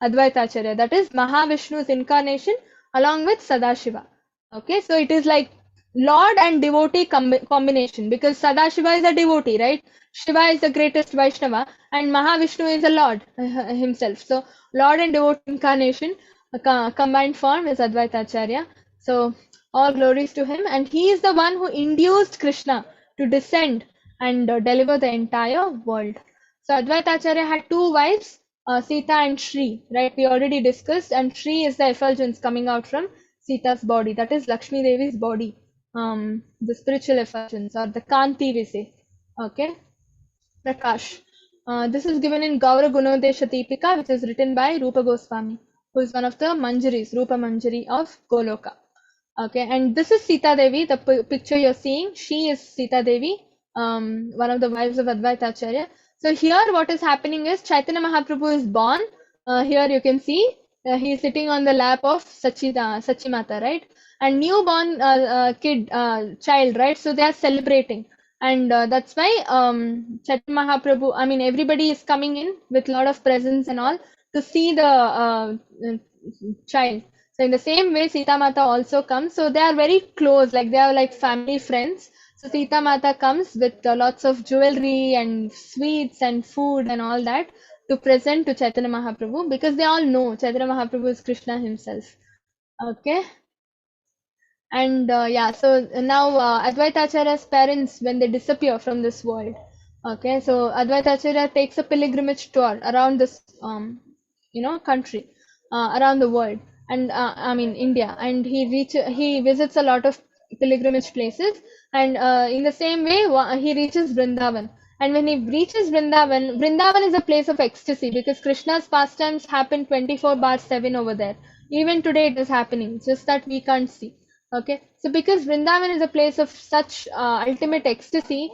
Speaker 1: Advaita Acharya. That is Mahavishnu's incarnation along with Sadashiva. Okay, so it is like Lord and devotee combination, because Sadashiva is a devotee, right? Shiva is the greatest Vaishnava and Mahavishnu is a Lord himself. So Lord and devotee incarnation, combined form is Advaita Acharya. So all glories to him, and he is the one who induced Krishna to descend and deliver the entire world. So Advaita Acharya had 2 wives, Sita and Shri, right? We already discussed, and Shri is the effulgence coming out from Sita's body, that is Lakshmi Devi's body, the spiritual effulgence, or the Kanti we say. Okay, Prakash. This is given in Gaura Gunodesha Deepika, which is written by Rupa Goswami, who is one of the Manjaris, Rupa Manjari of Goloka. Okay, and this is Sita Devi, the picture you're seeing. She is Sita Devi, one of the wives of Advaita Acharya. So here what is happening is Chaitanya Mahaprabhu is born. Here you can see he is sitting on the lap of Sachimata, right? And newborn child, right? So they are celebrating. And that's why Chaitanya Mahaprabhu, I mean, everybody is coming in with a lot of presents and all to see the child. So in the same way, Sita Mata also comes. So they are very close, like they are like family friends. So Sita Mata comes with lots of jewelry and sweets and food and all that to present to Chaitanya Mahaprabhu, because they all know Chaitanya Mahaprabhu is Krishna himself. Okay. And yeah, so now Advaita Acharya's parents, when they disappear from this world, okay, so Advaita Acharya takes a pilgrimage tour around this, country, around the world. and India, and he visits a lot of pilgrimage places, and in the same way he reaches Vrindavan. And when he reaches Vrindavan, Vrindavan is a place of ecstasy because Krishna's pastimes happen 24/7 over there. Even today it is happening, just that we can't see. Okay, so because Vrindavan is a place of such ultimate ecstasy,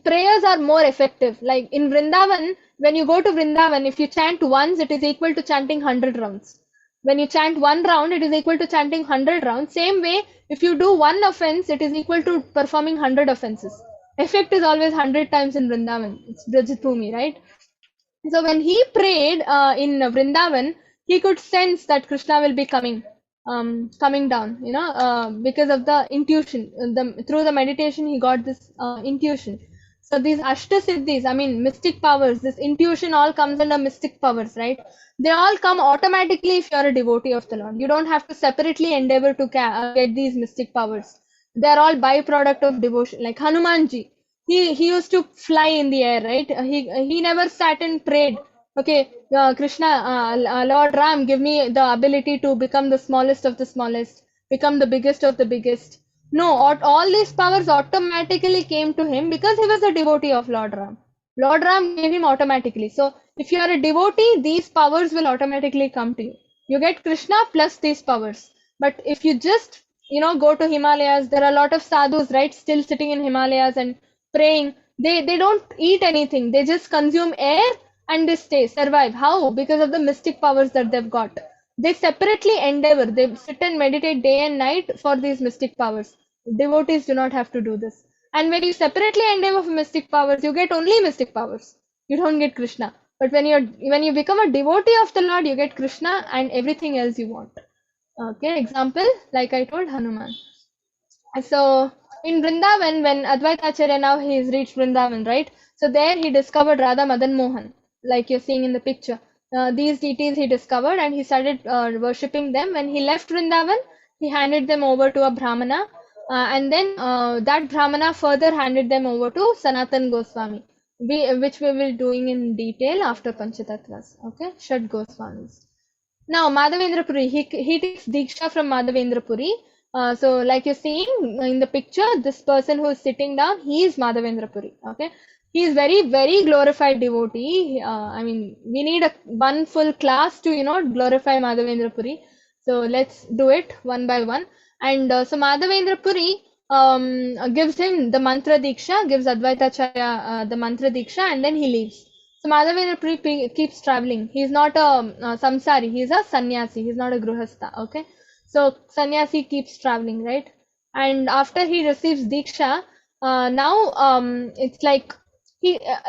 Speaker 1: prayers are more effective. Like in Vrindavan, when you go to Vrindavan, if you chant once, it is equal to chanting 100 rounds. When you chant one round, it is equal to chanting 100 rounds. Same way, if you do one offense, it is equal to performing 100 offenses. Effect is always 100 times in Vrindavan. It's Brajabhumi, right? So when he prayed in Vrindavan, he could sense that Krishna will be coming down, because of the intuition. Through the meditation, he got this intuition. So these Ashtasiddhis, mystic powers, this intuition all comes under mystic powers, right? They all come automatically if you're a devotee of the Lord. You don't have to separately endeavor to get these mystic powers. They're all byproduct of devotion. Like Hanumanji, he used to fly in the air, right? He never sat and prayed, okay, Krishna, Lord Ram, give me the ability to become the smallest of the smallest, become the biggest of the biggest. No, all these powers automatically came to him because he was a devotee of Lord Ram. Lord Ram gave him automatically. So if you are a devotee, these powers will automatically come to you. You get Krishna plus these powers. But if you just go to Himalayas, there are a lot of sadhus, right, still sitting in Himalayas and praying. They don't eat anything. They just consume air and they survive. How? Because of the mystic powers that they've got. They separately endeavor. They sit and meditate day and night for these mystic powers. Devotees do not have to do this. And when you separately endeavor for mystic powers, you get only mystic powers. You don't get Krishna. But when you become a devotee of the Lord, you get Krishna and everything else you want. Okay, example, like I told, Hanuman. So in Vrindavan, when Advaita Acharya, now he has reached Vrindavan, right? So there he discovered Radha Madan Mohan, like you're seeing in the picture. These deities he discovered and he started worshipping them. When he left Vrindavan, he handed them over to a Brahmana, and then that Brahmana further handed them over to Sanatan Goswami, which we will doing in detail after Panchatattras. Okay, Shad Goswamis. Now Madhavendra Puri, he takes Diksha from Madhavendra Puri. So like you're seeing in the picture, this person who is sitting down, he is Madhavendra Puri. Okay, he is very, very glorified devotee. We need one full class to glorify Madhavendra Puri. So let's do it one by one. And so Madhavendra Puri gives him the mantra diksha, gives Advaita Acharya the mantra diksha, and then he leaves. So Madhavendra Puri keeps traveling. He's not a samsari. He's a sannyasi. He's not a gruhastha. Okay. So sannyasi keeps traveling, right? And after he receives diksha, now it's like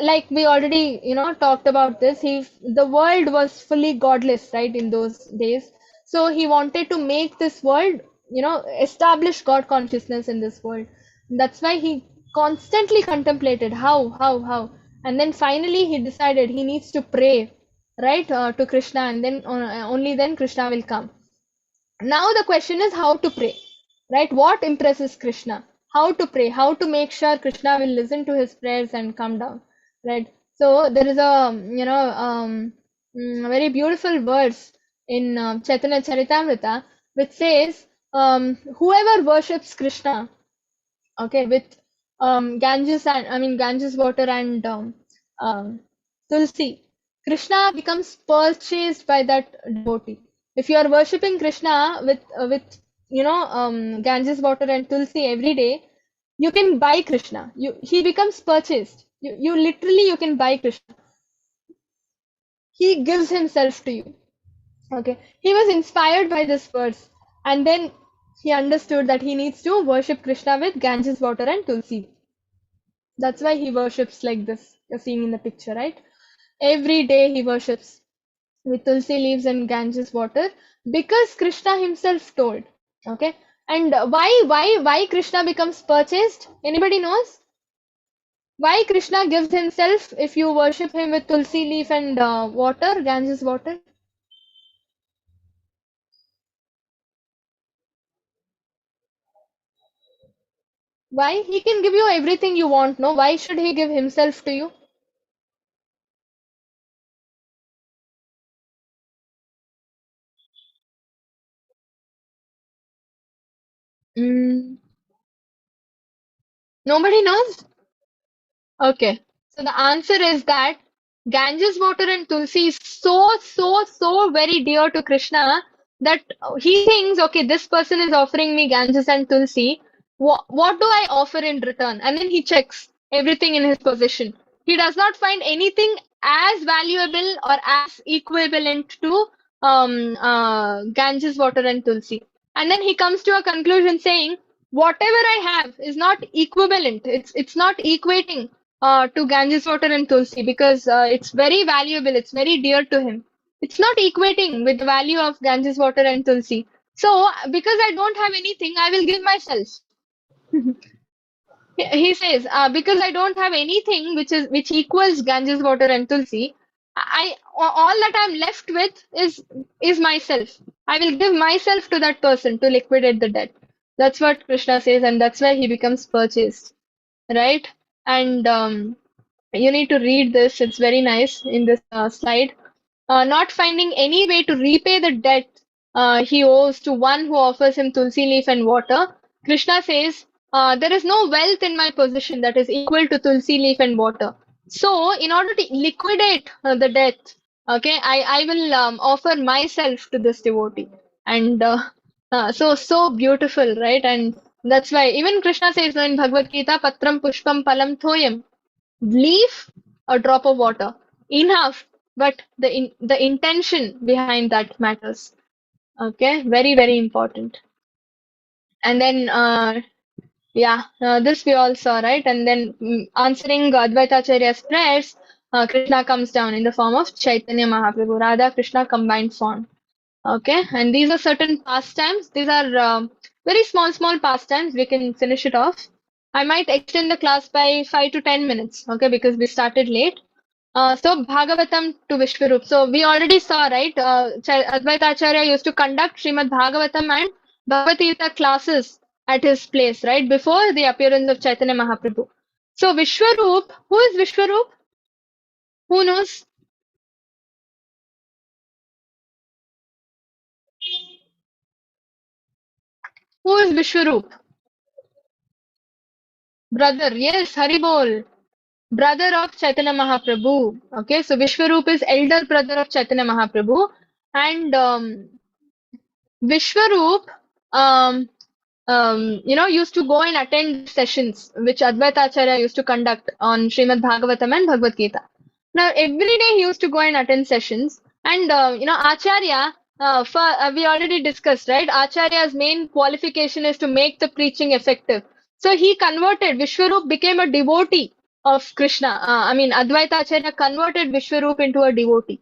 Speaker 1: like we already talked about this. The world was fully godless, right, in those days. So he wanted to make this world, establish God consciousness in this world. That's why he constantly contemplated how, and then finally he decided he needs to pray, right, to Krishna, and then only then Krishna will come. Now the question is how to pray, right? What impresses Krishna? How to pray? How to make sure Krishna will listen to his prayers and come down, right? So there is a very beautiful verse in Chaitanya Charitamrita which says, whoever worships Krishna, okay, with Ganges water and Tulsi, Krishna becomes purchased by that devotee. If you are worshipping Krishna with Ganges water and Tulsi every day, you can buy Krishna. He becomes purchased. You literally you can buy Krishna. He gives himself to you. Okay. He was inspired by this verse, and then he understood that he needs to worship Krishna with Ganges water and Tulsi. That's why he worships like this. You're seeing in the picture, right? Every day he worships with Tulsi leaves and Ganges water because Krishna himself told. Okay. And why Krishna becomes purchased? Anybody knows? Why Krishna gives himself if you worship him with Tulsi leaf and water, Ganges water? Why? He can give you everything you want, no? Why should he give himself to you? Mm, nobody knows? Okay. So the answer is that Ganges water and Tulsi is so very dear to Krishna that he thinks, okay, this person is offering me Ganges and Tulsi. What do I offer in return? And then he checks everything in his possession. He does not find anything as valuable or as equivalent to Ganges water and Tulsi. And then he comes to a conclusion saying, whatever I have is not equivalent. It's not equating to Ganges water and Tulsi because it's very valuable, it's very dear to him. It's not equating with the value of Ganges water and Tulsi. So, because I don't have anything, I will give myself. He says, because I don't have anything which equals Ganges water and Tulsi, all that I'm left with is myself. I will give myself to that person to liquidate the debt. That's what Krishna says, and that's why he becomes purchased, right? And you need to read this. It's very nice in this slide. Not finding any way to repay the debt he owes to one who offers him tulsi leaf and water, Krishna says, there is no wealth in my possession that is equal to tulsi leaf and water. So, in order to liquidate the debt, okay, I will offer myself to this devotee. And so beautiful, right? And that's why even Krishna says in Bhagavad Gita, Patram Pushpam Palam Thoyam, leaf, a drop of water, enough, but the intention behind that matters. Okay, very important. And then this we all saw, right? And then answering Advaita Acharya's prayers, Krishna comes down in the form of Chaitanya Mahaprabhu, Radha Krishna combined form. Okay, and these are certain pastimes. These are very small pastimes. We can finish it off. I might extend the class by 5 to 10 minutes, okay, because we started late. So Bhagavatam to Vishwarup. So we already saw, right? Advaita Acharya used to conduct Srimad Bhagavatam and Bhagavad Gita classes at his place, right? Before the appearance of Chaitanya Mahaprabhu. So Vishwarup, who is Vishwarup? Who knows? Who is Vishwarup? Brother, yes, Haribol. Brother of Chaitanya Mahaprabhu. Okay, so Vishwarup is elder brother of Chaitanya Mahaprabhu, and Vishwarup, used to go and attend sessions which Advaita Acharya used to conduct on Srimad Bhagavatam and Bhagavad Gita. Now, every day he used to go and attend sessions, and Acharya. We already discussed, right? Acharya's main qualification is to make the preaching effective. So he converted. Vishwarup became a devotee of Krishna. Advaita Acharya converted Vishwarup into a devotee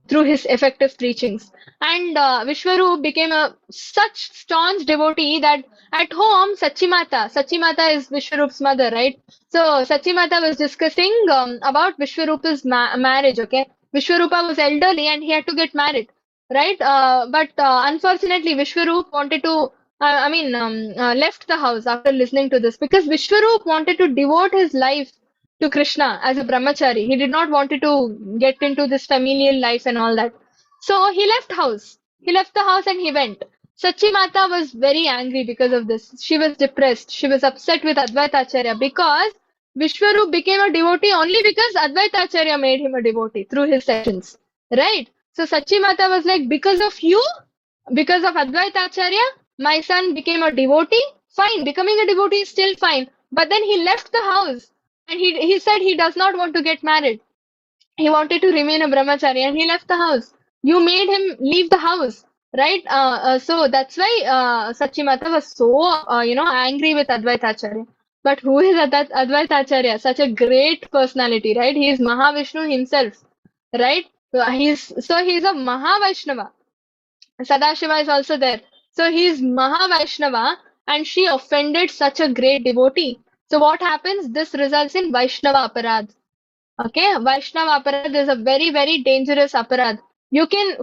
Speaker 1: through his effective preachings. And Vishwarup became a such staunch devotee that at home, Sachimata is Vishwarup's mother, right? So Sachimata was discussing about Vishwarupa's marriage, okay? Vishwarupa was elderly and he had to get married, right? But unfortunately, Vishwarup wanted to, left the house after listening to this because Vishwarup wanted to devote his life to Krishna as a brahmachari. He did not want to get into this familial life and all that. So he left house. He left the house and he went. Sachi Mata was very angry because of this. She was depressed. She was upset with Advaita Acharya because Vishwarup became a devotee only because Advaita Acharya made him a devotee through his sessions. Right? So Sachi Mata was like, because of you, because of Advaita Acharya, my son became a devotee. Fine, becoming a devotee is still fine. But then he left the house and he said he does not want to get married. He wanted to remain a brahmachari and he left the house. You made him leave the house, right? So that's why Sachimata was so, angry with Advaita Acharya. But who is Advaita Acharya? Such a great personality, right? He is Mahavishnu himself, right? He's a Mahavaishnava. Sadashiva is also there. So he is Mahavaishnava and she offended such a great devotee. So what happens? This results in Vaishnava Aparad. Okay, Vaishnava aparad is a very dangerous aparad.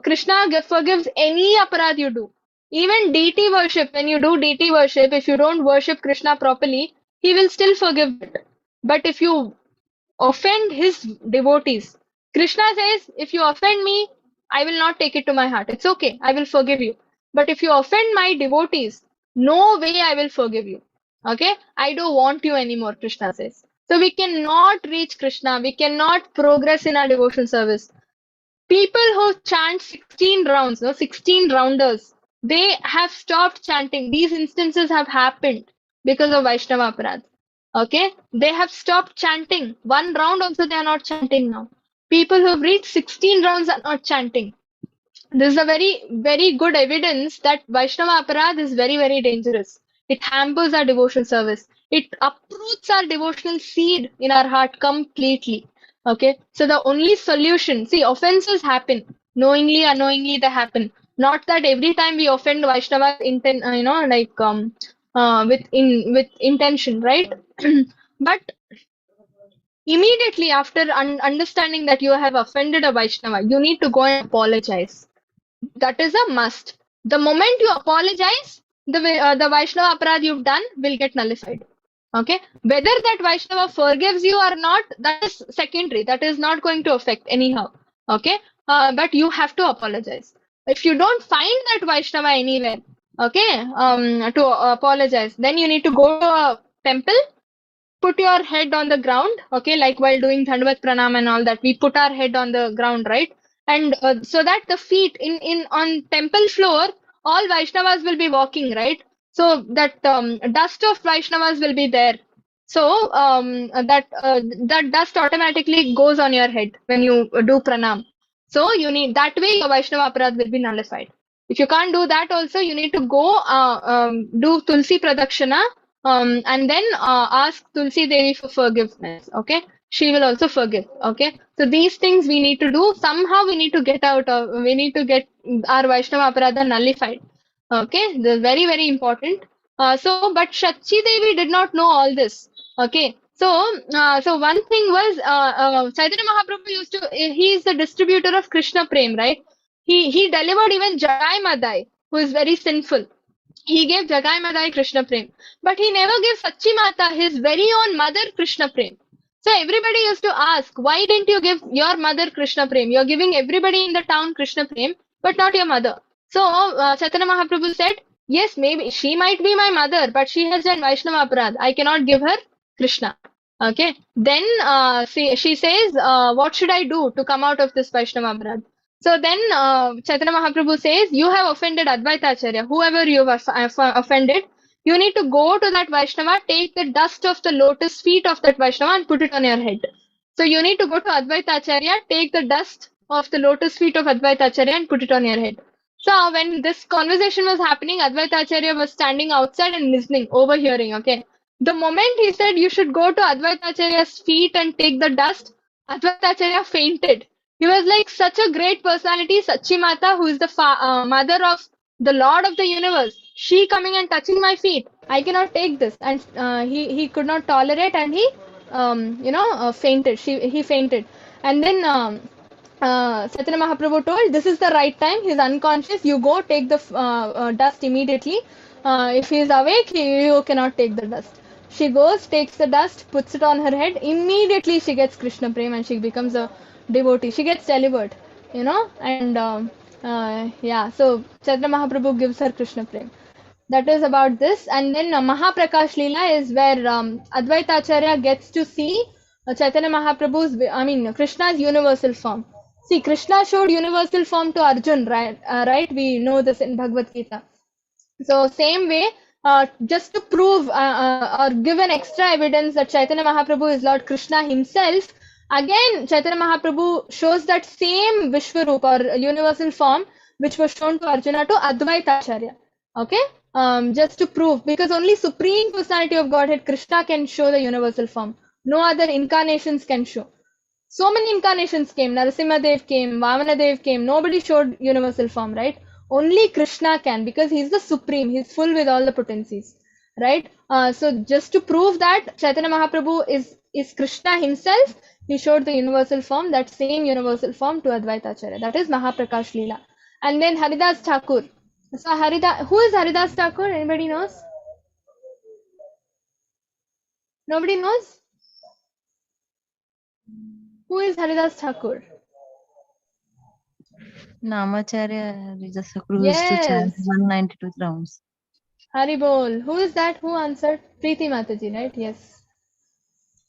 Speaker 1: Krishna forgives any aparad you do. Even deity worship, when you do deity worship, if you don't worship Krishna properly, he will still forgive it. But if you offend his devotees, Krishna says, if you offend me, I will not take it to my heart. It's okay, I will forgive you. But if you offend my devotees, No way I will forgive you. Okay? I don't want you anymore, Krishna says. So we cannot reach Krishna. We cannot progress in our devotion service. People who chant 16 rounds, no, 16 rounders, they have stopped chanting. These instances have happened because of Vaishnava Aparadh. Okay? They have stopped chanting. One round also they are not chanting now. People who have reached 16 rounds are not chanting. This is a very, very good evidence that Vaishnava Aparadh is very, very dangerous. It hampers our devotion service. It uproots our devotional seed in our heart completely. Okay, so the only solution, see, offenses happen knowingly, unknowingly, they happen. Not that every time we offend Vaishnava, with intention, right? But immediately after understanding that you have offended a Vaishnava, you need to go and apologize. That is a must. The moment you apologize, the Vaishnava aparadh you've done will get nullified. Okay? Whether that Vaishnava forgives you or not, that is secondary. That is not going to affect anyhow. Okay? But you have to apologize. If you don't find that Vaishnava anywhere, okay, to apologize, then you need to go to a temple, put your head on the ground, okay, like while doing Dhandavat Pranam and all that, we put our head on the ground, right? And so that the feet in on temple floor, all Vaishnavas will be walking, right? So that dust of Vaishnavas will be there. So that dust automatically goes on your head when you do pranam. So you need that way your Vaishnava aparadh will be nullified. If you can't do that, also you need to go do Tulsi Pradakshana and then ask Tulsi Devi for forgiveness. Okay, she will also forgive. Okay, so these things we need to do. Somehow we need to get out of. We need to get our Vaishnava aparadha nullified. Okay, this is very very important. But Shachi Devi did not know all this. Okay, so one thing was Chaitanya Mahaprabhu used to. He is the distributor of Krishna Prem, right? He delivered even Jagai Madai, who is very sinful. He gave Jagai Madai Krishna Prem, but he never gave Sachi Mata, his very own mother, Krishna Prem. So everybody used to ask, why didn't you give your mother Krishna Prem? You're giving everybody in the town Krishna Prem, but not your mother. So Chaitanya Mahaprabhu said, yes, maybe she might be my mother, but she has done Vaishnava Aparadh. I cannot give her Krishna. Okay. Then she says, what should I do to come out of this Vaishnava Aparadh? So then Chaitanya Mahaprabhu says, you have offended Advaita Acharya, whoever you have offended, you need to go to that Vaishnava, take the dust of the lotus feet of that Vaishnava and put it on your head. So you need to go to Advaita Acharya, take the dust of the lotus feet of Advaita Acharya and put it on your head. So when this conversation was happening, Advaita Acharya was standing outside and listening, overhearing, okay. The moment he said you should go to Advaita Acharya's feet and take the dust, Advaita Acharya fainted. He was like such a great personality, Sachi Mata, who is the mother of the Lord of the universe. She coming and touching my feet. I cannot take this. And he could not tolerate and he, fainted. He fainted. And then Chaitanya Mahaprabhu told, this is the right time. He is unconscious. You go take the dust immediately. If he is awake, you cannot take the dust. She goes, takes the dust, puts it on her head. Immediately she gets Krishna Prem and she becomes a devotee. She gets delivered, and so Chaitanya Mahaprabhu gives her Krishna Prem. That is about this. And then Mahaprakash Leela is where Advaita Acharya gets to see Chaitanya Mahaprabhu's, Krishna's universal form. See, Krishna showed universal form to Arjun, right? Right? We know this in Bhagavad Gita. So same way, just to prove or give an extra evidence that Chaitanya Mahaprabhu is Lord Krishna himself, again Chaitanya Mahaprabhu shows that same Vishwarup or universal form which was shown to Arjuna to Advaita Acharya. Okay, just to prove, because only Supreme Personality of Godhead Krishna can show the universal form. No other incarnations can show. So many incarnations came. Narasimhadev came, Vamanadev came. Nobody showed universal form, right? Only Krishna can, because he's the supreme. He's full with all the potencies, right? So just to prove that Chaitanya Mahaprabhu is Krishna himself, he showed the universal form, that same universal form to Advaita Acharya. That is Mahaprakash Leela. And then Haridas Thakur. So who is Haridas Thakur? Anybody knows? Nobody knows? Who is Haridas Thakur?
Speaker 9: Namacharya Haridas Thakur used to chant
Speaker 1: Yes.
Speaker 9: 192 rounds.
Speaker 1: Haribol. Who is that? Who answered? Preeti Mataji, right? Yes.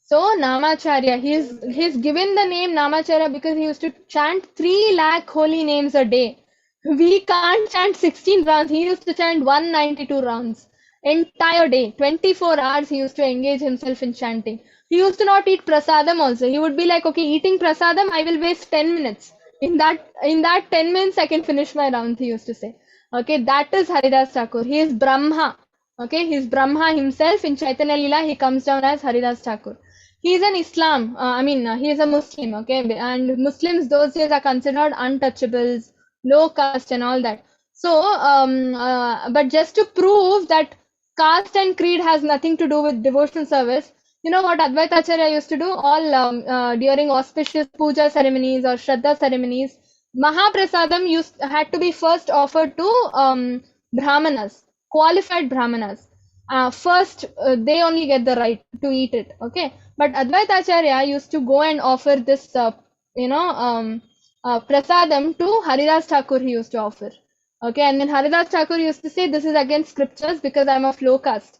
Speaker 1: So Namacharya, he's given the name Namacharya because he used to chant 3 lakh holy names a day. We can't chant 16 rounds. He used to chant 192 rounds. Entire day, 24 hours he used to engage himself in chanting. He used to not eat prasadam also. He would be like, okay, eating prasadam, I will waste 10 minutes. In that 10 minutes, I can finish my rounds, he used to say. Okay, that is Haridas Thakur. He is Brahma. Okay, he is Brahma himself. In Chaitanya Leela, he comes down as Haridas Thakur. He is an Islam. He is a Muslim. Okay, and Muslims those days are considered untouchables, low caste, and all that. So, but just to prove that caste and creed has nothing to do with devotional service, you know what Advaita Acharya used to do? All during auspicious puja ceremonies or Shraddha ceremonies, Mahaprasadam had to be first offered to Brahmanas, qualified Brahmanas. First, they only get the right to eat it. Okay, but Advaita Acharya used to go and offer this, prasadam to Haridas Thakur. He used to offer. Okay, and then Haridas Thakur used to say, this is against scriptures because I'm of low caste.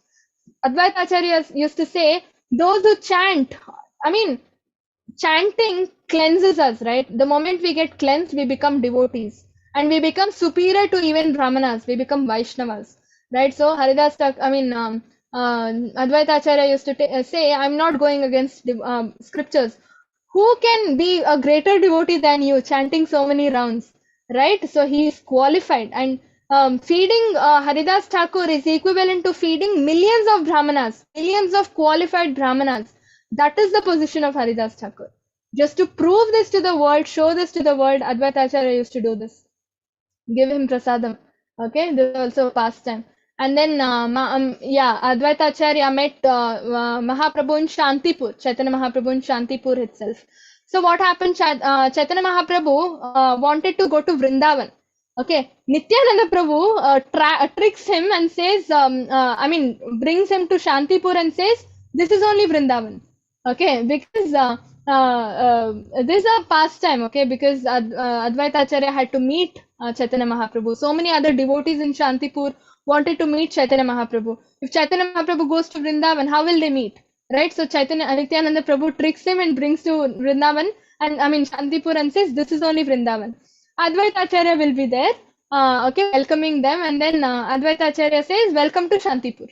Speaker 1: Advaita Acharya used to say, those who chant, chanting cleanses us, right? The moment we get cleansed, we become devotees. And we become superior to even Brahmanas. We become Vaishnavas, right? So Haridas Thakur, Advaita Acharya used to say, I'm not going against scriptures. Who can be a greater devotee than you, chanting so many rounds, right? So he is qualified. And feeding Haridas Thakur is equivalent to feeding millions of Brahmanas, millions of qualified Brahmanas. That is the position of Haridas Thakur. Just to prove this to the world, show this to the world, Advaita Acharya used to do this. Give him prasadam. Okay, this is also a pastime. And then, Advaita Acharya met Mahaprabhu in Shantipur, Chaitanya Mahaprabhu in Shantipur itself. So what happened? Chaitanya Mahaprabhu wanted to go to Vrindavan. Okay, Nityananda Prabhu tricks him and says, brings him to Shantipur and says, this is only Vrindavan. Okay, because this is a pastime, okay, because Advaita Acharya had to meet Chaitanya Mahaprabhu. So many other devotees in Shantipur wanted to meet Chaitanya Mahaprabhu. If Chaitanya Mahaprabhu goes to Vrindavan, how will they meet? Right? So Nityananda Prabhu tricks him and brings to Vrindavan and Shantipur and says, this is only Vrindavan. Advaita Acharya will be there, welcoming them, and then Advaita Acharya says, welcome to Shantipur.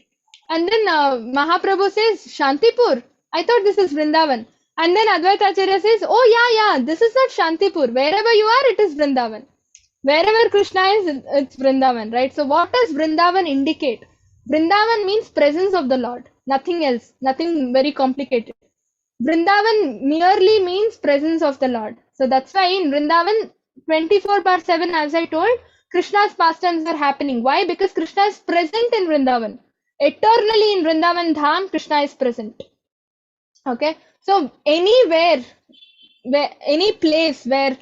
Speaker 1: And then Mahaprabhu says, Shantipur? I thought this is Vrindavan. And then Advaita Acharya says, oh yeah, this is not Shantipur. Wherever you are, it is Vrindavan. Wherever Krishna is, it's Vrindavan, right? So what does Vrindavan indicate? Vrindavan means presence of the Lord. Nothing else. Nothing very complicated. Vrindavan merely means presence of the Lord. So that's why in Vrindavan, 24/7, as I told, Krishna's pastimes are happening. Why? Because Krishna is present in Vrindavan. Eternally in Vrindavan Dham, Krishna is present. Okay, so anywhere, any place where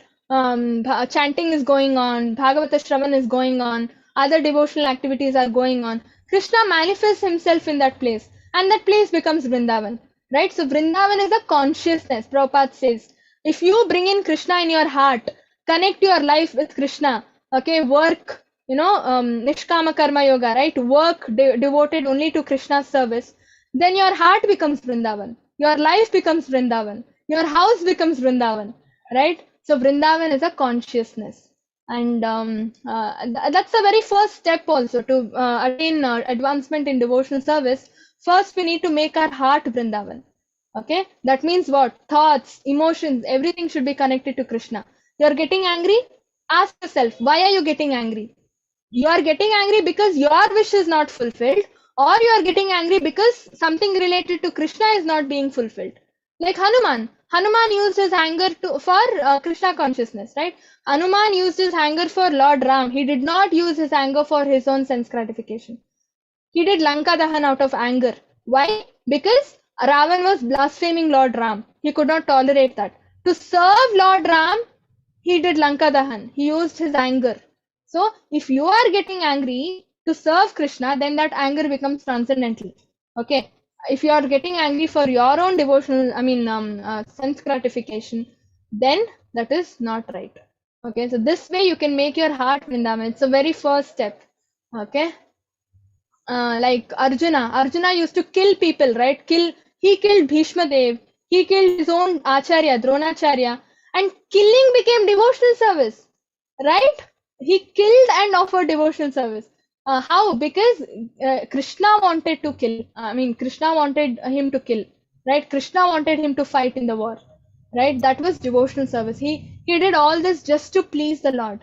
Speaker 1: chanting is going on, Bhagavata Shravan is going on, other devotional activities are going on, Krishna manifests himself in that place, and that place becomes Vrindavan, right? So Vrindavan is a consciousness. Prabhupada says, if you bring in Krishna in your heart, connect your life with Krishna, okay, work, Nishkama Karma Yoga, right? Work devoted only to Krishna's service, then your heart becomes Vrindavan. Your life becomes Vrindavan. Your house becomes Vrindavan, right? So Vrindavan is a consciousness. And that's the very first step also to attain advancement in devotional service. First, we need to make our heart Vrindavan. Okay? That means what? Thoughts, emotions, everything should be connected to Krishna. You're getting angry? Ask yourself, why are you getting angry? You are getting angry because your wish is not fulfilled, or you are getting angry because something related to Krishna is not being fulfilled. Like Hanuman. Hanuman used his anger for Krishna consciousness, right? Hanuman used his anger for Lord Ram. He did not use his anger for his own sense gratification. He did Lanka Dahan out of anger. Why? Because Ravan was blaspheming Lord Ram. He could not tolerate that. To serve Lord Ram, he did Lanka Dahan. He used his anger. So, if you are getting angry to serve Krishna, then that anger becomes transcendental. Okay. If you are getting angry for your own devotional, sense gratification, then that is not right. Okay. So, this way you can make your heart Vrindavan. It's the very first step. Okay. like Arjuna used to kill people, right? He killed Bhishma Dev, he killed his own acharya, Dronacharya, and killing became devotional service, right? He killed and offered devotional service. How? Because Krishna wanted to kill. Krishna wanted him to kill, right? Krishna wanted him to fight in the war, right? That was devotional service. He did all this just to please the Lord,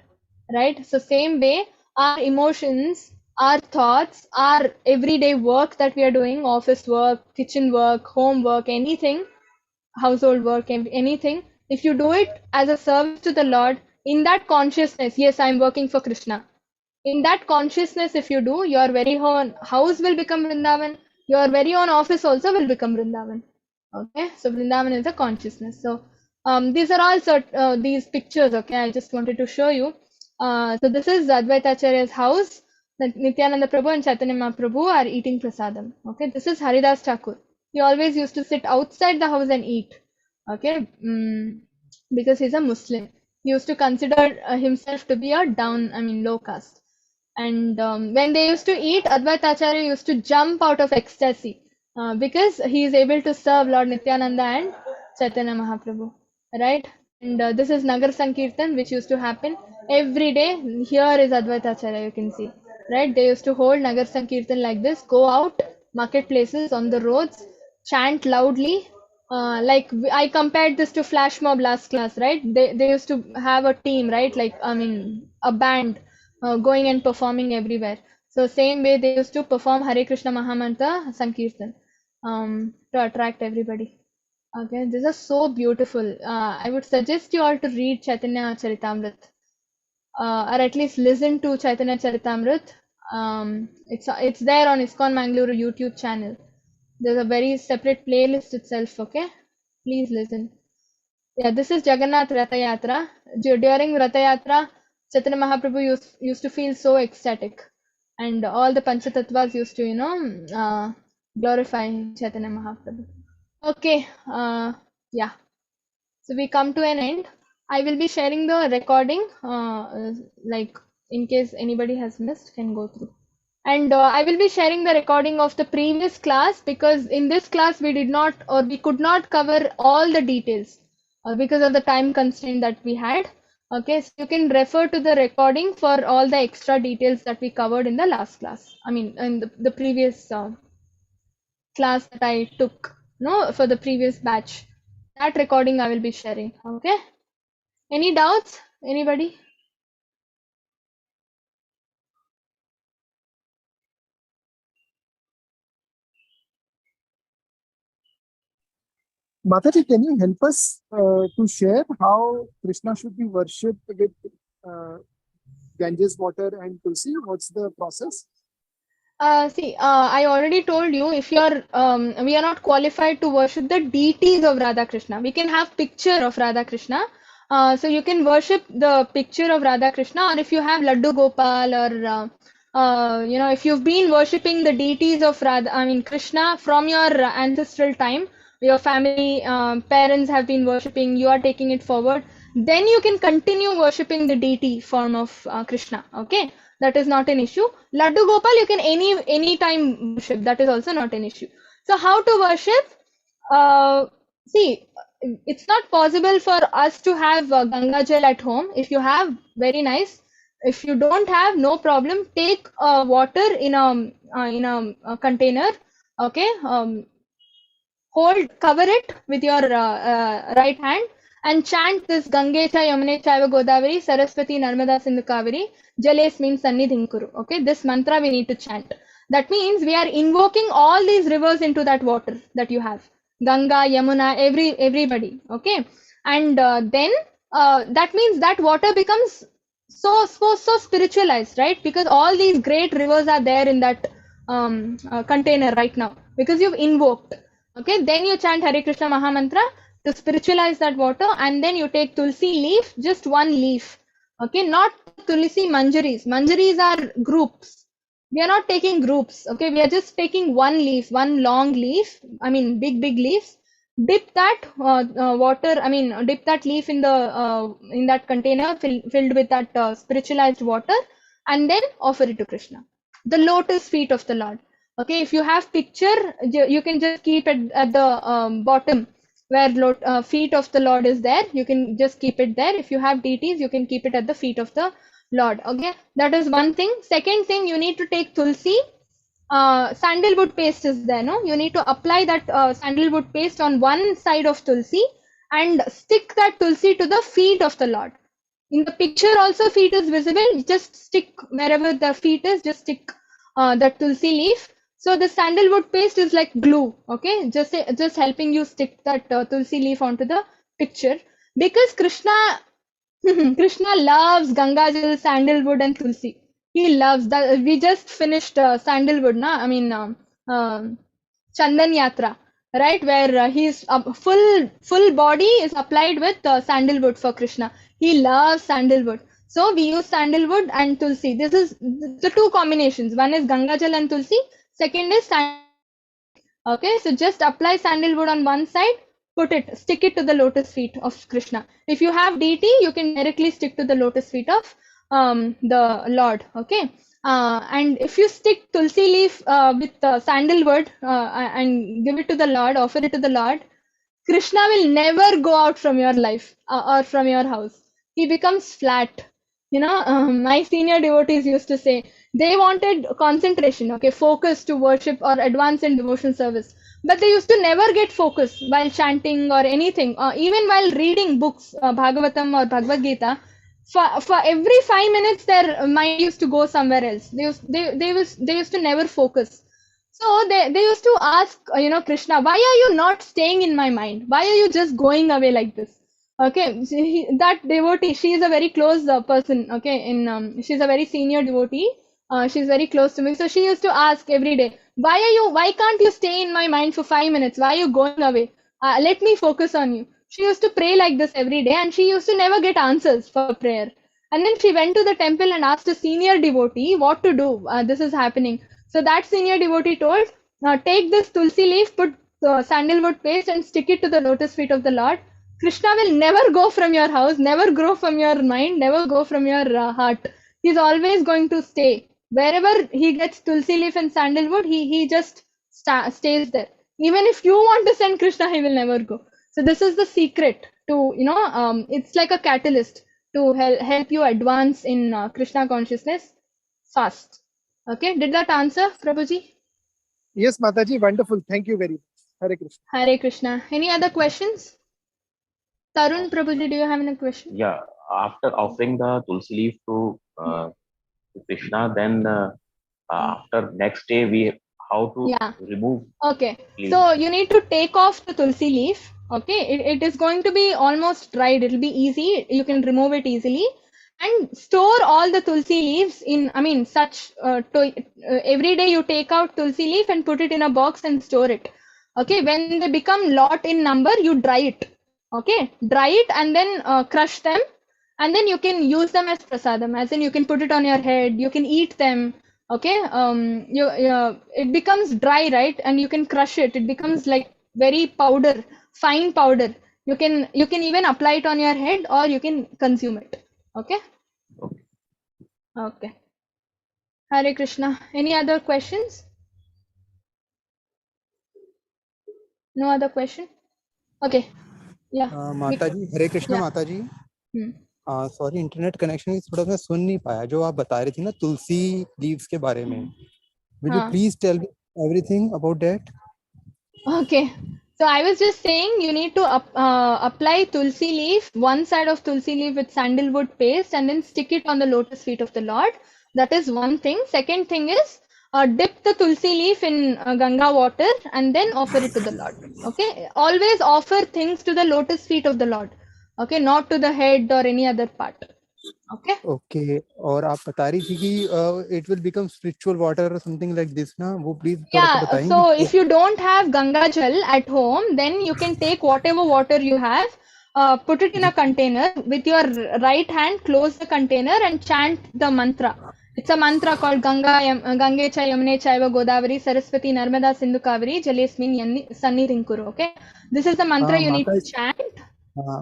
Speaker 1: right? So same way, our emotions, our thoughts, our everyday work that we are doing, office work, kitchen work, home work, anything, household work, anything, if you do it as a service to the Lord, in that consciousness, yes, I'm working for Krishna. In that consciousness, if you do, your very own house will become Vrindavan, your very own office also will become Vrindavan. Okay, so Vrindavan is a consciousness. So these are all these pictures. Okay, I just wanted to show you. So this is Advaita Acharya's house. Nityananda Prabhu and Chaitanya Mahaprabhu are eating prasadam. Okay, this is Haridas Thakur. He always used to sit outside the house and eat. Okay, because he's a Muslim. He used to consider himself to be a low caste. And when they used to eat, Advaita Acharya used to jump out of ecstasy because he is able to serve Lord Nityananda and Chaitanya Mahaprabhu, right? And this is Nagar Sankirtan, which used to happen every day. Here is Advaita Acharya, you can see, right? They used to hold Nagar Sankirtan like this, go out, marketplaces, on the roads, chant loudly. Like I compared this to flash mob last class, right? They used to have a team, right? Like, a band going and performing everywhere. So same way they used to perform Hare Krishna Mahamantra Sankirtan to attract everybody. Okay, these are so beautiful. I would suggest you all to read Chaitanya Charitamrit, or at least listen to Chaitanya Charitamrit. It's there on ISKCON Mangaluru YouTube channel. There's a very separate playlist itself. Okay, please listen. Yeah, this is Jagannath Ratha Yatra. During Ratha Yatra, Chaitanya Mahaprabhu used to feel so ecstatic, and all the Panchatattvas used to, glorify Chaitanya Mahaprabhu. Okay, yeah. So we come to an end. I will be sharing the recording, like in case anybody has missed, can go through. And I will be sharing the recording of the previous class, because in this class we did not, or we could not cover all the details because of the time constraint that we had. Okay, so you can refer to the recording for all the extra details that we covered in the last class. In the previous class that I took, for the previous batch. That recording I will be sharing. Okay. Any doubts? Anybody?
Speaker 8: Mataji, can you help us to share how Krishna should be worshipped with Ganges water and Tulsi? What's the process?
Speaker 1: I already told you, if you're, we are not qualified to worship the deities of Radha Krishna. We can have picture of Radha Krishna. So you can worship the picture of Radha Krishna, or if you have Laddu Gopal, or if you've been worshipping the deities of Krishna from your ancestral time, your family, parents have been worshipping, you are taking it forward, then you can continue worshipping the deity form of Krishna. Okay, that is not an issue. Laddu Gopal you can any time worship, that is also not an issue. So how to worship? See, it's not possible for us to have Ganga Jal at home. If you have, very nice. If you don't have, no problem. Take water in a container. Okay, cover it with your right hand and chant this Gange cha Yamune chaiva Godavari Saraswati Narmada Sindhu Kaveri Jales means Sannidhim Kuru. Okay, this mantra we need to chant. That means we are invoking all these rivers into that water that you have. Ganga, Yamuna, everybody. Okay, and then that means that water becomes so spiritualized, right? Because all these great rivers are there in that container right now, because you've invoked. Okay, then you chant Hare Krishna Mahamantra to spiritualize that water, and then you take Tulsi leaf, just one leaf. Okay, not Tulsi manjaris. Manjaris are groups. We are not taking groups. Okay, we are just taking one leaf, one long leaf. Big leaves. Dip that water. Dip that leaf in that container filled with that spiritualized water, and then offer it to Krishna. the lotus feet of the Lord. Okay, if you have picture, you can just keep it at the bottom where feet of the Lord is there. You can just keep it there. If you have deities, you can keep it at the feet of the Lord. Okay, that is one thing. Second thing, you need to take tulsi. Sandalwood paste is there, no? You need to apply that sandalwood paste on one side of tulsi and stick that tulsi to the feet of the Lord. In the picture also feet is visible, just stick wherever the feet is, just stick that tulsi leaf. So the sandalwood paste is like glue, okay? Just helping you stick that tulsi leaf onto the picture. Because Krishna loves Gangajal, sandalwood and tulsi. He loves that. We just finished sandalwood, na? I mean, Chandan Yatra, right? Where he's full body is applied with sandalwood for Krishna. He loves sandalwood. So we use sandalwood and tulsi. This is the two combinations. One is Gangajal and tulsi. Second is sandalwood. Okay, so just apply sandalwood on one side, stick it to the lotus feet of Krishna. If you have deity, you can directly stick to the lotus feet of the Lord. Okay, and if you stick tulsi leaf with sandalwood and give it to the Lord, offer it to the Lord, Krishna will never go out from your life or from your house. He becomes flat. You know, my senior devotees used to say they wanted concentration, okay, focus to worship or advance in devotional service. But they used to never get focus while chanting or anything, even while reading books, Bhagavatam or Bhagavad Gita. For every 5 minutes, their mind used to go somewhere else. They used to never focus. So they used to ask, Krishna, why are you not staying in my mind? Why are you just going away like this? Okay, that devotee, she is a very close person. Okay, she's a very senior devotee. She's very close to me. So she used to ask every day, why can't you stay in my mind for 5 minutes? Why are you going away? Let me focus on you. She used to pray like this every day, and she used to never get answers for prayer. And then she went to the temple and asked a senior devotee what to do. This is happening. So that senior devotee told, take this tulsi leaf, put sandalwood paste and stick it to the lotus feet of the Lord. Krishna will never go from your house, never go from your mind, never go from your heart. He's always going to stay. Wherever he gets tulsi leaf and sandalwood, he just stays there. Even if you want to send Krishna, he will never go. So this is the secret to, it's like a catalyst to help you advance in Krishna consciousness fast. Okay, did that answer, Prabhuji?
Speaker 8: Yes, Mataji, wonderful. Thank you very much. Hare Krishna.
Speaker 1: Hare Krishna. Any other questions? Tarun, Prabhuji, do you have any question?
Speaker 10: Yeah, after offering the tulsi leaf to Krishna, then after next day how to remove?
Speaker 1: Okay,
Speaker 10: leaf?
Speaker 1: so you need to take off the tulsi leaf. Okay, it is going to be almost dried. It will be easy. You can remove it easily. And store all the tulsi leaves in, every day you take out tulsi leaf and put it in a box and store it. Okay, when they become lot in number, you dry it. Okay, dry it and then crush them, and then you can use them as prasadam, as in you can put it on your head, you can eat them. Okay, it becomes dry, right? And you can crush it. It becomes like very fine powder. You can even apply it on your head, or you can consume it. Okay. Okay. Hare Krishna. Any other questions? No other question? Okay. Yeah.
Speaker 11: Mataji, Hare Krishna,
Speaker 1: Yeah.
Speaker 11: Mataji. Sorry internet connection थोड़ा मैं सुन नहीं पाया जो आप बता रही थी ना तुलसी लीव्स के बारे में. Will you please tell me everything about that?
Speaker 1: Okay. So I was just saying you need to apply tulsi leaf, one side of tulsi leaf with sandalwood paste, and then stick it on the lotus feet of the Lord. That is one thing. Second thing is dip the tulsi leaf in Ganga water and then offer it to the Lord. Okay. Always offer things to the lotus feet of the Lord. Okay. Not to the head or any other part. Okay.
Speaker 11: Okay. और आप बता रही थी कि it will become spiritual water or something like this ना, वो please थोड़ा सा बताएंगी?
Speaker 1: So if you don't have Ganga Jal at home, then you can take whatever water you have, put it in a container with your right hand, close the container and chant the mantra. It's a mantra called Gange cha Yamune chaiva Godavari Saraswati Narmada Sindhu Kaveri Jalesmin Sannidhin Kuru. Okay, this is the mantra you need to chant.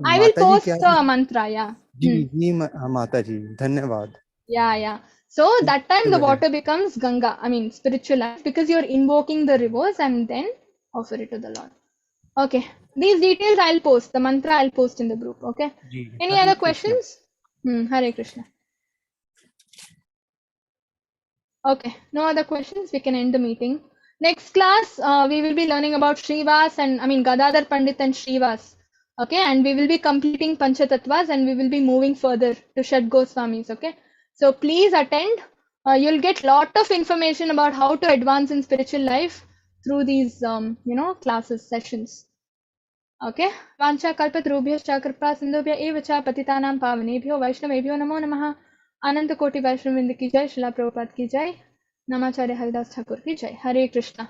Speaker 1: I will post the mantra. Yeah.
Speaker 11: जी माता जी धन्यवाद.
Speaker 1: Yeah. So that time the water becomes Ganga, I mean spiritual life, because you're invoking the rivers and then offer it to the Lord. Okay. These details I'll post. The mantra I'll post in the group. Okay. Any other questions? Hare Krishna. Okay. No other questions. We can end the meeting. Next class, we will be learning about Srivas and Gadadhar Pandit and Srivas. Okay. And we will be completing Panchatatvas and we will be moving further to Shad Goswamis. Okay. So please attend. You'll get lot of information about how to advance in spiritual life through these, classes, sessions. Okay. Vancha kalpatarubhyascha kripa sindhubhya eva cha patitanam pavanebhyo vaishnavebhyo namo namaha. Ananta Koti Vaishnav Vrinda ki jai, Srila Prabhupada ki jai, Namacharya Haridas Thakur ki jai. Hare Krishna.